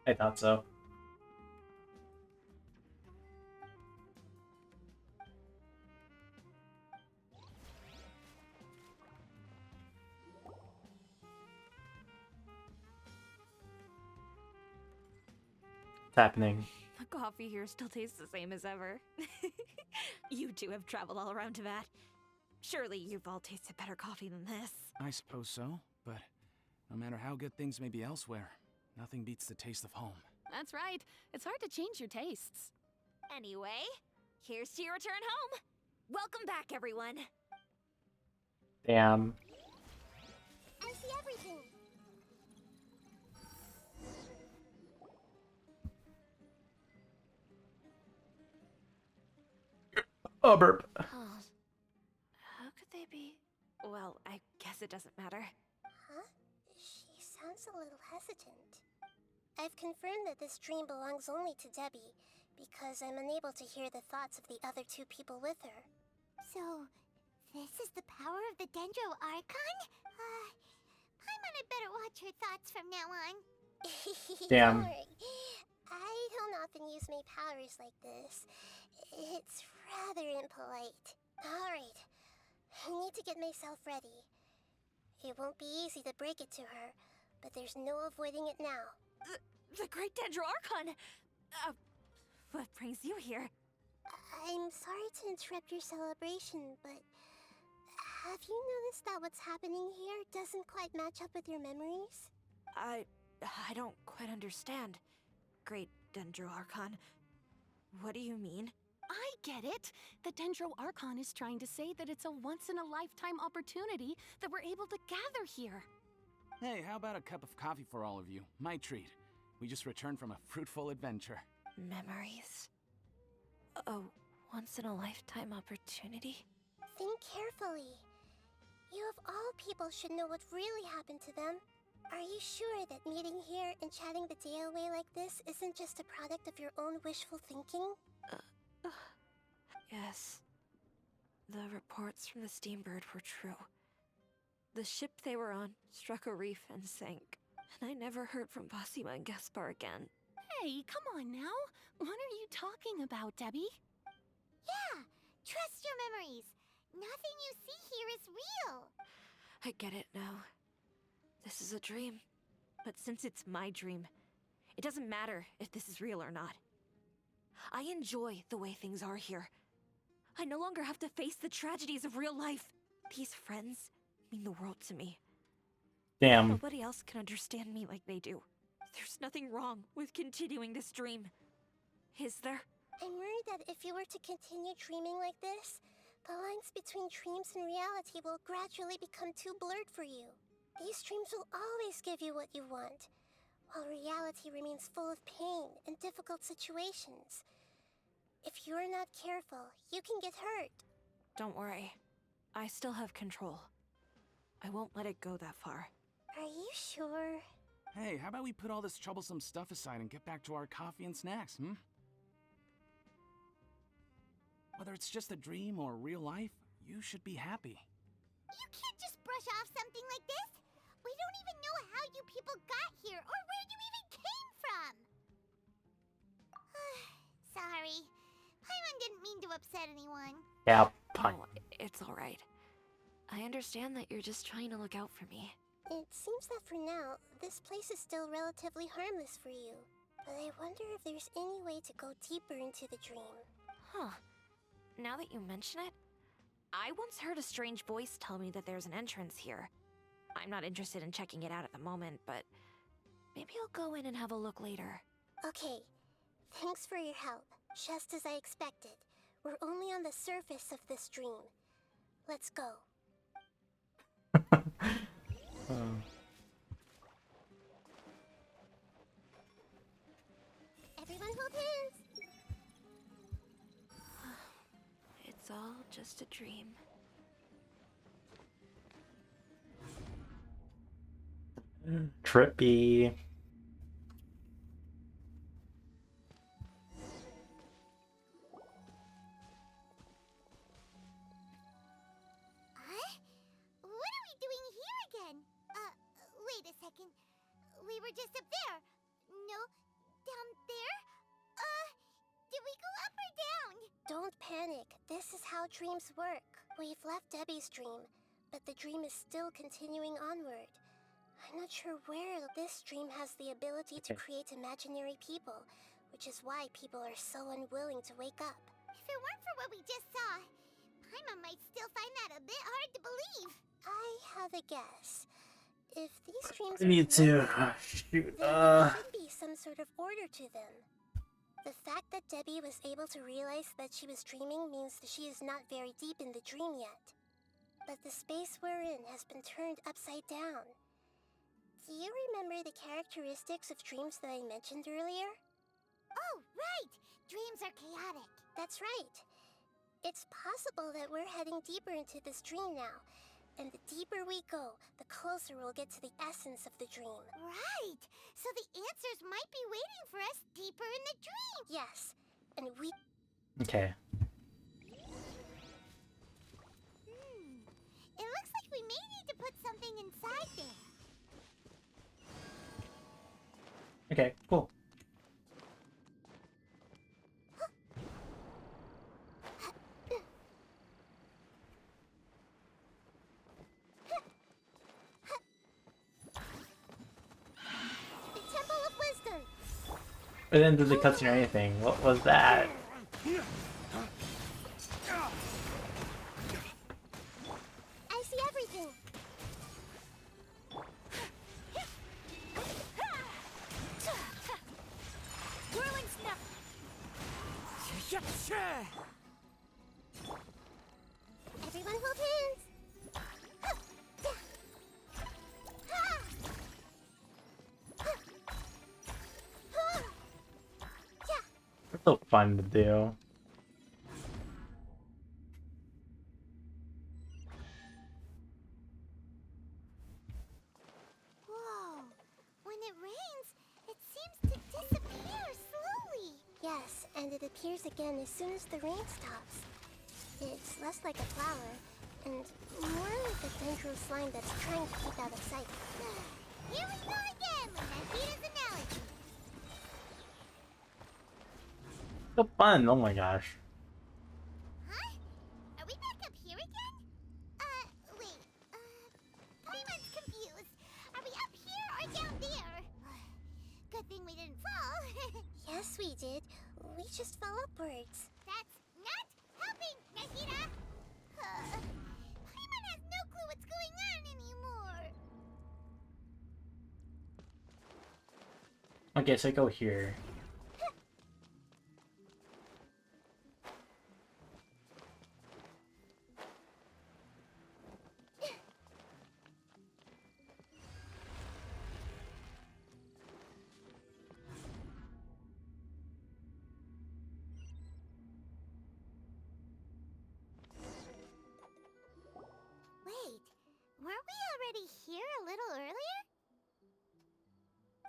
I thought so. What's happening? The coffee here still tastes the same as ever. You two have traveled all around Tibet. Surely you've all tasted better coffee than this. I suppose so, but no matter how good things may be elsewhere, nothing beats the taste of home. That's right. It's hard to change your tastes. Anyway, here's to your return home. Welcome back, everyone. Damn. I see everything. Oh, burp. Huh. How could they be? Well, I guess it doesn't matter. Huh? She sounds a little hesitant. I've confirmed that this dream belongs only to Debbie, because I'm unable to hear the thoughts of the other two people with her. So, this is the power of the Dendro Archon? Paimon had better watch her thoughts from now on. Damn. Don't worry. I don't often use my powers like this. It's rather impolite. Alright, I need to get myself ready. It won't be easy to break it to her, but there's no avoiding it now. The Great Dendro Archon! What brings you here? I'm sorry to interrupt your celebration, but have you noticed that what's happening here doesn't quite match up with your memories? I don't quite understand. Great Dendro Archon. What do you mean? I get it. The Dendro Archon is trying to say that it's a once-in-a-lifetime opportunity that we're able to gather here. Hey, how about a cup of coffee for all of you? My treat. We just returned from a fruitful adventure. Memories. A once-in-a-lifetime opportunity? Think carefully. You of all people should know what really happened to them. Are you sure that meeting here and chatting the day away like this isn't just a product of your own wishful thinking? Yes. The reports from the Steambird were true. The ship they were on struck a reef and sank. And I never heard from Basima and Gaspar again. Hey, come on now. What are you talking about, Debbie? Yeah, trust your memories. Nothing you see here is real. I get it now. This is a dream. But since it's my dream, it doesn't matter if this is real or not. I enjoy the way things are here. I no longer have to face the tragedies of real life. These friends mean the world to me. Damn. Nobody else can understand me like they do. There's nothing wrong with continuing this dream. Is there? I'm worried that if you were to continue dreaming like this, the lines between dreams and reality will gradually become too blurred for you. These dreams will always give you what you want, while reality remains full of pain and difficult situations. If you're not careful, you can get hurt. Don't worry. I still have control. I won't let it go that far. Are you sure? Hey, how about we put all this troublesome stuff aside and get back to our coffee and snacks, hmm? Whether it's just a dream or real life, you should be happy. You can't just brush off something like this. We don't even know how you people got here or where you even came from. Sorry. Paimon didn't mean to upset anyone. Yeah, Oh, it's alright. I understand that you're just trying to look out for me. It seems that for now, this place is still relatively harmless for you. But I wonder if there's any way to go deeper into the dream. Huh. Now that you mention it, I once heard a strange voice tell me that there's an entrance here. I'm not interested in checking it out at the moment, but maybe I'll go in and have a look later. Okay, thanks for your help. Just as I expected, we're only on the surface of this dream. Let's go. Everyone hold hands! It's all just a dream. Trippy. What are we doing here again? Wait a second. We were just up there. No, down there? Did we go up or down? Don't panic. This is how dreams work. We've left Debbie's dream, but the dream is still continuing onward. I'm not sure where this dream has the ability to create imaginary people, which is why people are so unwilling to wake up. If it weren't for what we just saw, Paimon might still find that a bit hard to believe. I have a guess. If these dreams I need to shoot. then there should be some sort of order to them. The fact that Debbie was able to realize that she was dreaming means that she is not very deep in the dream yet. But the space we're in has been turned upside down. Do you remember the characteristics of dreams that I mentioned earlier? Oh, right! Dreams are chaotic. That's right. It's possible that we're heading deeper into this dream now. And the deeper we go, the closer we'll get to the essence of the dream. Right! So the answers might be waiting for us deeper in the dream! Yes, and we... Okay. It looks like we may need to put something inside there. Okay, cool. It didn't do the cutscene or anything. What was that? I see everything. Whirling snap. Everyone hold hands. It's so fun to do. Whoa! When it rains, it seems to disappear slowly. Yes, and it appears again as soon as the rain stops. It's less like a flower, and more like a tendril slime that's trying to keep out of sight. Here we go again with Nagita's analogy. So fun, oh my gosh. Huh? Are we back up here again? Wait. Paimon's confused. Are we up here or down there? Good thing we didn't fall. Yes, we did. We just fell upwards. That's not helping, Nagita! Paimon has no clue what's going on anymore. Okay, so I go here. Wait, weren't we already here a little earlier?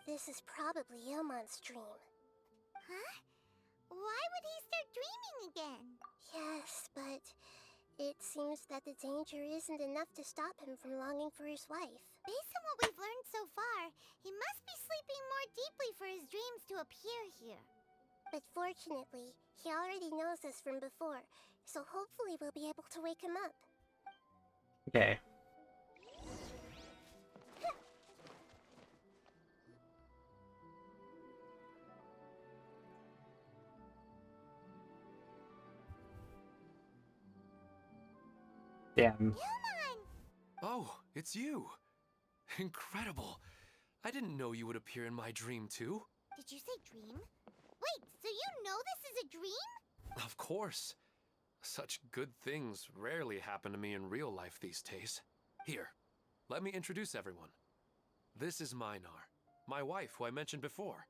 This is probably Ilmon's dream. Huh? Why would he start dreaming again? Yes, but it seems that the danger isn't enough to stop him from longing for his wife. Based on what we've learned so far, he must be sleeping more deeply for his dreams to appear here. But fortunately, he already knows us from before, so hopefully we'll be able to wake him up. Okay. Damn. Oh, it's you! Incredible! I didn't know you would appear in my dream too. Did you say dream? Wait, so you know this is a dream? Of course. Such good things rarely happen to me in real life these days. Here, let me introduce everyone. This is Minar, my wife who I mentioned before.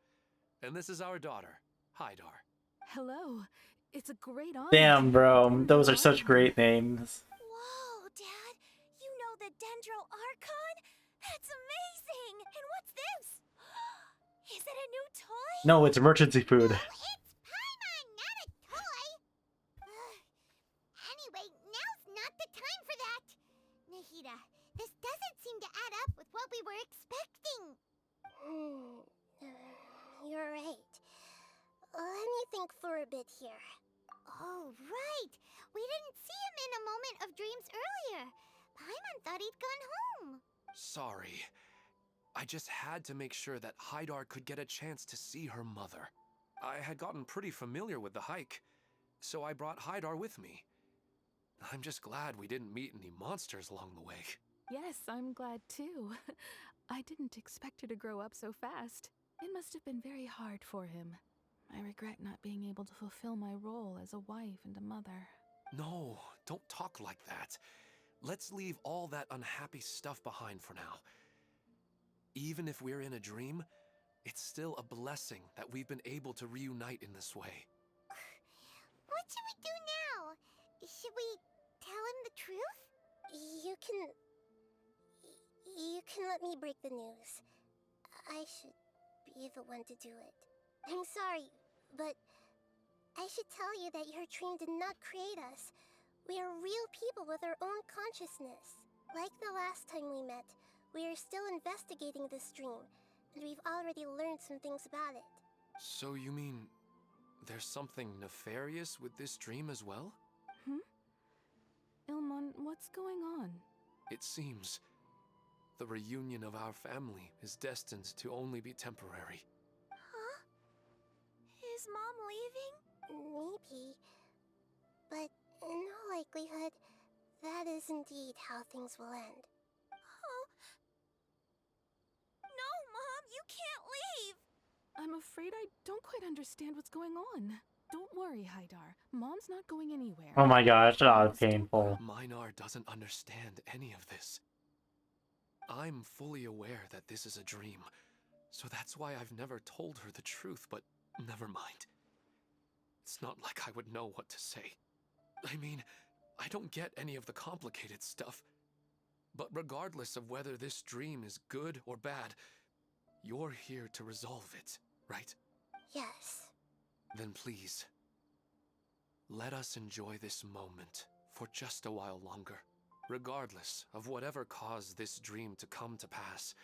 And this is our daughter, Hydar. Hello. It's a great honor. Damn, bro. Those are such great names. Whoa, Dad! You know the Dendro Archon? That's amazing! And what's this? Is it a new toy? No, it's emergency food. It's Paimon, not a toy! Anyway, now's not the time for that! Nahida, this doesn't seem to add up with what we were expecting. You're right. Let me think for a bit here. Oh, right! We didn't see him in a moment of dreams earlier. Paimon thought he'd gone home. Sorry. I just had to make sure that Hydar could get a chance to see her mother. I had gotten pretty familiar with the hike, so I brought Hydar with me. I'm just glad we didn't meet any monsters along the way. Yes, I'm glad too. I didn't expect her to grow up so fast. It must have been very hard for him. I regret not being able to fulfill my role as a wife and a mother. No, don't talk like that. Let's leave all that unhappy stuff behind for now. Even if we're in a dream, it's still a blessing that we've been able to reunite in this way. What should we do now? Should we tell him the truth? You can let me break the news. I should be the one to do it. I'm sorry, but I should tell you that your dream did not create us. We are real people with our own consciousness. Like the last time we met, we are still investigating this dream, and we've already learned some things about it. So you mean there's something nefarious with this dream as well? Ilmon, what's going on? It seems the reunion of our family is destined to only be temporary. Huh? Is Mom leaving? Maybe. But in all likelihood, that is indeed how things will end. Oh. No, Mom, you can't leave! I'm afraid I don't quite understand what's going on. Don't worry, Haidar. Mom's not going anywhere. Oh my gosh, that's painful. Minar doesn't understand any of this. I'm fully aware that this is a dream, so that's why I've never told her the truth, but never mind. It's not like I would know what to say. I mean, I don't get any of the complicated stuff. But regardless of whether this dream is good or bad, you're here to resolve it, right? Yes. Then please, let us enjoy this moment for just a while longer. Regardless of whatever caused this dream to come to pass,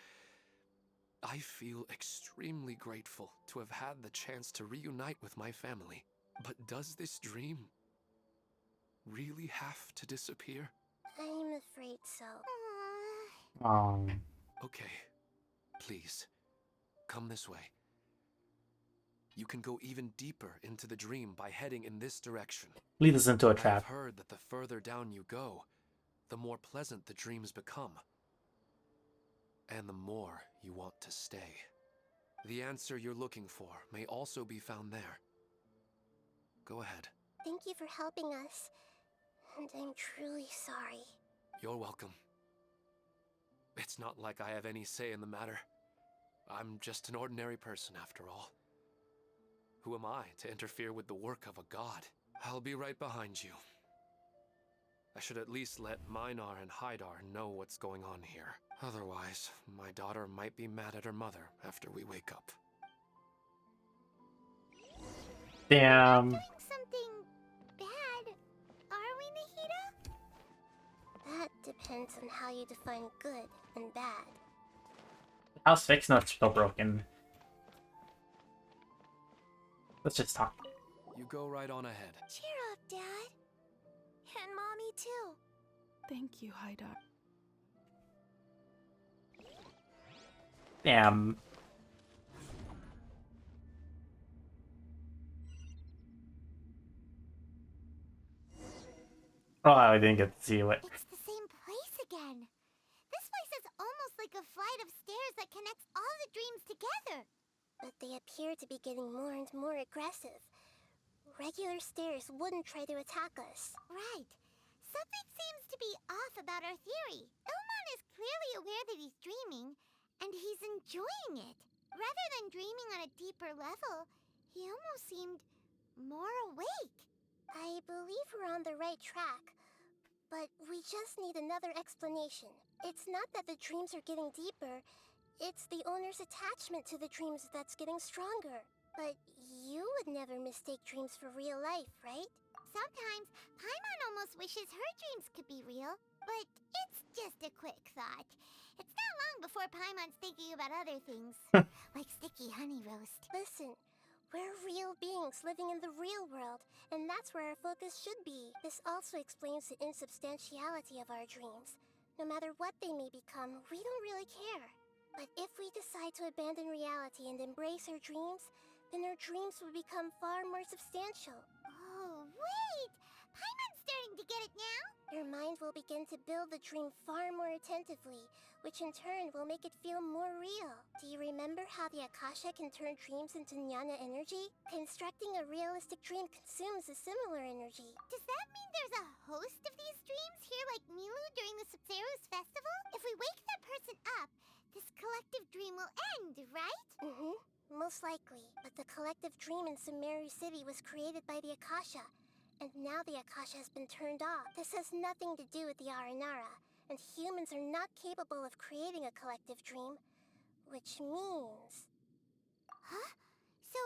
I feel extremely grateful to have had the chance to reunite with my family. But does this dream really have to disappear? I'm afraid so. Okay, please, come this way. You can go even deeper into the dream by heading in this direction. Lead us into a trap. I've heard that the further down you go, the more pleasant the dreams become. And the more you want to stay. The answer you're looking for may also be found there. Go ahead. Thank you for helping us. And I'm truly sorry. You're welcome. It's not like I have any say in the matter. I'm just an ordinary person after all. Who am I to interfere with the work of a god? I'll be right behind you. I should at least let Minar and Haidar know what's going on here. Otherwise, my daughter might be mad at her mother after we wake up. Damn. Something bad, are we, Nahida? That depends on how you define good and bad. House fix not's still broken. Let's just talk. You go right on ahead. Cheer up, Dad. And Mommy, too. Thank you, Haidar. Damn. Oh, I didn't get to see what. It's the same place again. This place is almost like a flight of stairs that connects all the dreams together. But they appear to be getting more and more aggressive. Regular stairs wouldn't try to attack us. Right. Something seems to be off about our theory. Ilmon is clearly aware that he's dreaming, and he's enjoying it. Rather than dreaming on a deeper level, he almost seemed more awake. I believe we're on the right track, but we just need another explanation. It's not that the dreams are getting deeper, it's the owner's attachment to the dreams that's getting stronger. But you would never mistake dreams for real life, right? Sometimes, Paimon almost wishes her dreams could be real, but it's just a quick thought. It's not long before Paimon's thinking about other things, like sticky honey roast. Listen, we're real beings living in the real world, and that's where our focus should be. This also explains the insubstantiality of our dreams. No matter what they may become, we don't really care. But if we decide to abandon reality and embrace our dreams, then our dreams will become far more substantial. Oh, wait! Paimon's starting to get it now? Your mind will begin to build the dream far more attentively, which in turn will make it feel more real. Do you remember how the Akasha can turn dreams into jnana energy? Constructing a realistic dream consumes a similar energy. Does that mean there's a host of these dreams here like Milu during the Subzero's festival? If we wake that person up, this collective dream will end, right? Mm-hmm. Most likely. But the collective dream in Sumeru City was created by the Akasha. And now the Akasha has been turned off. This has nothing to do with the Aranara, and humans are not capable of creating a collective dream, which means... Huh? So,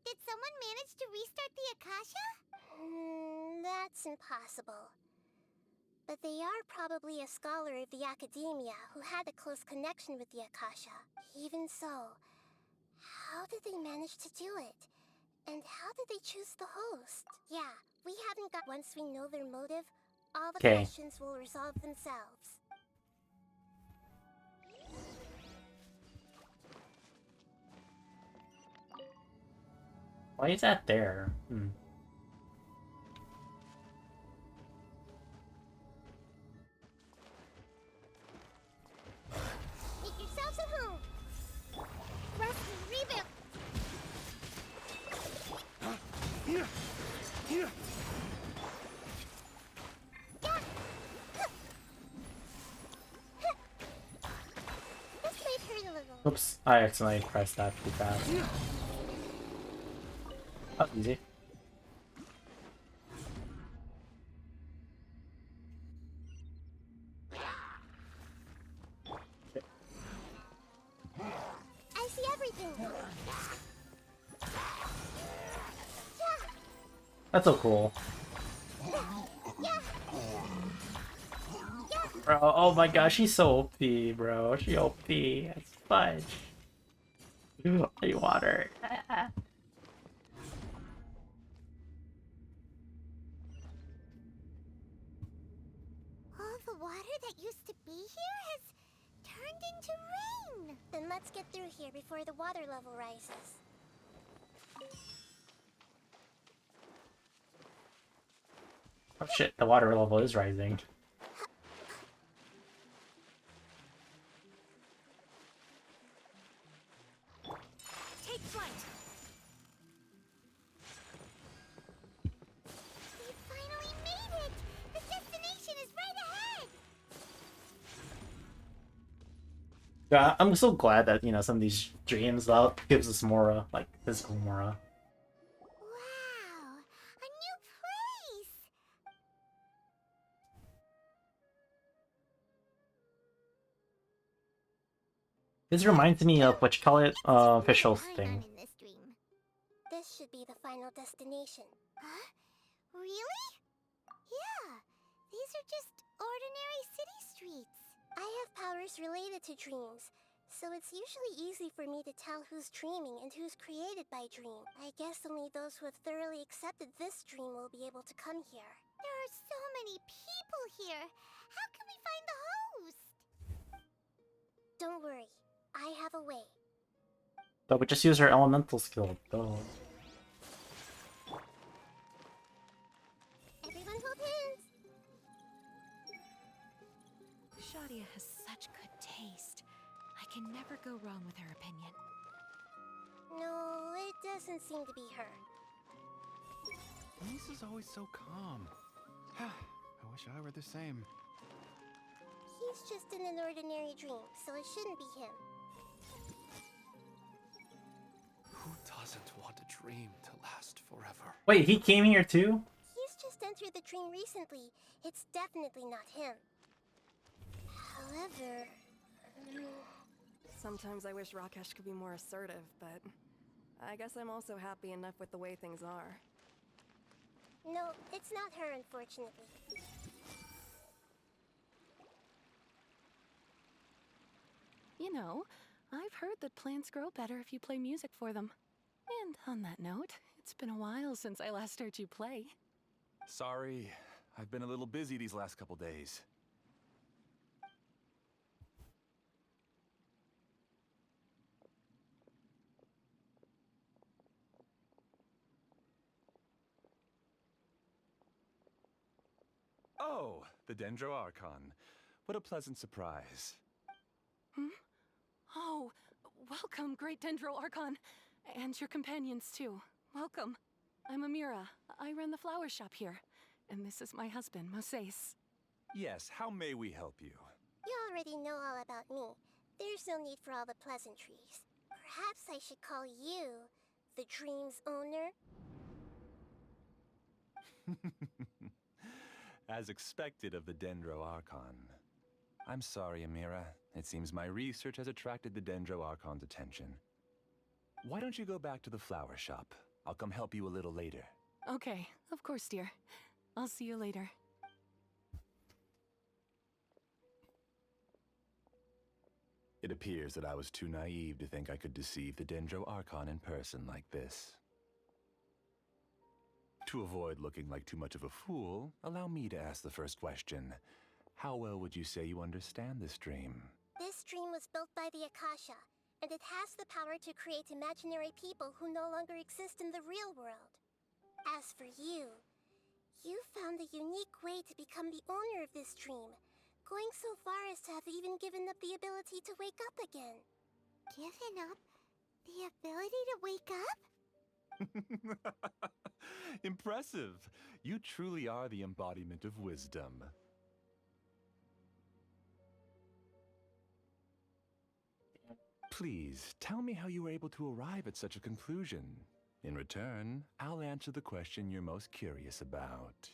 did someone manage to restart the Akasha? That's impossible. But they are probably a scholar of the Academia who had a close connection with the Akasha. Even so, how did they manage to do it? And how did they choose the host? Yeah, we haven't got... Once we know their motive, all the questions will resolve themselves. Why is that there? Make yourselves at home! Rest and reboot! This might hurt a little. Oops, I accidentally pressed that too fast. That was easy. I see everything! That's so cool. Bro, oh my gosh, she's so OP, bro. She OP as fudge. I want her. All the water that used to be here has turned into rain! Then let's get through here before the water level rises. Oh shit, the water level is rising. Take flight! We finally made it! The destination is right ahead! Yeah, I'm so glad that, you know, some of these dreams gives us more, like, physical Mora. Wow! A new place! This reminds me of what you call it, official thing. In this dream. This should be the final destination. Huh? Really? Yeah, these are just ordinary city streets. I have powers related to dreams, so it's usually easy for me to tell who's dreaming and who's created by dream. I guess only those who have thoroughly accepted this dream will be able to come here. There are so many people here. How can we find the host? Don't worry, I have a way. But we just use our elemental skill, though. Everyone hold hands! Shadia has such good taste. I can never go wrong with her opinion. No, it doesn't seem to be her. Lisa's always so calm. I wish I were the same. He's just in an ordinary dream, so it shouldn't be him. Who doesn't want a dream to last forever? Wait, he came here too? He's just entered the dream recently. It's definitely not him. However... Sometimes I wish Rakesh could be more assertive, but I guess I'm also happy enough with the way things are. No, it's not her, unfortunately. You know, I've heard that plants grow better if you play music for them. And on that note, it's been a while since I last heard you play. Sorry, I've been a little busy these last couple days. Oh, the Dendro Archon. What a pleasant surprise. Hmm? Oh, welcome, Great Dendro Archon. And your companions, too. Welcome. I'm Amira. I run the flower shop here. And this is my husband, Moses. Yes, how may we help you? You already know all about me. There's no need for all the pleasantries. Perhaps I should call you the dream's owner? As expected of the Dendro Archon. I'm sorry, Amira. It seems my research has attracted the Dendro Archon's attention. Why don't you go back to the flower shop? I'll come help you a little later. Okay, of course, dear. I'll see you later. It appears that I was too naive to think I could deceive the Dendro Archon in person like this. To avoid looking like too much of a fool, allow me to ask the first question. How well would you say you understand this dream? This dream was built by the Akasha, and it has the power to create imaginary people who no longer exist in the real world. As for you, you found a unique way to become the owner of this dream, going so far as to have even given up the ability to wake up again. Given up the ability to wake up? Impressive! You truly are the embodiment of wisdom. Please, tell me how you were able to arrive at such a conclusion. In return, I'll answer the question you're most curious about.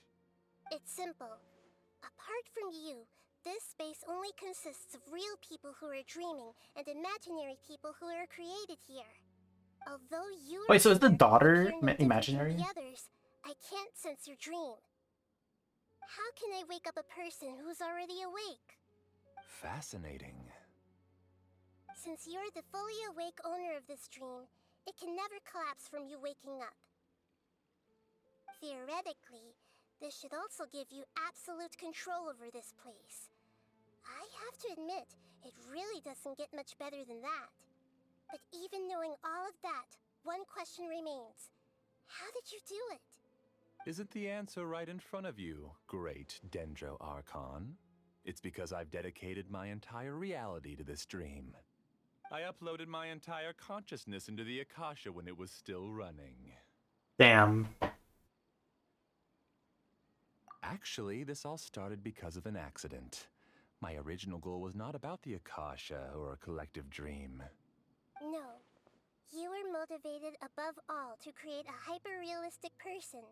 It's simple. Apart from you, this space only consists of real people who are dreaming and imaginary people who are created here. Although you Wait, so is the daughter appear no different imaginary? from the others, I can't sense your dream. How can I wake up a person who's already awake? Fascinating. Since you're the fully awake owner of this dream, it can never collapse from you waking up. Theoretically, this should also give you absolute control over this place. I have to admit, it really doesn't get much better than that. But even knowing all of that, one question remains. How did you do it? Isn't the answer right in front of you, great Dendro Archon? It's because I've dedicated my entire reality to this dream. I uploaded my entire consciousness into the Akasha when it was still running. Damn. Actually, this all started because of an accident. My original goal was not about the Akasha or a collective dream. No. You were motivated above all to create a hyper-realistic person.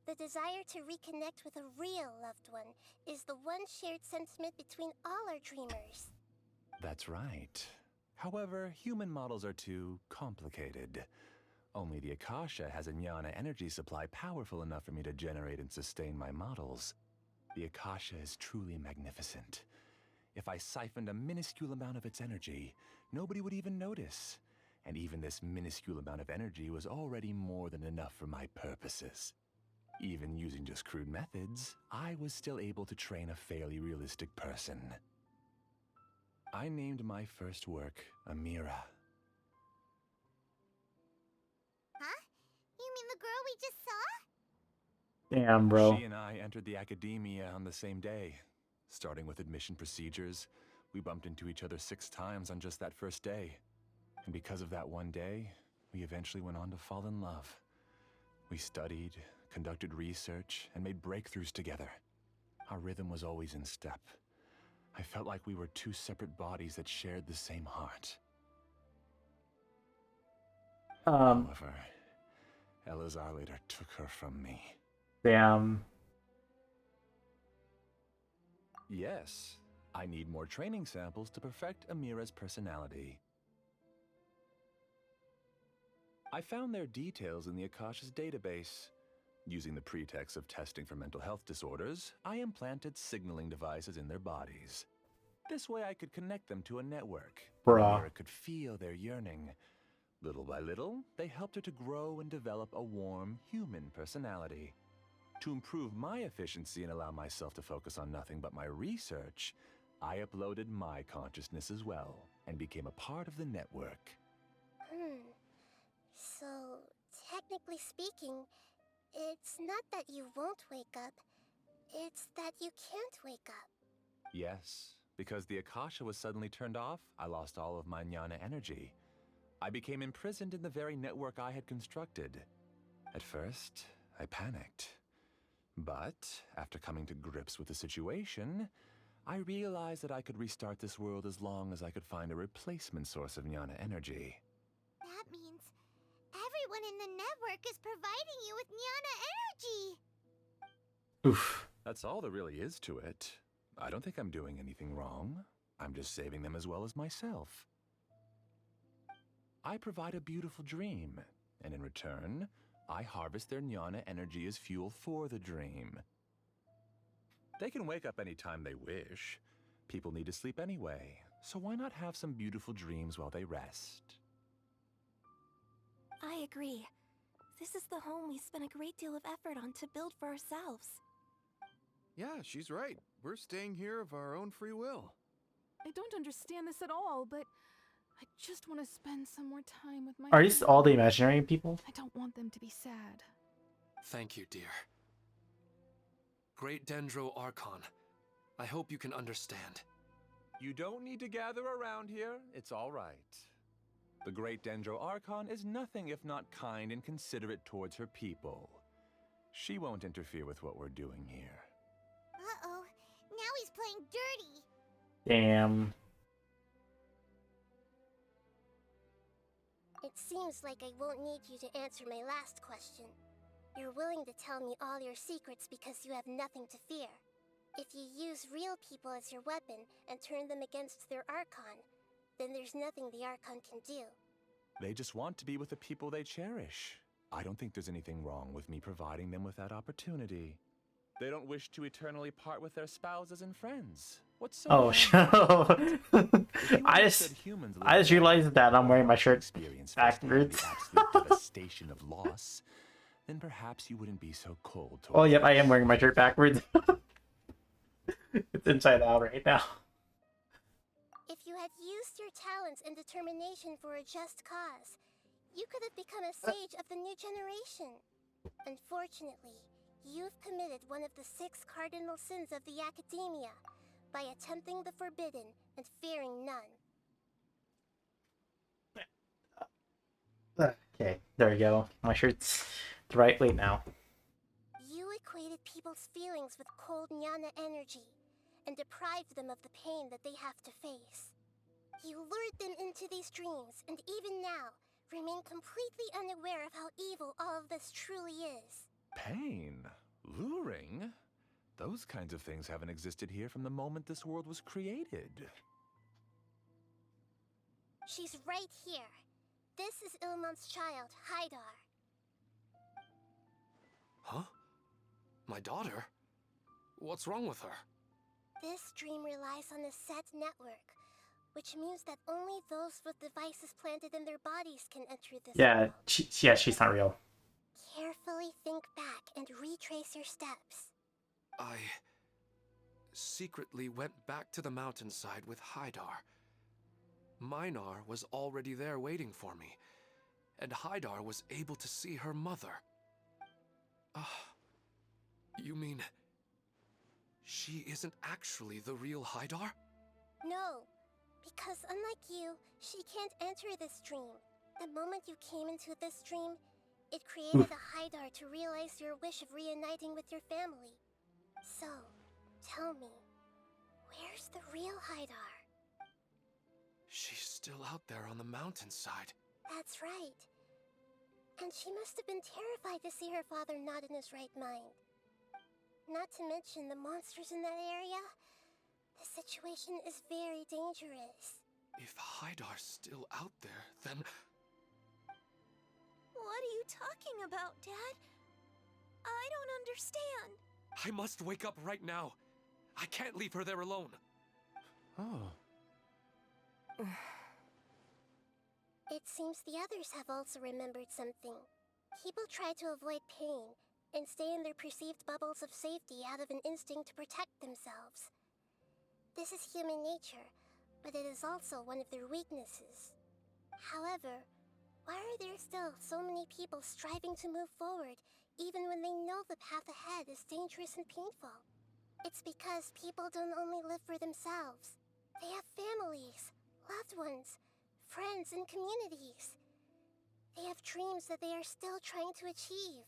The desire to reconnect with a real loved one is the one shared sentiment between all our dreamers. That's right. However, human models are too complicated. Only the Akasha has a jnana energy supply powerful enough for me to generate and sustain my models. The Akasha is truly magnificent. If I siphoned a minuscule amount of its energy, nobody would even notice. And even this minuscule amount of energy was already more than enough for my purposes. Even using just crude methods, I was still able to train a fairly realistic person. I named my first work Amira. Huh? You mean the girl we just saw? Damn, bro. She and I entered the academia on the same day. Starting with admission procedures, we bumped into each other 6 times on just that first day. And because of that one day, we eventually went on to fall in love. We studied, conducted research, and made breakthroughs together. Our rhythm was always in step. I felt like we were 2 separate bodies that shared the same heart. However, Elazar later took her from me. Damn. Yes, I need more training samples to perfect Amira's personality. I found their details in the Akasha's database. Using the pretext of testing for mental health disorders, I implanted signaling devices in their bodies. This way I could connect them to a network. Bruh. Amira could feel their yearning. Little by little, they helped her to grow and develop a warm, human personality. To improve my efficiency and allow myself to focus on nothing but my research, I uploaded my consciousness as well, and became a part of the network. So, technically speaking, it's not that you won't wake up. It's that you can't wake up. Yes, because the Akasha was suddenly turned off, I lost all of my jnana energy. I became imprisoned in the very network I had constructed. At first, I panicked. But after coming to grips with the situation, I realized that I could restart this world as long as I could find a replacement source of jnana energy. That means everyone in the network is providing you with Jnana energy! Oof. That's all there really is to it. I don't think I'm doing anything wrong. I'm just saving them as well as myself. I provide a beautiful dream, and in return, I harvest their jnana energy as fuel for the dream. They can wake up anytime they wish. People need to sleep anyway, so why not have some beautiful dreams while they rest? I agree. This is the home we spent a great deal of effort on to build for ourselves. Yeah, she's right. We're staying here of our own free will. I don't understand this at all, but I just want to spend some more time with my Are these all the family. imaginary people? I don't want them to be sad. Thank you, dear. Great Dendro Archon, I hope you can understand. You don't need to gather around here. It's all right. The Great Dendro Archon is nothing if not kind and considerate towards her people. She won't interfere with what we're doing here. Uh-oh, now he's playing dirty. Damn. It seems like I won't need you to answer my last question. You're willing to tell me all your secrets because you have nothing to fear. If you use real people as your weapon and turn them against their Archon, then there's nothing the Archon can do. They just want to be with the people they cherish. I don't think there's anything wrong with me providing them with that opportunity. They don't wish to eternally part with their spouses and friends. What's so Oh, wrong? I just realized that I'm wearing my shirt backwards. The absolute devastation of loss, then perhaps you wouldn't be so cold. Oh, yep, I am wearing my shirt backwards. It's inside out right now. If you had used your talents and determination for a just cause, you could have become a sage of the new generation. Unfortunately, you've committed one of the 6 cardinal sins of the Academia by attempting the forbidden and fearing none. Okay, there we go. My shirt's the right weight now. You equated people's feelings with cold jnana energy and deprived them of the pain that they have to face. You lured them into these dreams and even now remain completely unaware of how evil all of this truly is. Pain? Luring? Those kinds of things haven't existed here from the moment this world was created. She's right here. This is Ilmon's child, Haidar. Huh? My daughter? What's wrong with her? This dream relies on a set network, which means that only those with devices planted in their bodies can enter this Yeah, world. she's not real. Carefully think back and retrace your steps. I secretly went back to the mountainside with Haidar. Minar was already there waiting for me, and Haidar was able to see her mother. You mean she isn't actually the real Haidar? No, because unlike you, she can't enter this dream. The moment you came into this dream, it created a Haidar to realize your wish of reuniting with your family. So, tell me, where's the real Haidar? She's still out there on the mountainside. That's right. And she must have been terrified to see her father not in his right mind. Not to mention the monsters in that area. The situation is very dangerous. If Haidar's still out there, then... What are you talking about, Dad? I don't understand. I must wake up right now. I can't leave her there alone. Oh. It seems the others have also remembered something. People try to avoid pain and stay in their perceived bubbles of safety out of an instinct to protect themselves. This is human nature, but it is also one of their weaknesses. However, why are there still so many people striving to move forward, even when they know the path ahead is dangerous and painful? It's because people don't only live for themselves. They have families, loved ones, friends, and communities. They have dreams that they are still trying to achieve.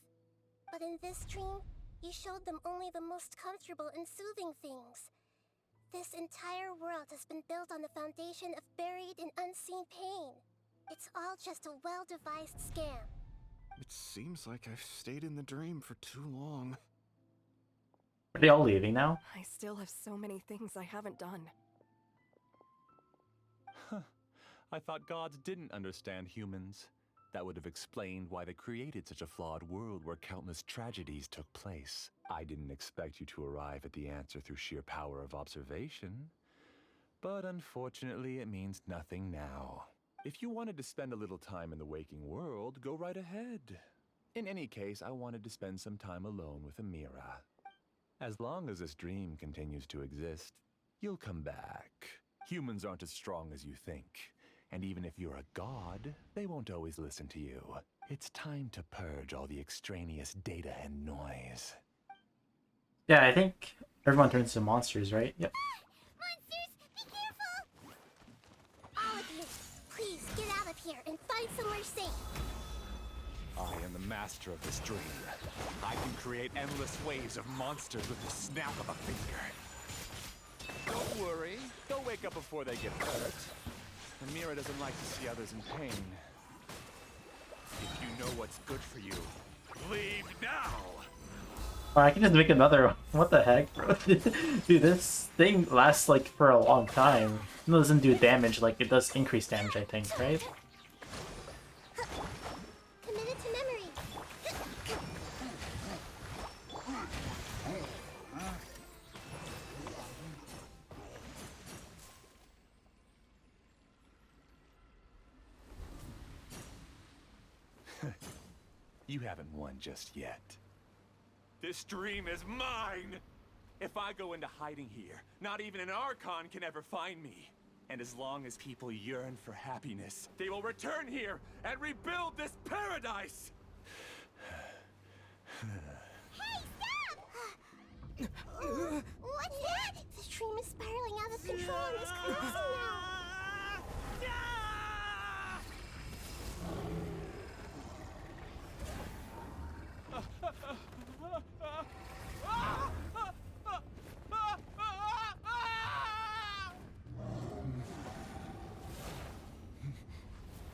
But in this dream, you showed them only the most comfortable and soothing things. This entire world has been built on the foundation of buried and unseen pain. It's all just a well-devised scam. It seems like I've stayed in the dream for too long. Are they all leaving now? I still have so many things I haven't done. Huh. I thought gods didn't understand humans. That would have explained why they created such a flawed world where countless tragedies took place. I didn't expect you to arrive at the answer through sheer power of observation. But unfortunately, it means nothing now. If you wanted to spend a little time in the waking world, go right ahead. In any case, I wanted to spend some time alone with Amira. As long as this dream continues to exist, you'll come back. Humans aren't as strong as you think. And even if you're a god, they won't always listen to you. It's time to purge all the extraneous data and noise. Yeah, I think everyone turns into monsters, right? Yep. Monsters, be careful! All of you, please get out of here and find somewhere safe. I am the master of this dream. I can create endless waves of monsters with the snap of a finger. Don't worry, they'll wake up before they get hurt. Amira doesn't like to see others in pain. If you know what's good for you, leave now! Oh, I can just make another one. What the heck, bro? Dude, this thing lasts like for a long time. It doesn't do damage, like it does increase damage, I think, right? Committed to memory. You haven't won just yet. This dream is mine! If I go into hiding here, not even an Archon can ever find me. And as long as people yearn for happiness, they will return here and rebuild this paradise! Hey, stop! What's that? The dream is spiraling out of control and is collapsing now.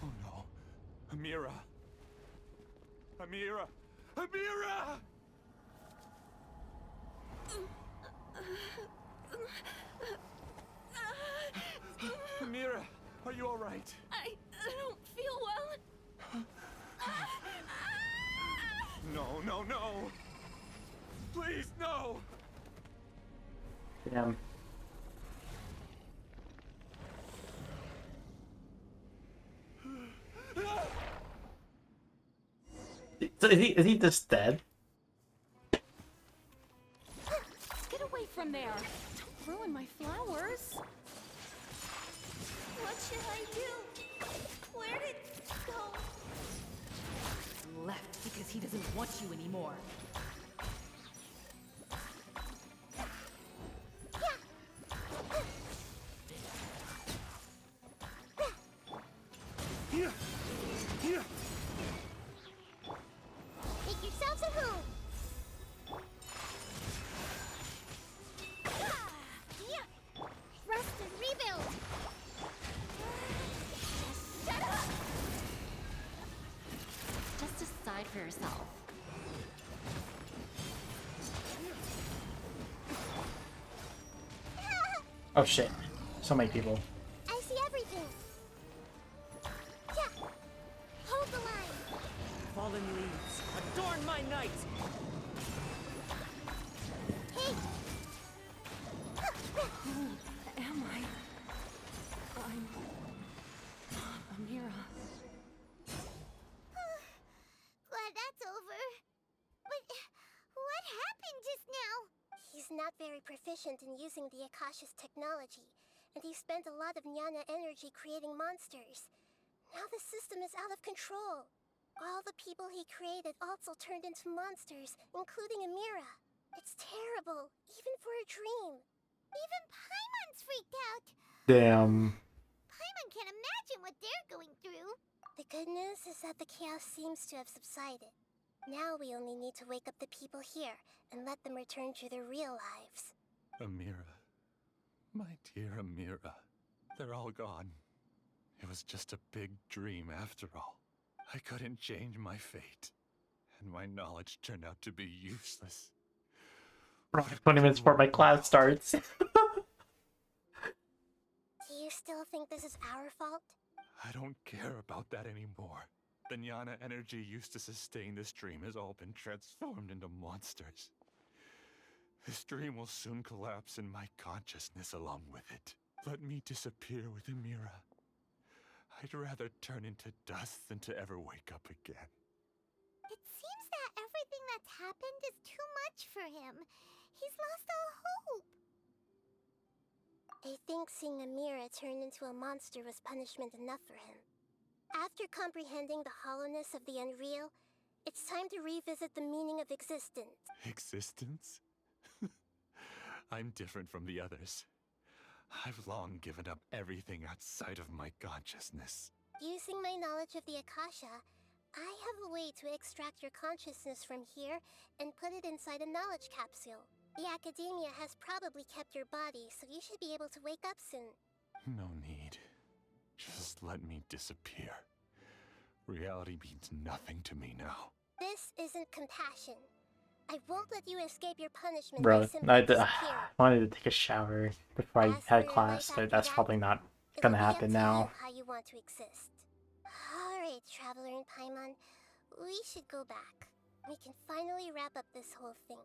Oh no. Amira. Amira. Amira! Amira, are you all right? I don't feel well. No, no, no! Please, no! Damn. So is he just dead? Get away from there! Don't ruin my flowers! What should I do? Where did it go? Left because he doesn't want you anymore. Make yourselves at home. Rest and rebuild. Shut up! Just decide for yourself. Oh shit. So many people. I see everything. Yeah. Hold the line. Fallen leaves, adorn my night! Hey! Who am I? I'm Amira. Glad that's over. But what happened just now? He's not very proficient in using the Akasha's technology, and he spent a lot of Nyana energy creating monsters. Now the system is out of control. All the people he created also turned into monsters, including Amira. It's terrible, even for a dream. Even Paimon's freaked out. Damn. Paimon can't imagine what they're going through. The good news is that the chaos seems to have subsided. Now we only need to wake up the people here and let them return to their real lives. Amira. My dear Amira. They're all gone. It was just a big dream after all. I couldn't change my fate. And my knowledge turned out to be useless. Bro, 20 minutes before my class starts. Do you still think this is our fault? I don't care about that anymore. The jnana energy used to sustain this dream has all been transformed into monsters. This dream will soon collapse and my consciousness along with it. Let me disappear with Amira. I'd rather turn into dust than to ever wake up again. It seems that everything that's happened is too much for him. He's lost all hope. I think seeing Amira turn into a monster was punishment enough for him. After comprehending the hollowness of the unreal, it's time to revisit the meaning of existence. Existence? I'm different from the others. I've long given up everything outside of my consciousness. Using my knowledge of the Akasha, I have a way to extract your consciousness from here and put it inside a knowledge capsule. The Academia has probably kept your body, so you should be able to wake up soon. No need. Just let me disappear. Reality means nothing to me now. This isn't compassion. I won't let you escape your punishment Bro, by simply disappearing. I wanted to take a shower before I had class, but that's probably not gonna happen now. How you want to exist. Alright, Traveler and Paimon, we should go back. We can finally wrap up this whole thing.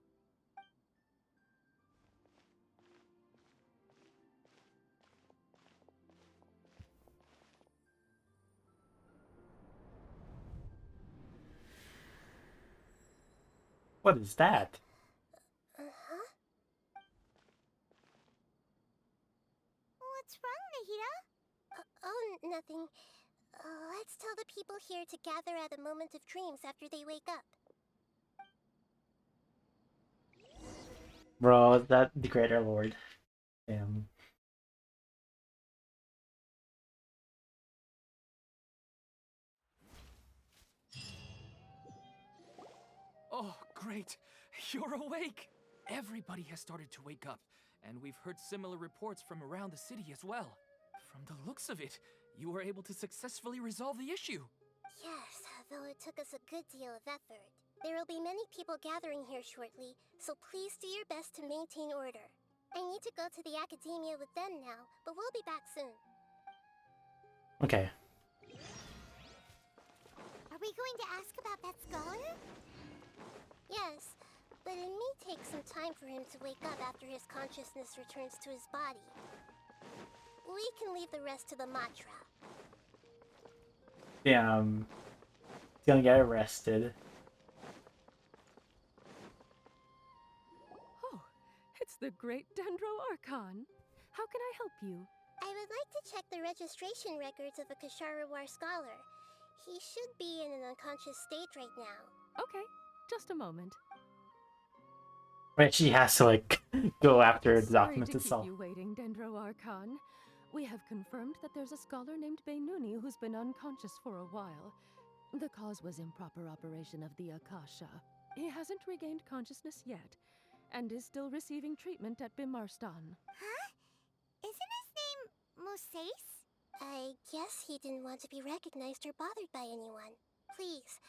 What is that? Uh-huh. What's wrong, Nahida? Oh, nothing. Let's tell the people here to gather at a moment of dreams after they wake up. Bro, is that the Greater Lord? Damn. Oh, great! You're awake! Everybody has started to wake up, and we've heard similar reports from around the city as well. From the looks of it, you were able to successfully resolve the issue. Yes, though it took us a good deal of effort. There will be many people gathering here shortly, so please do your best to maintain order. I need to go to the Academia with them now, but we'll be back soon. Okay. Are we going to ask about that scholar? Yes, but it may take some time for him to wake up after his consciousness returns to his body. We can leave the rest to the Matra. Damn. He's gonna get arrested. Oh, it's the great Dendro Archon. How can I help you? I would like to check the registration records of a Kasharawar scholar. He should be in an unconscious state right now. Okay, just a moment. Right, she has to like go after the Sorry documents to itself. keep you waiting, Dendro Archon. We have confirmed that there's a scholar named Beinuni who's been unconscious for a while. The cause was improper operation of the Akasha. He hasn't regained consciousness yet, and is still receiving treatment at Bimarstan. Huh? Isn't his name Moses? I guess he didn't want to be recognized or bothered by anyone. Please,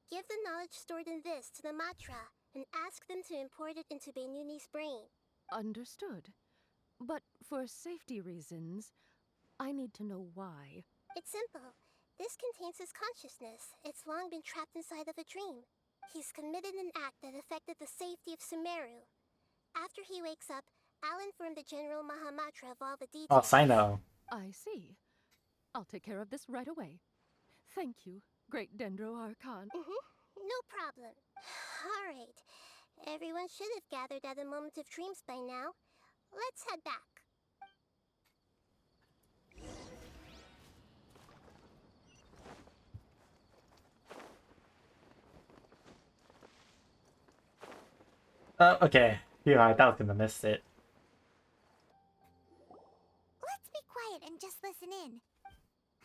give the knowledge stored in this to the Matra, and ask them to import it into Beinuni's brain. Understood. But for safety reasons, I need to know why. It's simple. This contains his consciousness. It's long been trapped inside of a dream. He's committed an act that affected the safety of Sumeru. After he wakes up, I'll inform the General Mahamatra of all the details. Oh, Sino. I see. I'll take care of this right away. Thank you, great Dendro Archon. No problem. Alright. Everyone should have gathered at a moment of dreams by now. Let's head back. Okay. Yeah, I thought I was gonna miss it. Let's be quiet and just listen in.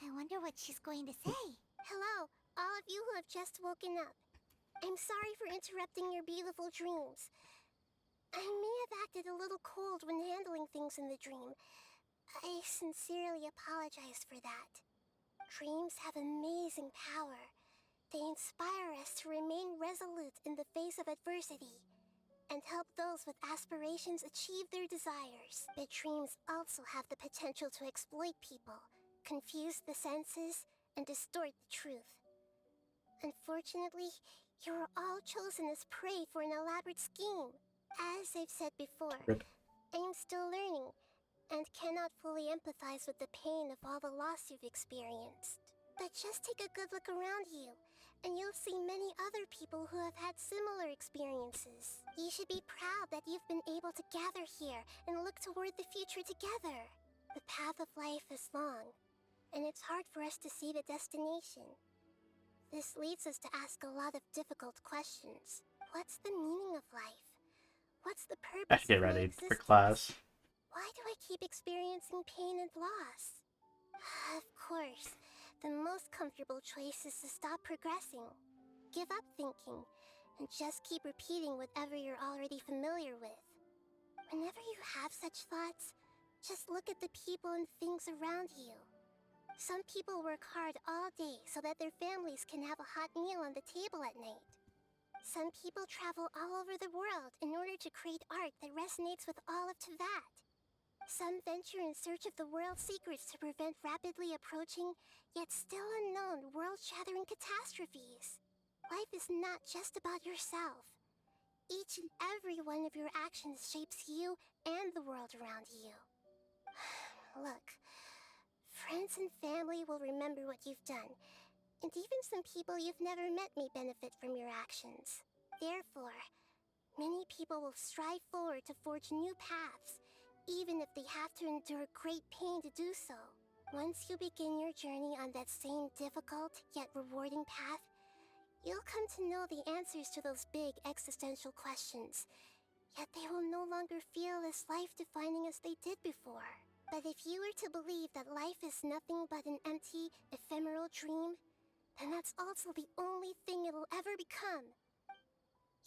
I wonder what she's going to say. Hello, all of you who have just woken up. I'm sorry for interrupting your beautiful dreams. I may have acted a little cold when handling things in the dream. I sincerely apologize for that. Dreams have amazing power. They inspire us to remain resolute in the face of adversity and help those with aspirations achieve their desires. But dreams also have the potential to exploit people, confuse the senses, and distort the truth. Unfortunately, you are all chosen as prey for an elaborate scheme. As I've said before, Rip. I am still learning and cannot fully empathize with the pain of all the loss you've experienced. But just take a good look around you, and you'll see many other people who have had similar experiences. You should be proud that you've been able to gather here and look toward the future together. The path of life is long, and it's hard for us to see the destination. This leads us to ask a lot of difficult questions. What's the meaning of life? What's the I purpose should get of my ready for existence? class. Why do I keep experiencing pain and loss? Of course, the most comfortable choice is to stop progressing. Give up thinking, and just keep repeating whatever you're already familiar with. Whenever you have such thoughts, just look at the people and things around you. Some people work hard all day so that their families can have a hot meal on the table at night. Some people travel all over the world in order to create art that resonates with all of Teyvat. Some venture in search of the world's secrets to prevent rapidly approaching, yet still unknown, world-shattering catastrophes. Life is not just about yourself. Each and every one of your actions shapes you and the world around you. Look, friends and family will remember what you've done, and even some people you've never met may benefit from your actions. Therefore, many people will strive forward to forge new paths, even if they have to endure great pain to do so. Once you begin your journey on that same difficult yet rewarding path, you'll come to know the answers to those big existential questions, yet they will no longer feel as life-defining as they did before. But if you were to believe that life is nothing but an empty, ephemeral dream, then that's also the only thing it'll ever become.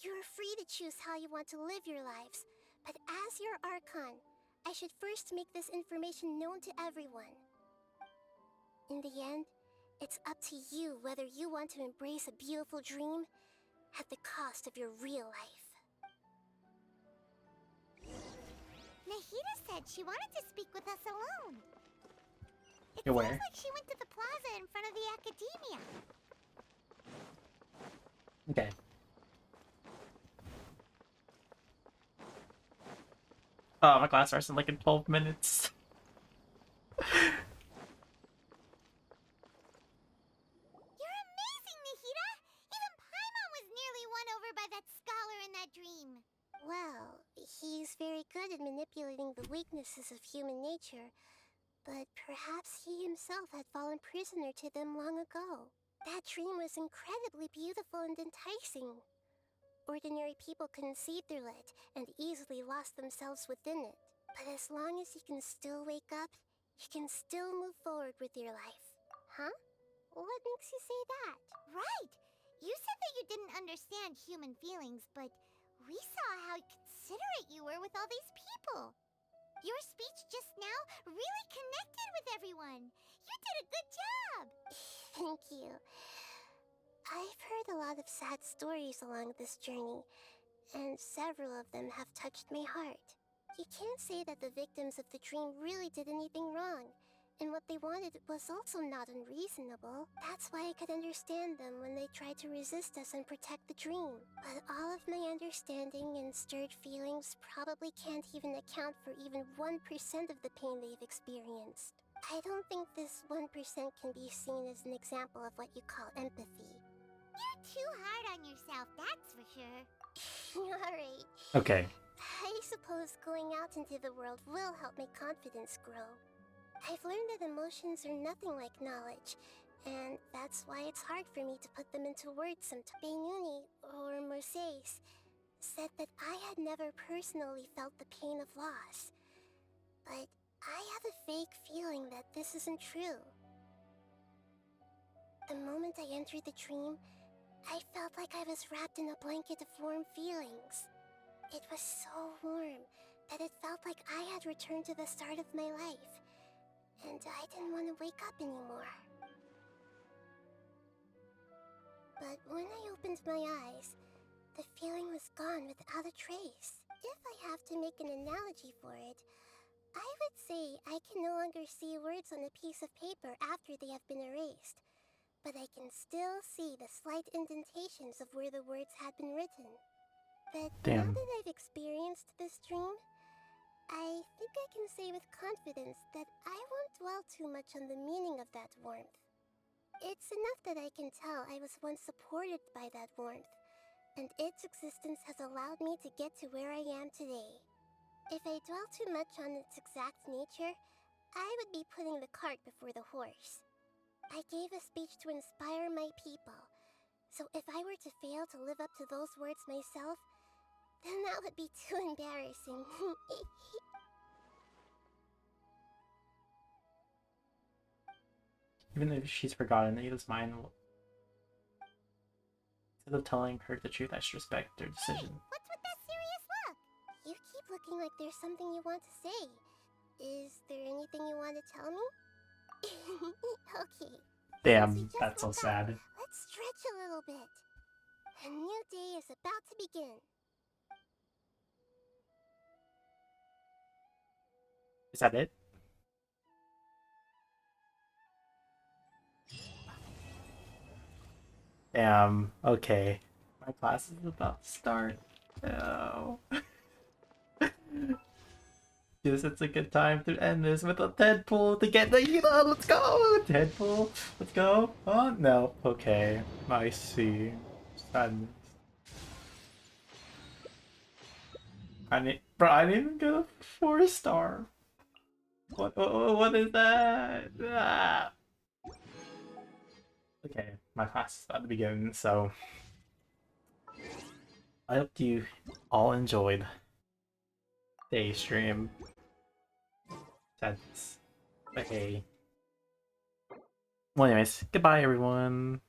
You are free to choose how you want to live your lives, but as your Archon, I should first make this information known to everyone. In the end, it's up to you whether you want to embrace a beautiful dream at the cost of your real life. Nahida said she wanted to speak with us alone. It You're sounds where? like she went to the plaza in front of the academia. Okay. Oh, my class starts in like in 12 minutes. You're amazing, Nahida! Even Paimon was nearly won over by that scholar in that dream. Well, he's very good at manipulating the weaknesses of human nature, but perhaps he himself had fallen prisoner to them long ago. That dream was incredibly beautiful and enticing. Ordinary people couldn't see through it and easily lost themselves within it. But as long as you can still wake up, you can still move forward with your life. Huh? What makes you say that? Right! You said that you didn't understand human feelings, but we saw how considerate you were with all these people. Your speech just now really connected with everyone. You did a good job! Thank you. I've heard a lot of sad stories along this journey, and several of them have touched my heart. You can't say that the victims of the dream really did anything wrong, and what they wanted was also not unreasonable. That's why I could understand them when they tried to resist us and protect the dream. But all of my understanding and stirred feelings probably can't even account for even 1% of the pain they've experienced. I don't think this 1% can be seen as an example of what you call empathy. You're too hard on yourself, that's for sure. Alright. Okay. I suppose going out into the world will help my confidence grow. I've learned that emotions are nothing like knowledge, and that's why it's hard for me to put them into words sometimes. Benuni, or Mercedes, said that I had never personally felt the pain of loss. But I have a vague feeling that this isn't true. The moment I entered the dream, I felt like I was wrapped in a blanket of warm feelings. It was so warm that it felt like I had returned to the start of my life, and I didn't want to wake up anymore. But when I opened my eyes, the feeling was gone without a trace. If I have to make an analogy for it, I would say I can no longer see words on a piece of paper after they have been erased, but I can still see the slight indentations of where the words had been written. But now Damn. that I've experienced this dream, I think I can say with confidence that I won't dwell too much on the meaning of that warmth. It's enough that I can tell I was once supported by that warmth, and its existence has allowed me to get to where I am today. If I dwell too much on its exact nature, I would be putting the cart before the horse. I gave a speech to inspire my people, so if I were to fail to live up to those words myself, then that would be too embarrassing. Even if she's forgotten Ada's mind, instead of telling her the truth, I should respect their decision. What's with that serious look? You keep looking like there's something you want to say. Is there anything you want to tell me? Okay. Damn, that's so sad. Let's stretch a little bit. A new day is about to begin. Is that it? Damn, okay. My class is about to start. No. Yes, it's a good time to end this with a Deadpool to get the let's go! Deadpool, let's go. Oh no. Okay. I see. Sadness. I didn't even get a 4-star. What is that? Ah. Okay, my class is about to begin, so I hope you all enjoyed today's stream. That's okay. Well, anyways, goodbye, everyone.